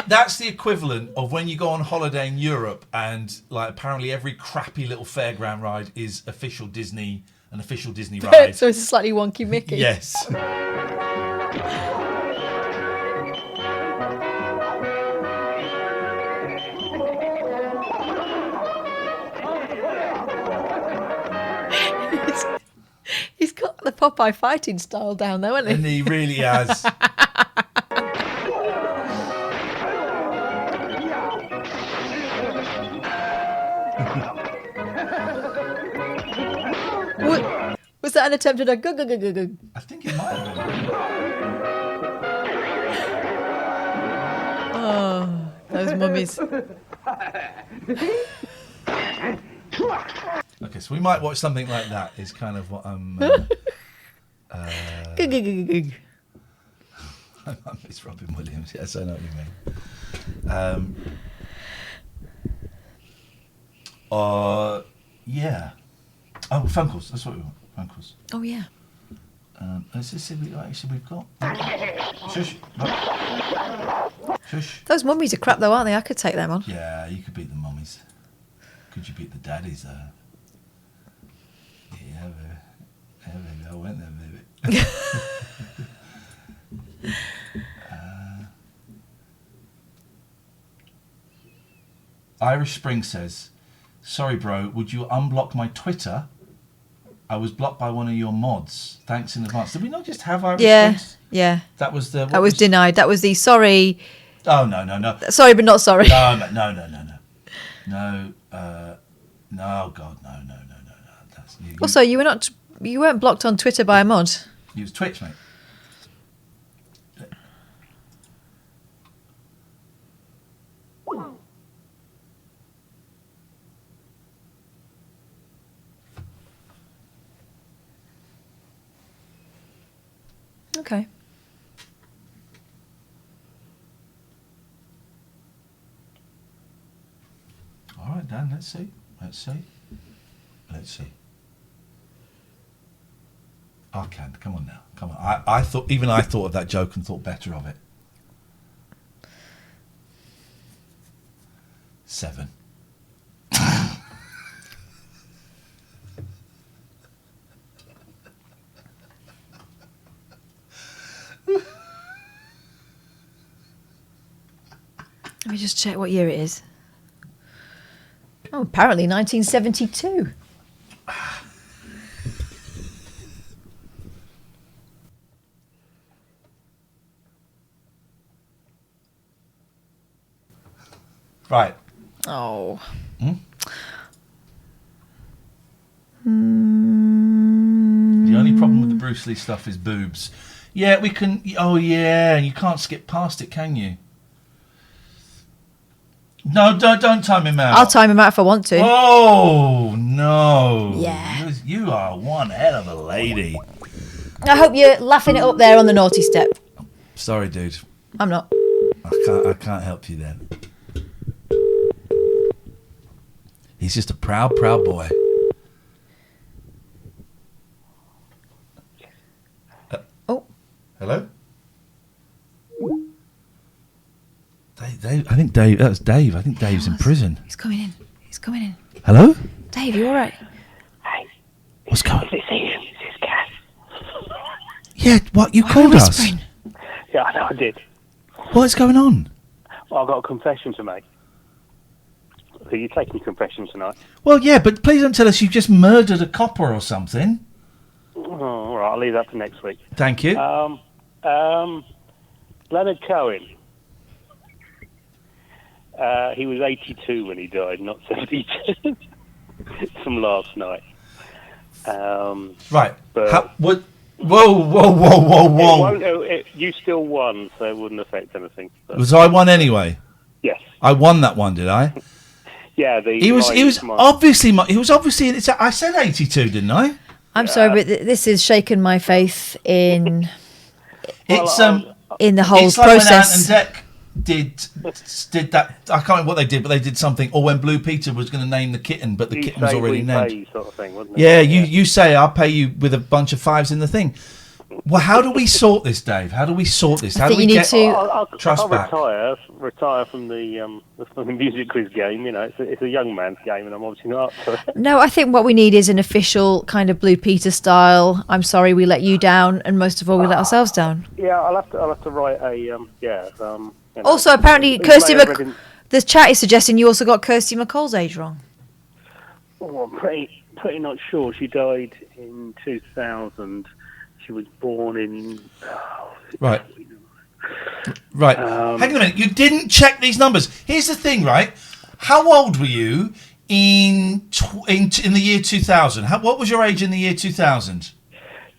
That's the equivalent of when you go on holiday in Europe and like apparently every crappy little fairground ride is an official Disney ride. So it's a slightly wonky Mickey. Yes. He's got the Popeye fighting style down there, hasn't he? And he really has. Was that an attempt at a go? I think it might have been. Oh, those mummies. Okay, so we might watch something like that. Is kind of what I'm. It's Robin Williams. Yes, I know what you mean. Yeah. Oh, phone calls. That's what we want. Phone calls. Oh yeah. Let's just see what we've got. Shush. No. Shush. Those mummies are crap though, aren't they? I could take them on. Yeah, you could beat the mummies. Could you beat the daddies though? Yeah, baby. Yeah, baby. I went there, baby. Irish Spring says, "Sorry, bro. Would you unblock my Twitter? I was blocked by one of your mods. Thanks in advance." Did we not just have Irish Springs? Yeah. That was the. That was denied. That was the sorry. Oh no. Sorry, but not sorry. No. No, God, no. That's, Also, you weren't blocked on Twitter by a mod. You was Twitch, mate. Okay. All right, Dan. Let's see. I can. Come on now. Come on. I thought of that joke and thought better of it. 7. Let me just check what year it is. Oh, apparently 1972. Right. Oh. The only problem with the Bruce Lee stuff is boobs. Yeah, we can... Oh, yeah, you can't skip past it, can you? No, don't time him out. I'll time him out if I want to. Oh, no. Yeah. You are one hell of a lady. I hope you're laughing it up there on the naughty step. Sorry, dude. I'm not. I can't help you then. He's just a proud boy. Oh. Hello? Dave, I think Dave. That was Dave. I think Dave's in prison. He's coming in. Hello? Dave, you all right? What's going on? Is this Ian? Is this Cass? Yeah, what? You Why are called you us? whispering? Yeah, I know I did. What's going on? Well, I've got a confession to make. Are you taking confessions tonight? Well, yeah, but please don't tell us you just murdered a copper or something. Oh, all right, I'll leave that for next week. Thank you. Leonard Cohen. He was 82 when he died, not 72. From last night. Right. But What? Whoa. You still won, so it wouldn't affect anything. But Was I one anyway? yes. I won that one, did I? Yeah. He was obviously. I said 82, didn't I? I'm sorry, but this has shaken my faith in It's in the whole it's like process. when Ant and Dec did that. I can't remember what they did, but they did something. Or when Blue Peter was going to name the kitten, but the You kitten was say already we named. pay sort of thing, wasn't it? Yeah, you say I'll pay you with a bunch of 5s in the thing. Well, how do we sort this, Dave? How do we sort this? How do we get trust back? Retire from the music quiz game. You know, it's a young man's game, and I'm obviously not up for it. No, I think what we need is an official kind of Blue Peter style. I'm sorry we let you down, and most of all, we let ourselves down. Yeah, I'll have to write a you know, Also, apparently, he Kirsty may have read in- the chat is suggesting you also got Kirsty McCall's age wrong. Oh, I'm pretty not sure. She died in 2000. She was born in. Right. Hang on a minute. You didn't check these numbers. Here's the thing, right? How old were you in the year 2000? What was your age in the year 2000?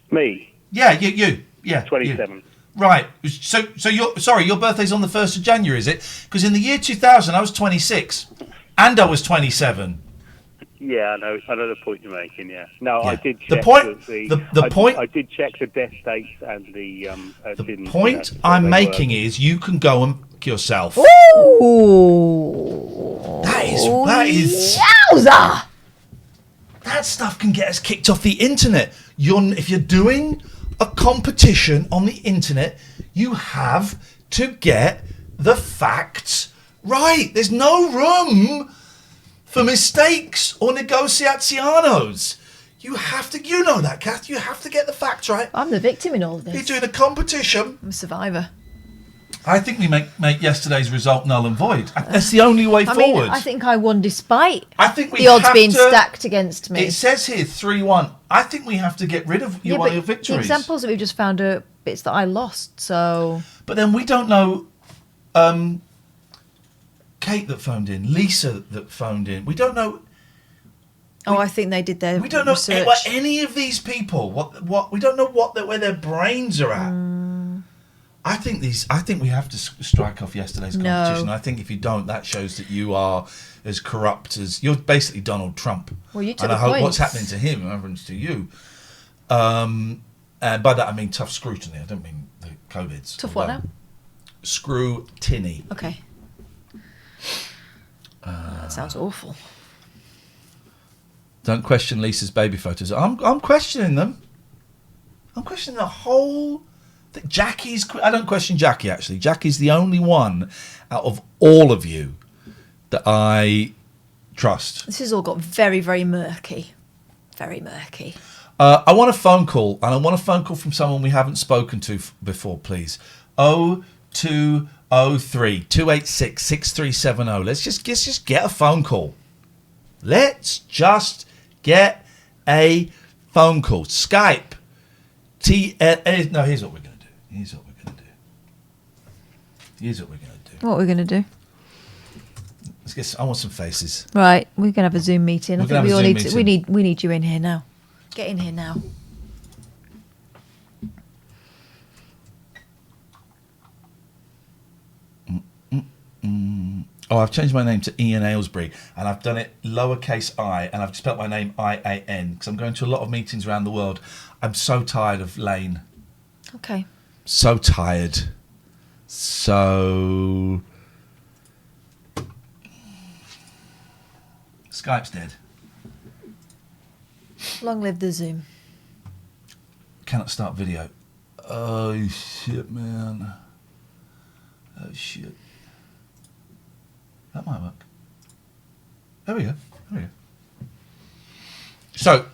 Me. Yeah, you. Yeah. 27. You. Right. So your birthday's on the 1st of January, is it? Because in the year 2000, I was 26, and I was 27. Yeah, I know the point you're making. Yeah, no, I did check the point. I did check the death dates and the point I'm making is you can go and fuck yourself. Ooh, that is yowza! That stuff can get us kicked off the internet. If you're doing a competition on the internet, you have to get the facts right. There's no room for mistakes or negotiaciones. You know that, Kath. You have to get the facts right. I'm the victim in all of this. You're doing a competition. I'm a survivor. I think we make yesterday's result null and void. That's the only way forward. I think I won despite the odds being stacked against me. It says here 3-1. I think we have to get rid of one of your victories. The examples that we've just found are bits that I lost, so... But then we don't know... Kate that phoned in, Lisa that phoned in. We don't know... I think they did their We don't know research. any of these people. What we don't know where their brains are at. I think we have to strike off yesterday's competition. No. I think if you don't, that shows that you are as corrupt as you're basically Donald Trump. Well, you took and the I hope points. what's happening to him happens to you. And by that I mean tough scrutiny. I don't mean the COVIDs. Tough what now? Scrutiny. Okay. That sounds awful. Don't question Lisa's baby photos. I'm questioning them. I'm questioning the whole thing. I don't question Jackie, actually. Jackie's the only one out of all of you that I trust. This has all got very, very murky. Very murky. I want a phone call, and I want a phone call from someone we haven't spoken to before, please. 0203 286 6370. Let's just get a phone call. Let's just get a phone call. Skype. No, here's what we're going to do. What are we going to do? I want some faces. Right, we're going to have a Zoom meeting. We're I think gonna we have all a Zoom need to, meeting. we need you in here now. Get in here now. Oh, I've changed my name to Ian Aylesbury, and I've done it lowercase I, and I've spelt my name I-A-N, because I'm going to a lot of meetings around the world. I'm so tired of Lane. Okay. So tired. So... Skype's dead. Long live the Zoom. Cannot start video. Oh, shit, man. Oh, shit. That might work. There we go. So,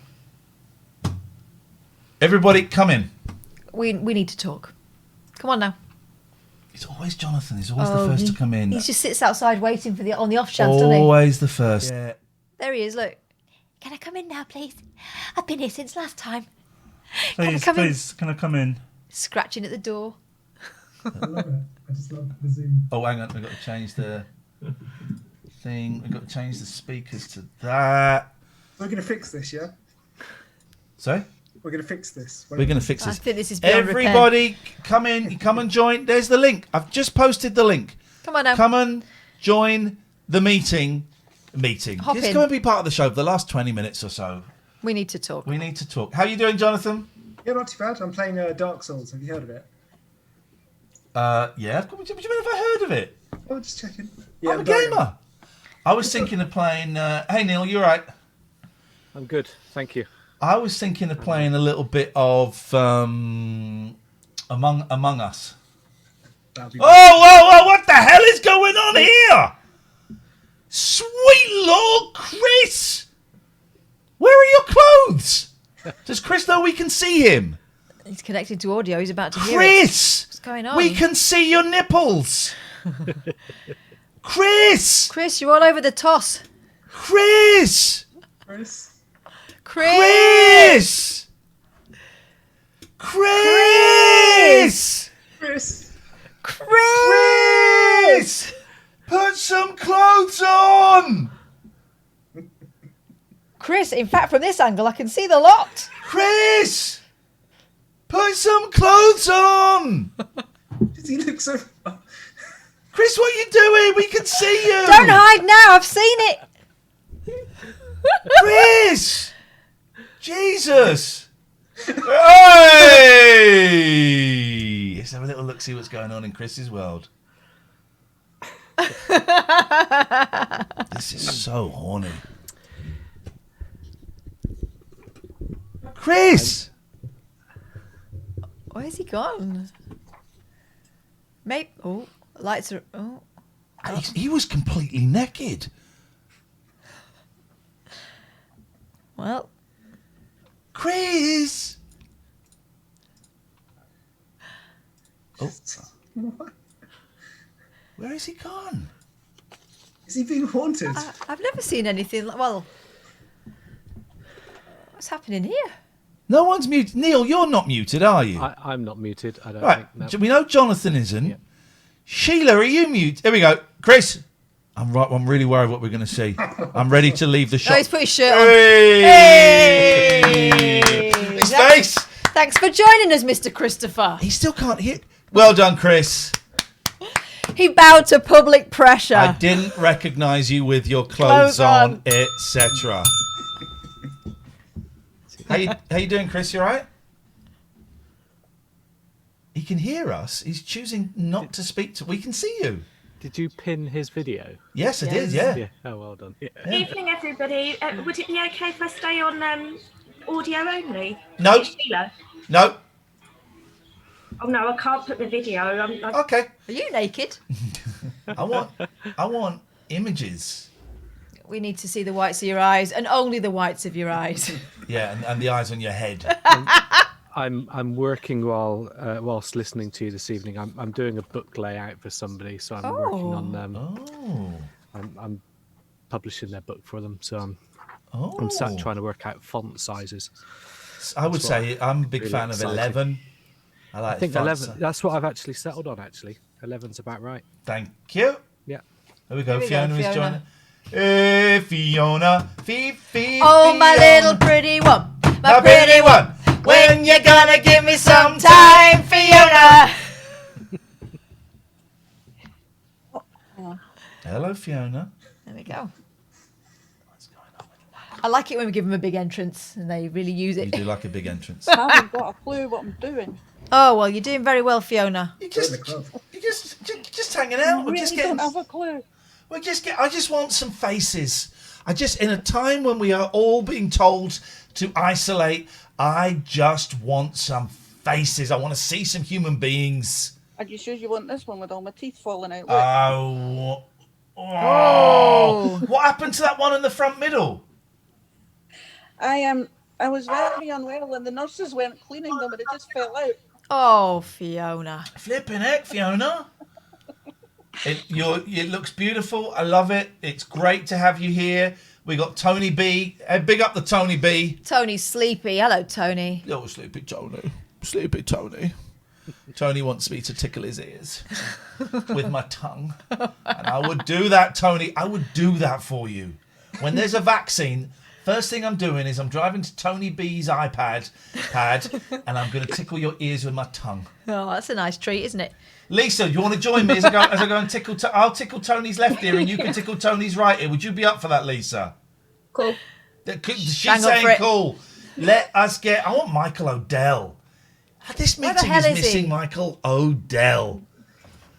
everybody come in. We need to talk. Come on now. It's always Jonathan. He's always the first to come in. He just sits outside waiting for on the off chance, doesn't he? Always the first. Yeah. There he is, look. Can I come in now, please? I've been here since last time. Please, can I come in? Scratching at the door. I love it. I just love the Zoom. Oh, hang on. We've got to change the thing. We've got to change the speakers to that. We're going to fix this, yeah? Sorry? We're going to fix this. We're going to fix I this. think this is beyond Everybody, come in. You come and join. There's the link. I've just posted the link. Come on now. Come and join the meeting. Hop Just in. come and be part of the show for the last 20 minutes or so. We need to talk. How are you doing, Jonathan? Yeah, not too bad. I'm playing Dark Souls. Have you heard of it? Yeah. What do you mean have I heard of it? Oh, just checking. I'm a gamer. I was thinking of playing... hey, Neil, you all right? I'm good, thank you. I was thinking of playing a little bit of Among Us. Whoa! What the hell is going on here? Sweet Lord Chris! Where are your clothes? Does Chris know we can see him? He's connected to audio. He's about to hear Chris! it. What's going on? We can see your nipples! Chris! Chris, you're all over the toss. Chris! Chris? Chris! Chris! Chris! Chris! Put some clothes on! Chris, in fact, from this angle, I can see the lot. Chris! Put some clothes on! Does he look so... Chris, what are you doing? We can see you! Don't hide now, I've seen it. Chris! Jesus! Hey! Let's have a little look, see what's going on in Chris's world. This is so horny. Chris! Where's he gone? Maybe. Oh, lights are. Oh. He was completely naked. Well. Chris! Oh. Where has he gone? Is he being haunted? I've never seen anything like. Well. What's happening here? No one's muted. Neil, you're not muted, are you? I'm not muted. I don't Right. think. No. We know Jonathan isn't. Yeah. Sheila, are you muted? Here we go. Chris. I'm really worried what we're going to see. I'm ready to leave the shop. Oh, he's put his shirt on. Hey! His face. Thanks for joining us, Mr. Christopher. He still can't hear. Well done, Chris. He bowed to public pressure. I didn't recognise you with your clothes on, etc. How you doing, Chris? You all right? can hear us. He's choosing not to speak to. We can see you. Did you pin his video? Yes, I did. Yeah. Oh, well done. Yeah. Evening, everybody. Would it be okay if I stay on audio only? No. Sheila? No. Oh no, I can't put the video. Okay. Are you naked? I want images. We need to see the whites of your eyes, and only the whites of your eyes. Yeah, and the eyes on your head. I'm working whilst listening to you this evening. I'm doing a book layout for somebody, so I'm working on them. I'm publishing their book for them, so I'm sat trying to work out font sizes. I would say I'm a big fan of 11. I think 11. That's what I've actually settled on. Actually, 11's about right. Thank you. Yeah. There we go. Fiona is joining. Hey, Fiona. Oh, my little pretty one. My pretty one. When you gonna give me some time, Fiona? Hello, Fiona. There we go. I like it when we give them a big entrance and they really use it. You do like a big entrance. I haven't got a clue what I'm doing. Oh, well, you're doing very well, Fiona. You're just hanging out. I really don't have a clue. I just want some faces. In a time when we are all being told to isolate, I just want some faces. I want to see some human beings. Are you sure you want this one with all my teeth falling out? Oh. What happened to that one in the front middle? I was very unwell and the nurses weren't cleaning them and it just fell out. Oh, Fiona. Flipping heck, Fiona. It looks beautiful. I love it. It's great to have you here. We got Tony B. Big up the Tony B. Tony's sleepy. Hello, Tony. Oh, sleepy Tony. Sleepy Tony. Tony wants me to tickle his ears with my tongue. And I would do that, Tony. I would do that for you. When there's a vaccine, first thing I'm doing is I'm driving to Tony B's iPad and I'm going to tickle your ears with my tongue. Oh, that's a nice treat, isn't it? Lisa, you want to join me as I go and tickle? I'll tickle Tony's left ear and you can tickle Tony's right ear. Would you be up for that, Lisa? Cool. She's saying cool. Let us get. I want Michael O'Dell. This meeting is missing Michael O'Dell.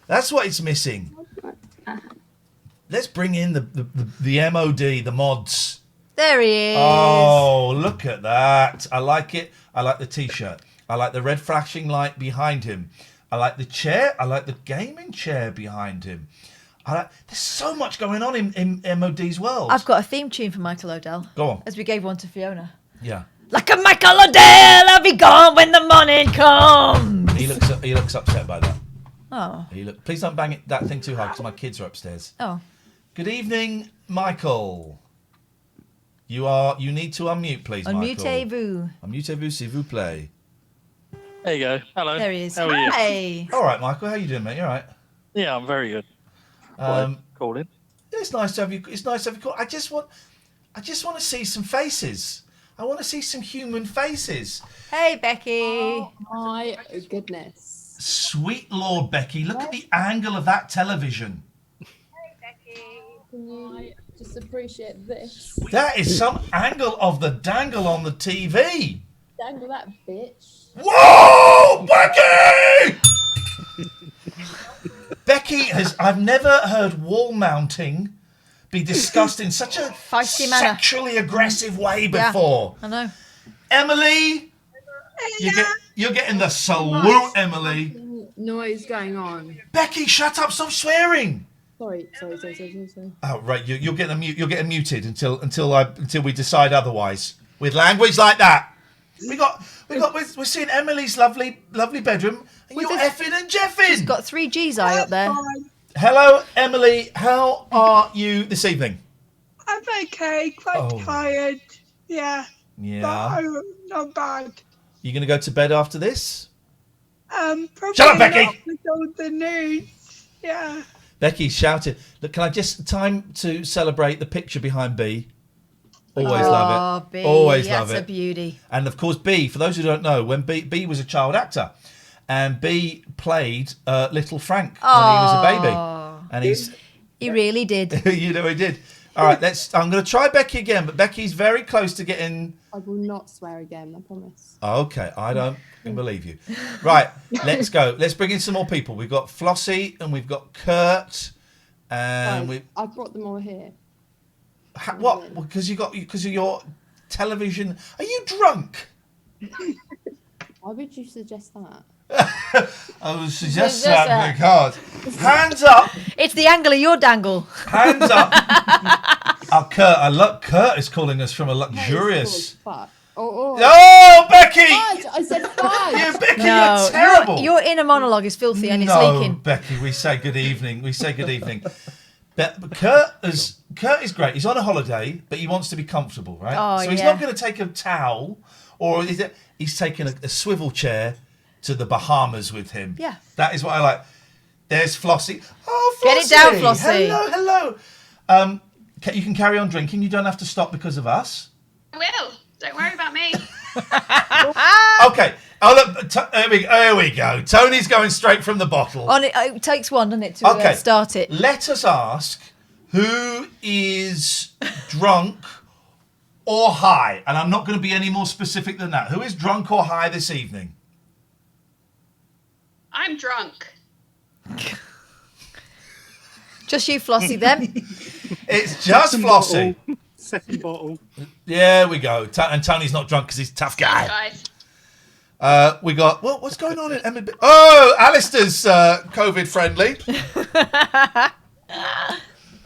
That's what it's missing. Let's bring in the MOD, the mods. There he is. Oh, look at that. I like it. I like the T-shirt. I like the red flashing light behind him. I like the chair. I like the gaming chair behind him. There's so much going on in MOD's world. I've got a theme tune for Michael O'Dell. Go on. As we gave one to Fiona. Yeah. Like a Michael O'Dell, I'll be gone when the morning comes. He looks upset by that. Oh. Please don't bang that thing too hard because my kids are upstairs. Oh. Good evening, Michael. You need to unmute, please, Michael. Unmutez-vous. Unmutez-vous, s'il vous plaît. There you go. Hello. There he is. How are you? Hi. All right, Michael. How you doing, mate? You all right? Yeah, I'm very good. Called in. It's nice to have you. It's nice to have you. I just want to see some faces. I want to see some human faces. Hey, Becky. Oh, my goodness. Sweet Lord, Becky. Look at the angle of that television. Hey, Becky. Can you just appreciate this? That is some angle of the dangle on the TV. Dangle that bitch. Whoa, Becky! Becky I've never heard wall mounting be discussed in such a feisty manner, sexually aggressive way before. Yeah, I know. Emily, you're getting the salute, Emily. Noise going on. Becky, shut up! Stop swearing. Sorry. Oh right, you're getting you're getting muted until we decide otherwise. With language like that, we're seeing Emily's lovely bedroom, and you're effing and jeffing. She's got 3 G's eye up there. Hello, Emily. How are you this evening? I'm okay. Quite tired. Yeah. Yeah. Not bad. You going to go to bed after this? Probably Shut up, Becky. not with all the news. Yeah. Becky shouted. Look, can I time to celebrate the picture behind B? Always love it. B, Always love it. That's a beauty. And of course, B, for those who don't know, when B was a child actor, and B played Little Frank when he was a baby. And he really did. You know he did. All right, I'm going to try Becky again, but Becky's very close to getting I will not swear again, I promise. Okay, I don't believe you. Right, let's go. Let's bring in some more people. We've got Flossie and we've got Kurt. And Guys, I brought them all here. What? Because of your television. Are you drunk? Why would you suggest that? I would suggest that because hands up. It's the angle of your dangle. Hands up. Oh, Kurt! Kurt is calling us from a luxurious. Fuck. Oh, Becky! I said fudge. Yeah, Becky, you're terrible. Your inner monologue is filthy and it's No, leaking. Becky, we say good evening. But Kurt is great. He's on a holiday, but he wants to be comfortable, right? Oh, so he's not going to take a towel, or he's taking a swivel chair to the Bahamas with him. Yeah. That is what I like. There's Flossie. Oh, Flossie. Get it down, Flossie. Hello. You can carry on drinking. You don't have to stop because of us. I will. Don't worry about me. Okay. Oh, look. Here we go. Tony's going straight from the bottle. It takes one, doesn't it, to start it? Let us ask who is drunk or high. And I'm not going to be any more specific than that. Who is drunk or high this evening? I'm drunk. Just you, Flossie, then. It's just Flossie. Second bottle. Yeah, we go. And Tony's not drunk because he's a tough guy. We got, what's going on in Emma? Oh, Alistair's COVID friendly.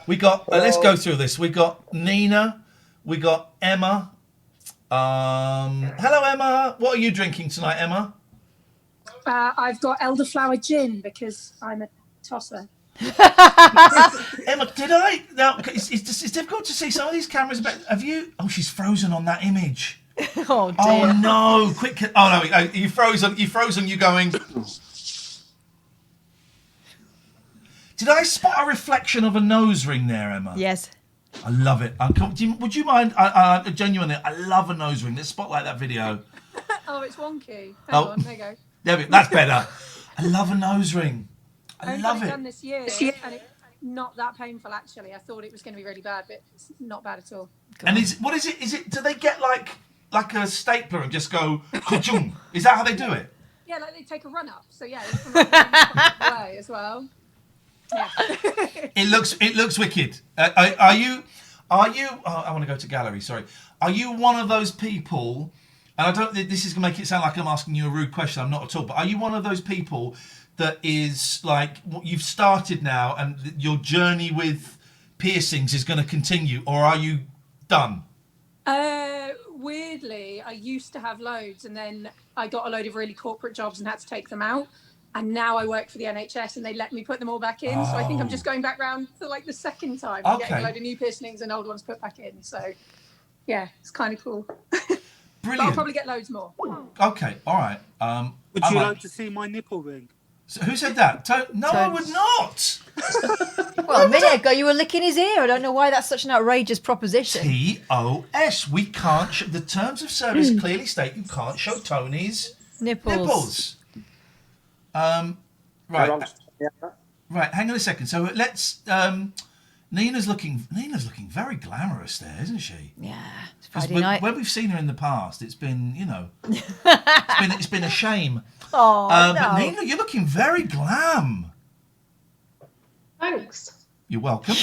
We got, let's go through this. We got Nina. We got Emma. Hello, Emma. What are you drinking tonight, Emma? I've got elderflower gin because I'm a tosser. Emma, did I? Now, it's difficult to see some of these cameras. Have you? Oh, she's frozen on that image. Oh, dear. Oh, no. Quick. Oh, no. You frozen. You're going. Did I spot a reflection of a nose ring there, Emma? Yes. I love it. Would you mind? Genuinely, I love a nose ring. Let's spotlight that video. Oh, it's wonky. Hang on, there you go. That's better. I love a nose ring. I love it. Done this year, and it's not that painful actually. I thought it was going to be really bad, but it's not bad at all. And what is it? Is it? Do they get like a stapler and just go? Ka-choom? Is that how they do it? Yeah, like they take a run up. So yeah, you can run away as well. Yeah. It looks wicked. Are you? Oh, I want to go to gallery. Sorry. Are you one of those people? And I don't. This is going to make it sound like I'm asking you a rude question. I'm not at all. But are you one of those people that is like you've started now, and your journey with piercings is going to continue, or are you done? Weirdly, I used to have loads, and then I got a load of really corporate jobs and had to take them out. And now I work for the NHS, and they let me put them all back in. So I think I'm just going back round for like the second time. I'm getting a load of new piercings and old ones put back in. So yeah, it's kind of cool. Brilliant. But I'll probably get loads more. Okay, all right. Would you like to see my nipple ring? So who said that? No, I would not. Well, a minute ago you were licking his ear. I don't know why that's such an outrageous proposition. TOS. We can't. The terms of service clearly state you can't show Tony's nipples. Right. Right. Hang on a second. So let's. Nina's looking very glamorous there, isn't she? Yeah. It's Friday night. When we've seen her in the past, it's been it's been a shame. Oh, no. But Nina, you're looking very glam. Thanks. You're welcome.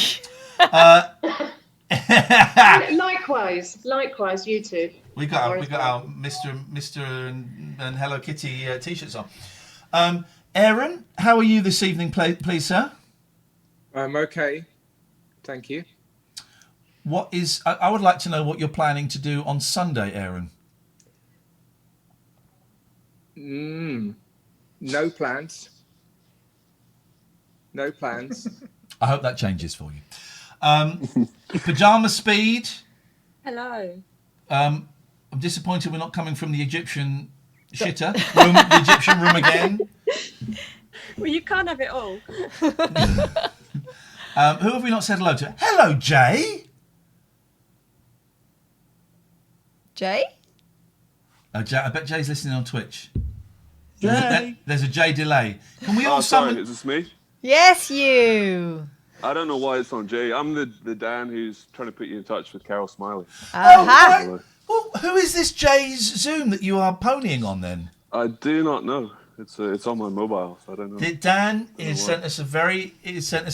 Likewise, you two. We got our Mr. and Hello Kitty t-shirts on. Aaron, how are you this evening, please, sir? I'm okay, thank you. I would like to know what you're planning to do on Sunday, Aaron. No plans. No plans. I hope that changes for you. Pajama Speed. Hello. I'm disappointed we're not coming from the Egyptian shitter room, the Egyptian room again. Well, you can't have it all. Who have we not said hello to? Hello, Jay. Jay? I bet Jay's listening on Twitch. Jay. There's a Jay delay. Can we all summon? Sorry, is this me? Yes, you. I don't know why it's on Jay. I'm the Dan who's trying to put you in touch with Carol Smiley. Aha. Well, who is this Jay's Zoom that you are ponying on then? I do not know. It's on my mobile, so I don't know. Dan has sent us a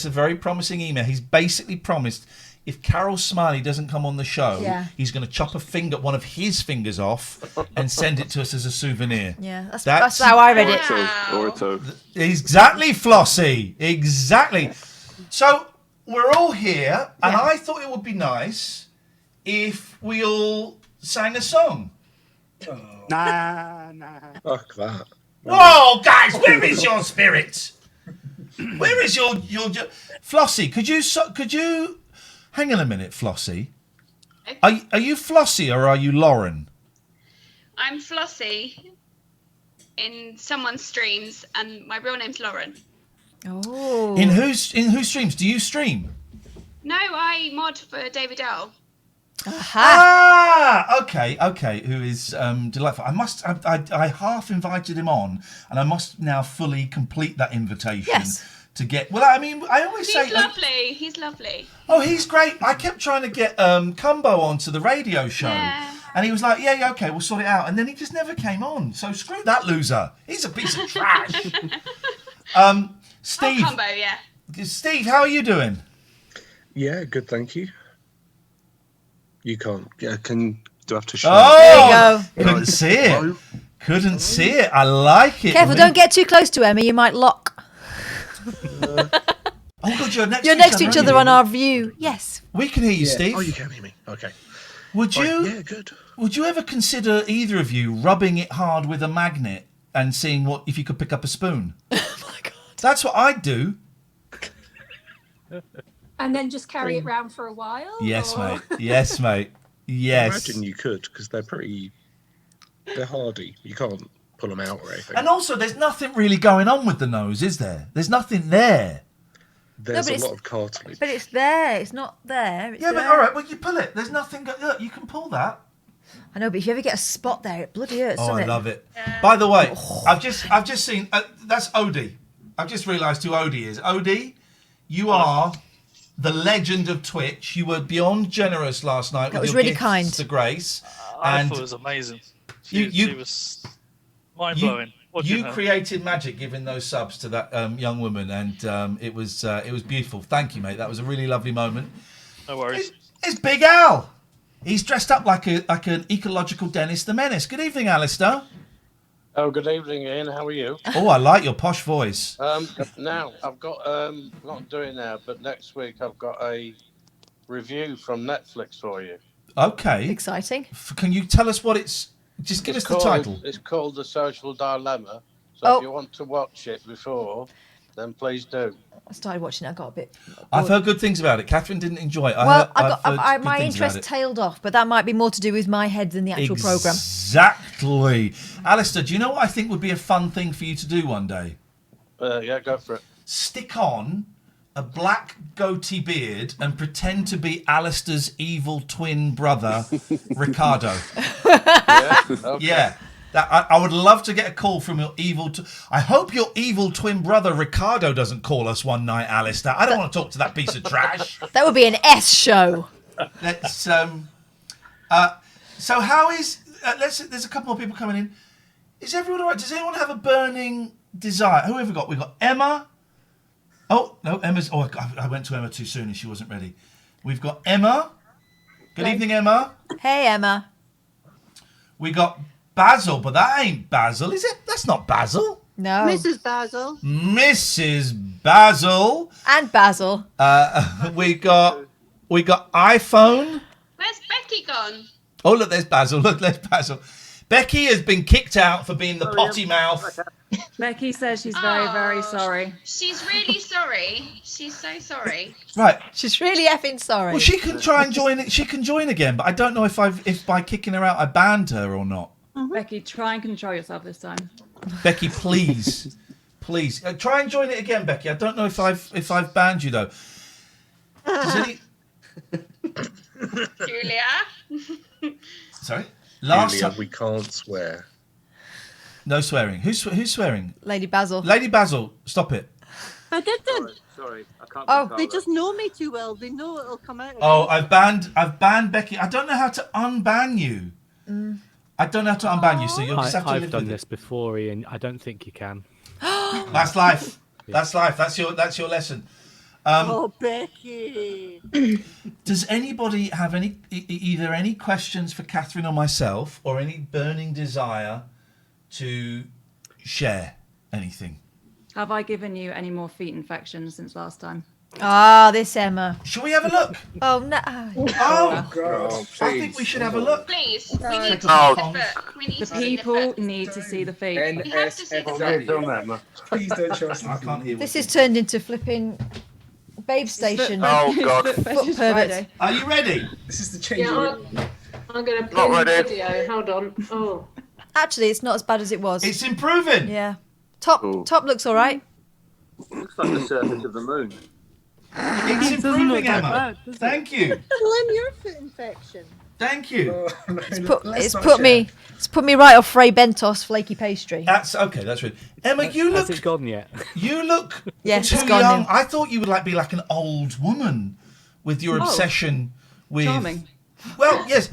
very promising email. He's basically promised if Carol Smiley doesn't come on the show, he's going to chop one of his fingers off and send it to us as a souvenir. Yeah, that's how I read it. Or a toe. Exactly, Flossie. Exactly. So we're all here, and I thought it would be nice if we all sang a song. Nah. Fuck that. Whoa, guys, where is your spirit? Where is your Flossie? Could you hang on a minute, Flossie? Are you Flossie or are you Lauren? I'm Flossie in someone's streams, and my real name's Lauren. Oh. In whose streams? Do you stream? No, I mod for David L. Ah, okay. Who is delightful. I half invited him on, and I must now fully complete that invitation. Yes. To get I always say He's lovely. He's lovely. Oh, he's great. I kept trying to get Cumbo onto the radio show, and he was like, yeah, okay, we'll sort it out, and then he just never came on. So screw that loser. He's a piece of trash. Steve. Oh, Cumbo, yeah. Steve, how are you doing? Yeah, good, thank you. You can't. Yeah, do I have to show? Oh, there you go. Couldn't see it. Couldn't see it. I like it. Careful, don't get too close to Emma. You might lock. Oh God, you're next. You're next to each other on our view. Yes. We can hear you, Steve. Oh, you can hear me. Okay. Would you? Yeah, good. Would you ever consider either of you rubbing it hard with a magnet and seeing if you could pick up a spoon? Oh my God. That's what I'd do. And then just carry it round for a while? Yes, mate. Yes, mate. Yes. I imagine you could, because they're hardy. You can't pull them out or anything. And also, there's nothing really going on with the nose, is there? There's nothing there. There's a lot of cartilage. But it's there. It's not there. It's but there. all right, well, you pull it. There's nothing. Look, you can pull that. I know, but if you ever get a spot there, it bloody hurts, doesn't I it? love it. By the way, I've just seen, that's Odie. I've just realised who Odie is. Odie, you are the legend of Twitch. You were beyond generous last night. That with was your really gifts kind. to Grace. I And thought it was amazing. You She was mind-blowing. You created magic giving those subs to that young woman, and it was beautiful. Thank you, mate. That was a really lovely moment. No worries. It's Big Al. He's dressed up like an ecological Dennis the Menace. Good evening, Alistair. Oh, good evening, Ian. How are you? Oh, I like your posh voice. Now, I've got, not doing now, but next week I've got a review from Netflix for you. Okay. Exciting. Can you tell us what it's... Just give us the title. It's called The Social Dilemma. So if you want to watch it before, then please do. I started watching it. I got a bit... I've heard good things about it. Catherine didn't enjoy it. My interest tailed off, but that might be more to do with my head than the actual programme. Exactly. Alistair, do you know what I think would be a fun thing for you to do one day? Yeah, go for it. Stick on a black goatee beard and pretend to be Alistair's evil twin brother, Ricardo. Yeah? Okay. Yeah. I would love to get a call from your evil... I hope your evil twin brother, Ricardo, doesn't call us one night, Alistair. I don't want to talk to that piece of trash. That would be an S show. Let's... so how is... there's a couple more people coming in. Is everyone all right? Does anyone have a burning desire? Who have we got? We've got Emma. Oh, no, Emma's... Oh, I went to Emma too soon and she wasn't ready. We've got Emma. Good evening, Emma. Hey, Emma. We got Basil, but that ain't Basil, is it? That's not Basil. No. Mrs. Basil. Mrs. Basil. And Basil. We got iPhone. Where's Becky gone? Oh, look, there's Basil. Look, there's Basil. Becky has been kicked out for being the potty mouth. Becky says she's very, very sorry. She's really sorry. She's so sorry. Right. She's really effing sorry. Well, she can try and join it. She can join again, but I don't know if by kicking her out I banned her or not. Becky, try and control yourself this time. Becky, please, please try and join it again, Becky. I don't know if I've banned you though. Julia. Sorry. Julia, we can't swear. No swearing. Who's swearing? Lady Basil. Lady Basil, stop it. I didn't. Sorry, I can't. Oh, they just know me too well. They know it'll come out. Oh, I've banned Becky. I don't know how to unban you. I don't have to unban you, so you'll just have to I've live done with this before, Ian. I don't think you can. it. That's life. That's life. That's your lesson. Oh, Becky. Does anybody have either any questions for Catherine or myself, or any burning desire to share anything? Have I given you any more feet infections since last time? Ah, this Emma. Shall we have a look? Oh no. Oh, God. I think we should have a look. Please, we need to Oh. see the foot. We need The to see the people foot. need to see the feet. We have to see the foot. Please don't trust I can't hear. This is turned into flipping babe station. Oh, God. Foot perverts. Are you ready? This is the change. Yeah, I'm going to Not pin the ready. video. Hold on. Oh. Actually, it's not as bad as it was. It's improving. Yeah. Top looks all right. Looks like the surface of the moon. It's improving, Emma. Thank you. Slim, your foot infection. Thank you. It's put me right off Frey Bentos flaky pastry. That's okay. That's right. Emma, you look. Has it gone yet? You look Yes, too it's gone young. now. I thought you would be like an old woman with your Oh. obsession with. Charming. Well, yes,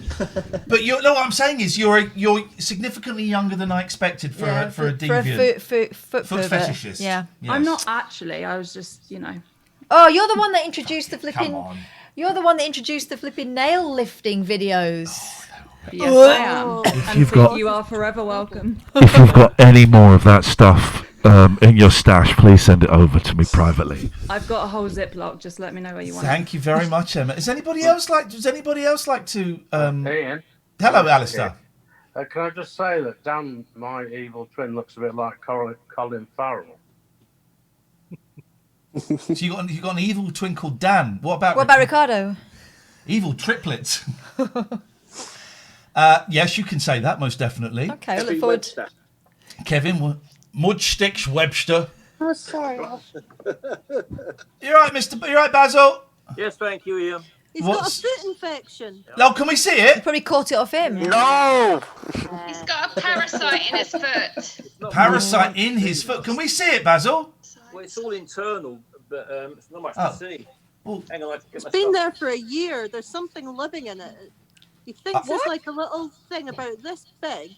but you know what I'm saying is you're significantly younger than I expected for a deviant. foot Foot pervert. fetishist. Yeah. Yes. I'm not actually. I was just, you know. Oh, you're the one that introduced the flipping. Come on. You're the one that introduced the flipping nail lifting videos. Yes, I am. If And you've so got- you are forever welcome. If you've got any more of that stuff in your stash, please send it over to me privately. I've got a whole Ziploc. Just let me know where you want. Thank you very much, Emma. Does anybody else like to? Ian. Hello, Alistair. Can I just say that Dan, my evil twin, looks a bit like Colin Farrell. So you got an evil twin called Dan. What about Ricardo? Evil triplets. Yes, you can say that most definitely. Okay, I look forward. Kevin Mudsticks Webster. Oh, sorry. You right, Mister? You right, Basil? Yes, thank you, Ian. He's What's- got a foot infection. No, can we see it? You probably caught it off him. No. He's got a parasite in his foot. Parasite in his foot. Can we see it, Basil? Well, it's all internal, but it's not much Oh. to see. Well, hang on, I have to get It's my been stuff. there for a year. There's something living in it. He thinks it's like a little thing about this big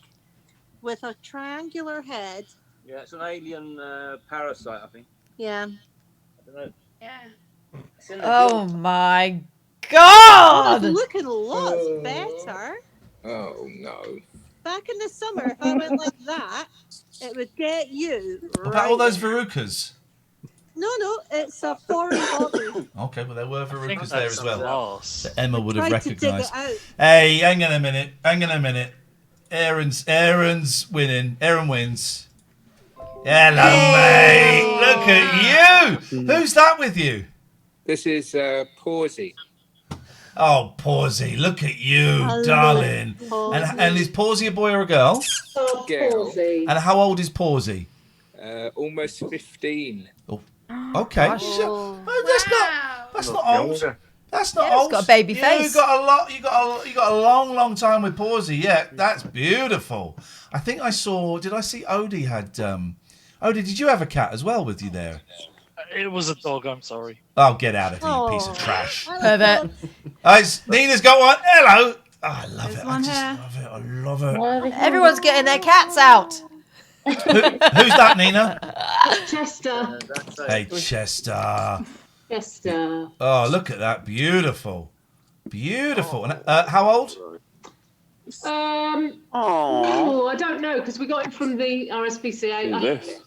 with a triangular head. Yeah, it's an alien parasite, I think. Yeah. I don't know. Yeah. It's in the Oh drawer. my Oh, God! it's looking lots better. Oh no. Back in the summer, if I went like that, it would get you. What about all those verrucas? No, it's a foreign body. Okay, well there were think verrucas there that's as well. lost. That Emma would have Tried to dig it recognised. out. Hey, hang on a minute. Aaron's winning. Aaron wins. Hello, mate. Look at you. Who's that with you? This is Pawsey. Oh, Pawsey, look at you, Hello, darling. Pawsey. And is Pawsey a boy or a girl? Oh, Girl. Pawsey. And how old is Pawsey? Almost 15. Oh, okay. Oh. Well, that's not old. That's not Yeah, it's old. got a baby face. You got a lot. You got a long time with Pawsey. Yeah, that's beautiful. I think I saw. Did I see Odie had? Odie, did you have a cat as well with you there? It was a dog. I'm sorry. Oh, get out of here, you piece of Oh. trash. Pervert. Nina's got one. Hello. Oh, I love There's it. one I just here. love it. I love it. Everyone's getting their cats out. Who's that, Nina? Chester. Hey, Chester. Chester. Oh, look at that. Beautiful. Beautiful. And how old? Oh, I don't know because we got him from the RSPCA. Who's this?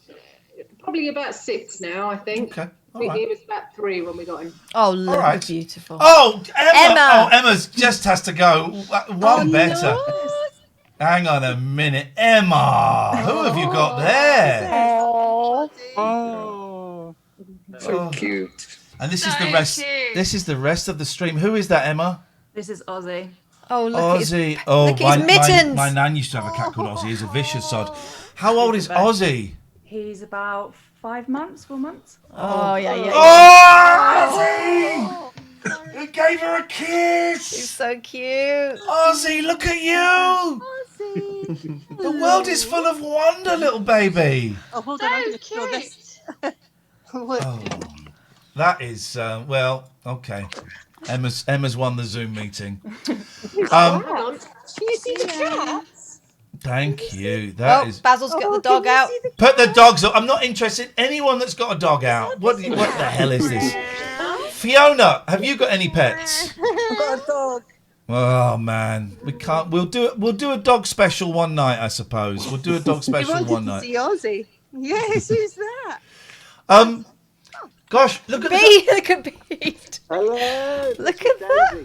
Probably about 6 now, I think. Okay. I think he was about 3 when we got him. Oh, look, All right. beautiful. Oh, Emma. Emma. Oh, Emma's just has to go. One better. Hang on a minute. Emma. Who have you got there? Oh. So cute. And this is So the rest. cute. This is the rest of the stream. Who is that, Emma? This is Ozzy. Oh, look, it's, Ozzy. Oh, look at his mittens. my nan used to have a cat called Ozzy. He's a vicious sod. How old is Ozzy? He's about 5 months, 4 months. Oh, yeah. Oh, Ozzy! Who gave her a He's kiss? so cute. Ozzy, look at you! The world is full of wonder, little baby. Oh, hold on, I'm going to show this. Look. Oh, that is okay. Emma's won the Zoom meeting. Hold on. She's see the cats? Thank you. That is. Basil's got the dog out. Put the dogs up. I'm not interested. Anyone that's got a dog out. What the hell is this? Fiona, have you got any pets? I've got a dog. Oh man, we can't. We'll do a dog special one night, I suppose. We'll do a dog special You wanted one to night. see Ozzy. Yes, who's that? Gosh, look at Look at Pete. Hello. Look at that.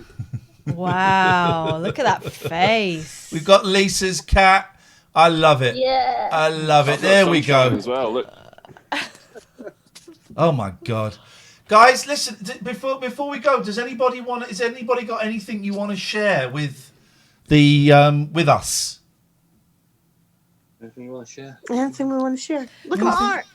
Wow, look at that face. We've got Lisa's cat. I love it. Yeah. I love it. I've got There we sunshine go. As well. Look. Oh my God, guys, listen. Before we go, has anybody got anything you want to share with the with us? Anything you want to share? Anything we want to share? Look at my art.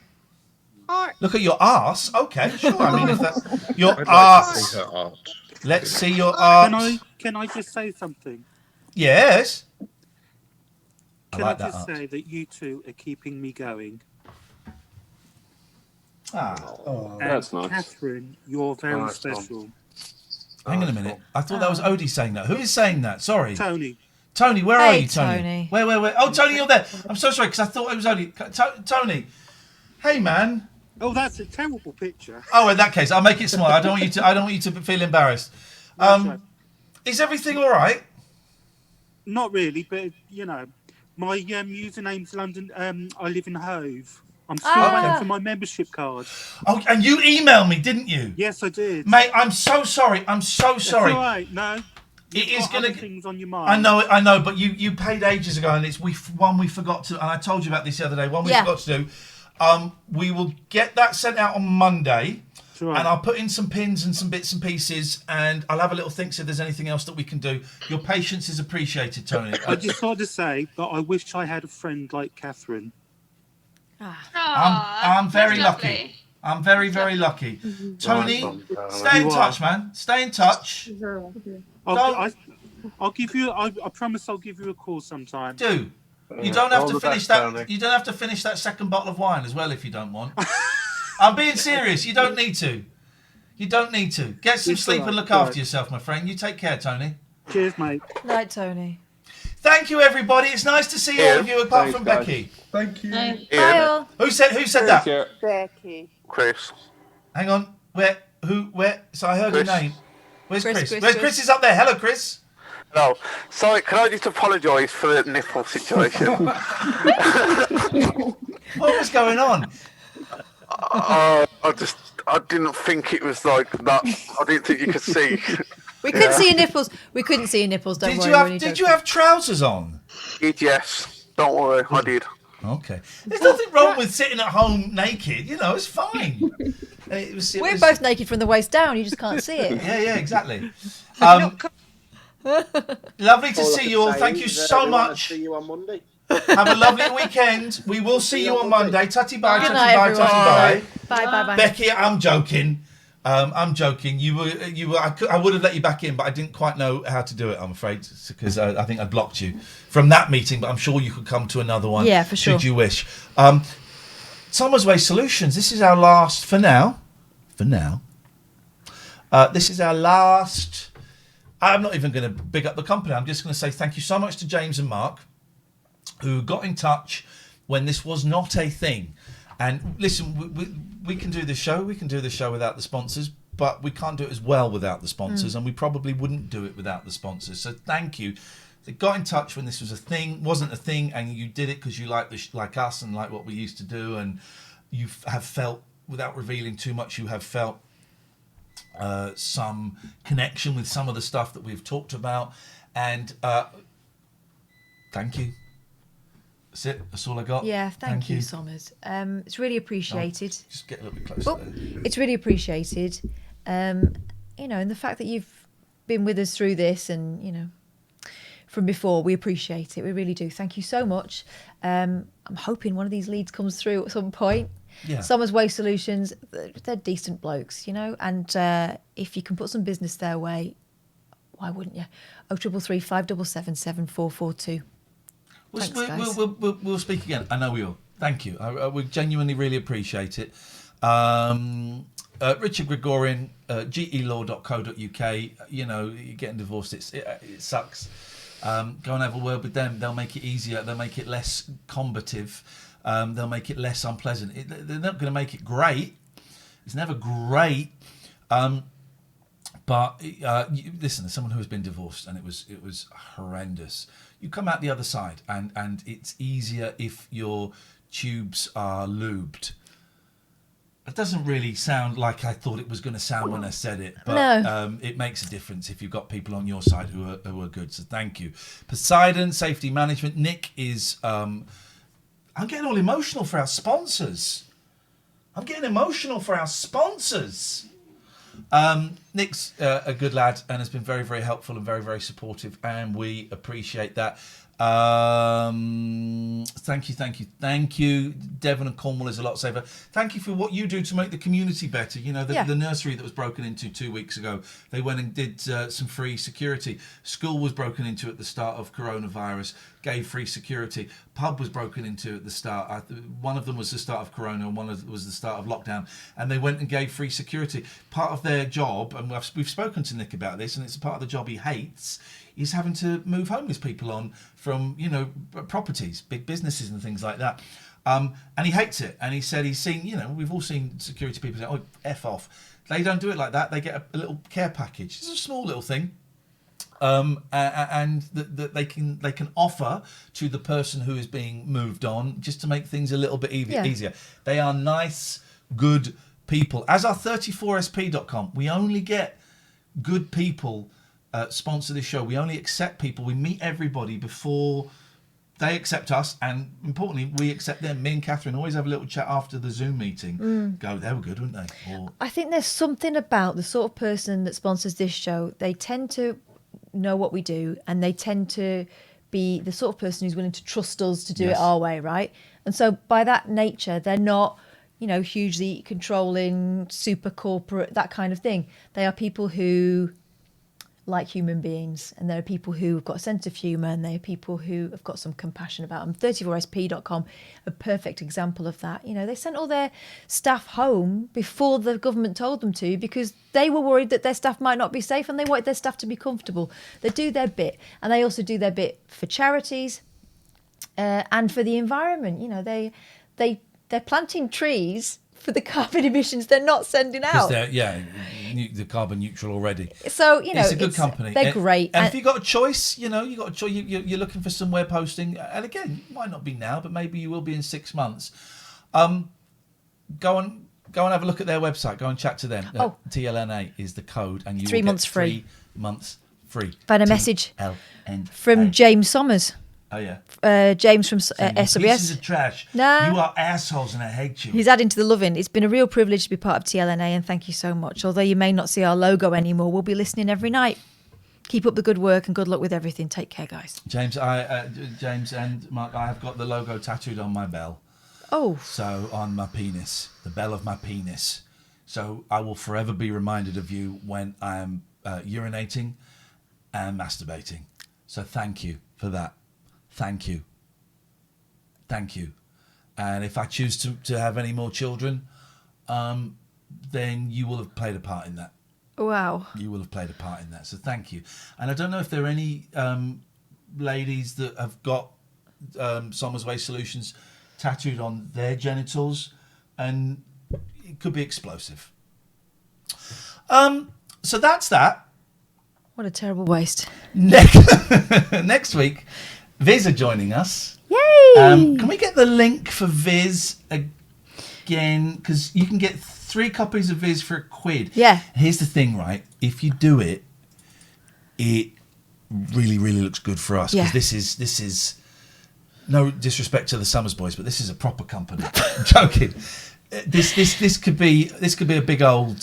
Art. Look at your arse. Okay, sure. I mean, if that's your I'd like to arse. see her art. Let's see your art. Can I just say something? Yes. Can like I that just art. say that you two are keeping me going? Oh, And that's nice. Catherine, you're very Nice, Tom. special. Hang on a minute. I thought that was Odie saying that. Who is saying that? Sorry. Tony. Tony, where are Hey, you, Tony? Tony. Where? Oh, Tony, you're there. I'm so sorry because I thought it was Odie. Tony. Hey, man. Oh, that's a terrible picture. Oh, in that case, I'll make it small. I don't want you to feel embarrassed. Is everything all right? Not really, but you know, my username's London. I live in Hove. I'm still waiting for my membership card. Oh, and you emailed me, didn't you? Yes, I did. Mate, I'm so sorry. I'm so sorry. It's all right. No, It is going to. things on your mind. I know, but you paid ages ago, and it's one we forgot to. And I told you about this the other day. One we forgot to do. We will get that sent out on Monday, and I'll put in some pins and some bits and pieces, and I'll have a little think. See if there's anything else that we can do. Your patience is appreciated, Tony. I just want to say that I wish I had a friend like Catherine. I'm very lucky. lovely. I'm very, very lucky. Tony, stay in You touch, are. man. Stay in touch. I'll give you. I promise I'll give you a call sometime. Do. You don't have to finish that. You don't have to finish that second bottle of wine as well if you don't want. I'm being serious. You don't need to. You don't need to. Get some It's sleep all and right, look all after right. yourself, my friend. You take care, Tony. Cheers, mate. Night, Tony. Thank you, everybody. It's nice to see all of you, apart from guys. Becky. Thank you. Bye all. Who said that? Becky. Chris. Hang on. Where? So I heard Chris. your name. Where's Chris? Chris. Where's Chris? Is up there. Hello, Chris. No, sorry. Can I just apologise for the nipple situation? What was going on? I didn't think it was like that. I didn't think you could see. We couldn't see your nipples. We couldn't see your nipples. Don't Did worry. you we're have only Did you joking. have trousers on? Yes. Don't worry, I did. Okay. There's nothing wrong with sitting at home naked. You know, it's fine. It was We're both naked from the waist down. You just can't see it. Yeah, exactly. Lovely to see you all. Thank you so much. See you on Monday. Have a lovely weekend. We will see you on Monday. Tutty bye, Good tutty night, bye, everyone. tutty bye. Bye. Becky, I'm joking. I'm joking. You were. I would have let you back in, but I didn't quite know how to do it. I'm afraid because I think I blocked you from that meeting. But I'm sure you could come to another one. Yeah, for sure. Should you wish. Summer's Way Solutions. This is our last for now. This is our last. I'm not even going to big up the company. I'm just going to say thank you so much to James and Mark, who got in touch when this was not a thing. And listen, we can do this show. We can do this show without the sponsors, but we can't do it as well without the sponsors, and we probably wouldn't do it without the sponsors. So thank you. They got in touch when this was a thing, wasn't a thing, and you did it because you like like us and like what we used to do, and you have felt, without revealing too much, you have felt some connection with some of the stuff that we've talked about, and thank you. That's it. That's all I got. Yeah, thank you, Sommers. It's really appreciated. Just get a little bit closer. There. It's really appreciated. And the fact that you've been with us through this, and from before, we appreciate it. We really do. Thank you so much. I'm hoping one of these leads comes through at some point. Yeah. Summers Way Solutions, they're decent blokes, and if you can put some business their way, why wouldn't you? 0333 577 7442. Thanks, guys. We'll speak again. I know we will. Thank you. We genuinely really appreciate it. Richard Gregorian, gelaw.co.uk. You're getting divorced. It sucks. Go and have a word with them. They'll make it easier. They'll make it less combative. They'll make it less unpleasant. They're not going to make it great. It's never great. But listen, as someone who has been divorced, and it was horrendous. You come out the other side, and it's easier if your tubes are lubed. It doesn't really sound like I thought it was going to sound when I said it, but it makes a difference if you've got people on your side who are good. So thank you. Poseidon, Safety Management. Nick is... I'm getting all emotional for our sponsors. Nick's a good lad and has been very, very helpful and very, very supportive, and we appreciate that. Thank you. Devon and Cornwall is a lot safer. Thank you for what you do to make the community better. You know, the nursery that was broken into 2 weeks ago, they went and did some free security. School was broken into at the start of coronavirus, gave free security. Pub was broken into at the start. One of them was the start of corona and one was the start of lockdown, and they went and gave free security. Part of their job, and we've spoken to Nick about this, and it's a part of the job he hates, is having to move homeless people on from, properties, big businesses and things like that. And he hates it. And he said he's seen, we've all seen security people say, oh, F off. They don't do it like that. They get a little care package. It's a small little thing. And that they can offer to the person who is being moved on just to make things a little bit easier. They are nice, good people. As are 34sp.com. We only get good people sponsor this show. We only accept people. We meet everybody before they accept us, and importantly, we accept them. Me and Catherine always have a little chat after the Zoom meeting. They were good, weren't they? I think there's something about the sort of person that sponsors this show. They tend to know what we do, and they tend to be the sort of person who's willing to trust us to do it our way, right? And so by that nature, they're not, hugely controlling, super corporate, that kind of thing. They are people who like human beings, and there are people who have got a sense of humour, and there are people who have got some compassion about them. 34sp.com, a perfect example of that. They sent all their staff home before the government told them to, because they were worried that their staff might not be safe, and they wanted their staff to be comfortable. They do their bit, and they also do their bit for charities and for the environment. They're planting trees for the carbon emissions they're not sending out. Because they're carbon neutral already. So, it's a good company. They're great. And if you've got a choice, you're looking for somewhere posting, and again, it might not be now, but maybe you will be in 6 months. Go and have a look at their website. Go and chat to them. TLNA is the code, and you 3 will months get free. 3 months free. Found a message TLNA. from James Sommers. Oh, yeah. James from SWS. Pieces of trash. No. You are assholes and I hate you. He's adding to the loving. It's been a real privilege to be part of TLNA, and thank you so much. Although you may not see our logo anymore, we'll be listening every night. Keep up the good work and good luck with everything. Take care, guys. James and Mark, I have got the logo tattooed on my bell. Oh. So on my penis, the bell of my penis. So I will forever be reminded of you when I am urinating and masturbating. So thank you for that. Thank you. And if I choose to have any more children, then you will have played a part in that. Wow. You will have played a part in that. So thank you. And I don't know if there are any ladies that have got Somers Waste Solutions tattooed on their genitals, and it could be explosive. So that's that. What a terrible waste. Next week, Viz are joining us. Yay! Can we get the link for Viz again? Because you can get 3 copies of Viz for £1. Yeah. Here's the thing, right? If you do it, it really, really looks good for us. Because this is no disrespect to the Summers Boys, but this is a proper company. I'm joking. This could be a big old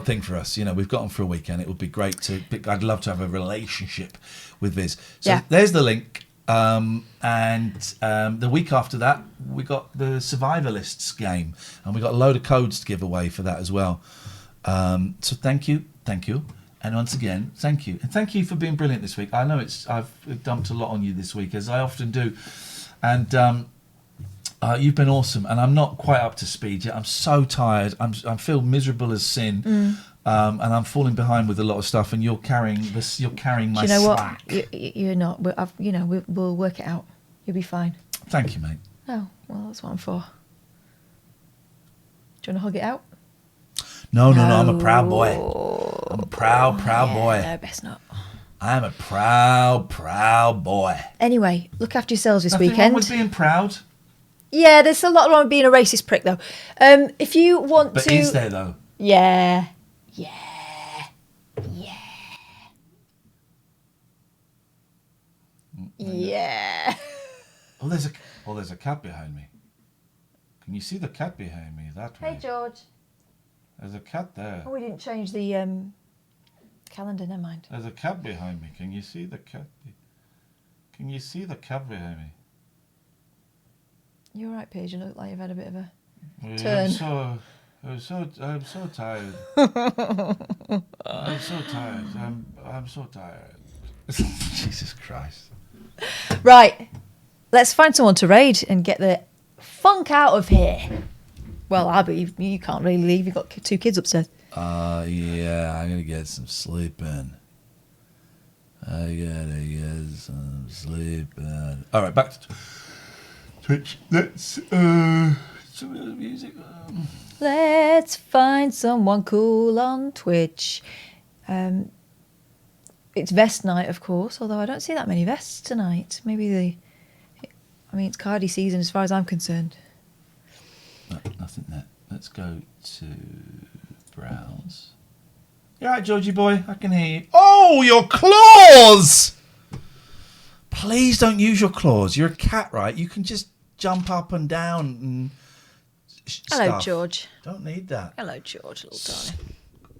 thing for us. We've got them for a weekend. It would be great I'd love to have a relationship with Viz. So there's the link. And the week after that, we got the Survivalists game, and we got a load of codes to give away for that as well. So thank you, and once again, thank you, and thank you for being brilliant this week. I know I've dumped a lot on you this week, as I often do, and you've been awesome. And I'm not quite up to speed yet. I'm so tired. I feel miserable as sin. and I'm falling behind with a lot of stuff, and you're carrying this. You're carrying my Do you know slack. what? You're not. We'll work it out. You'll be fine. Thank you, mate. Oh, well, that's what I'm for. Do you want to hug it out? No. I'm a proud boy. I'm a proud boy. No, best not. I'm a proud boy. Anyway, look after yourselves this Nothing weekend. wrong with being proud. Yeah, there's a lot wrong with being a racist prick, though. If you want But to... is there, though? Yeah. Oh, there's a cat behind me. Can you see the cat behind me that way? Hey, George. There's a cat there. Oh, we didn't change the calendar, never mind. There's a cat behind me. Can you see the cat? Can you see the cat behind me? You're right, Paige. You look like you've had a bit of a Yeah, turn. I'm so tired. I'm so tired. I'm so tired. Jesus Christ. Right. Let's find someone to raid and get the funk out of here. Well, Abby, you can't really leave. You've got 2 kids upstairs. Yeah, I'm gonna get some sleep in. I gotta get some sleep in. All right, back to Twitch. Let's some of the music. Let's find someone cool on Twitch. It's vest night, of course, although I don't see that many vests tonight. Maybe it's Cardi season as far as I'm concerned. No, nothing there. Let's go to browse. You alright, Georgie boy? I can hear you. Oh, your claws! Please don't use your claws. You're a cat, right? You can just jump up and down and Hello, stuff. George. Don't need that. Hello, George, little darling.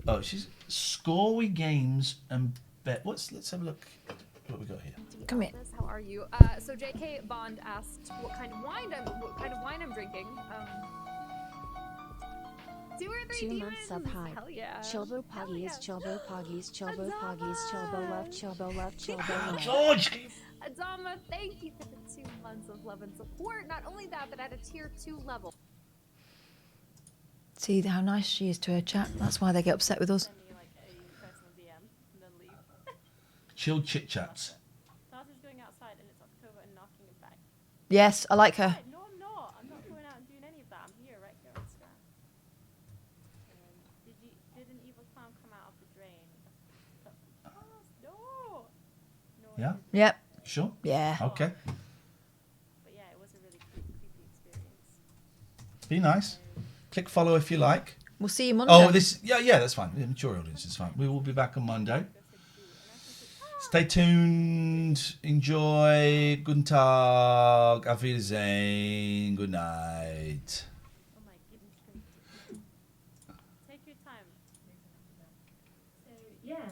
Oh, she's Scorey Games and Bet. Let's have a look. What we got here? Come here. How are you? So J.K. Bond asked what kind of wine I'm drinking. 2 or 3 2 demons. months sub high. Hell yeah. Chilbo Poggies, Chilbo Poggies, Chilbo Poggies, Chilbo Love, Chilbo Love, Chilbo Love. George! Adama, thank you for the 2 months of love and support. Not only that, but at a tier 2 level. See how nice she is to her chat. That's why they get upset with us. Chill chit chats. Started going outside and it's October and knocking it back. Yes, I like her. No, I'm not. I'm not going out and doing any of that. I'm here, right here on Instagram. Did an evil clown come out of the drain? No. Yeah? Yep. Sure? Yeah. Okay. But yeah, it was a really creepy experience. Be nice. Click follow if you like. We'll see you Monday. Oh, yeah, that's fine. The mature audience is fine. We will be back on Monday. Stay tuned. Enjoy. Guten Tag. Auf Wiedersehen. Good night. Oh my goodness. Take your time. So, yeah.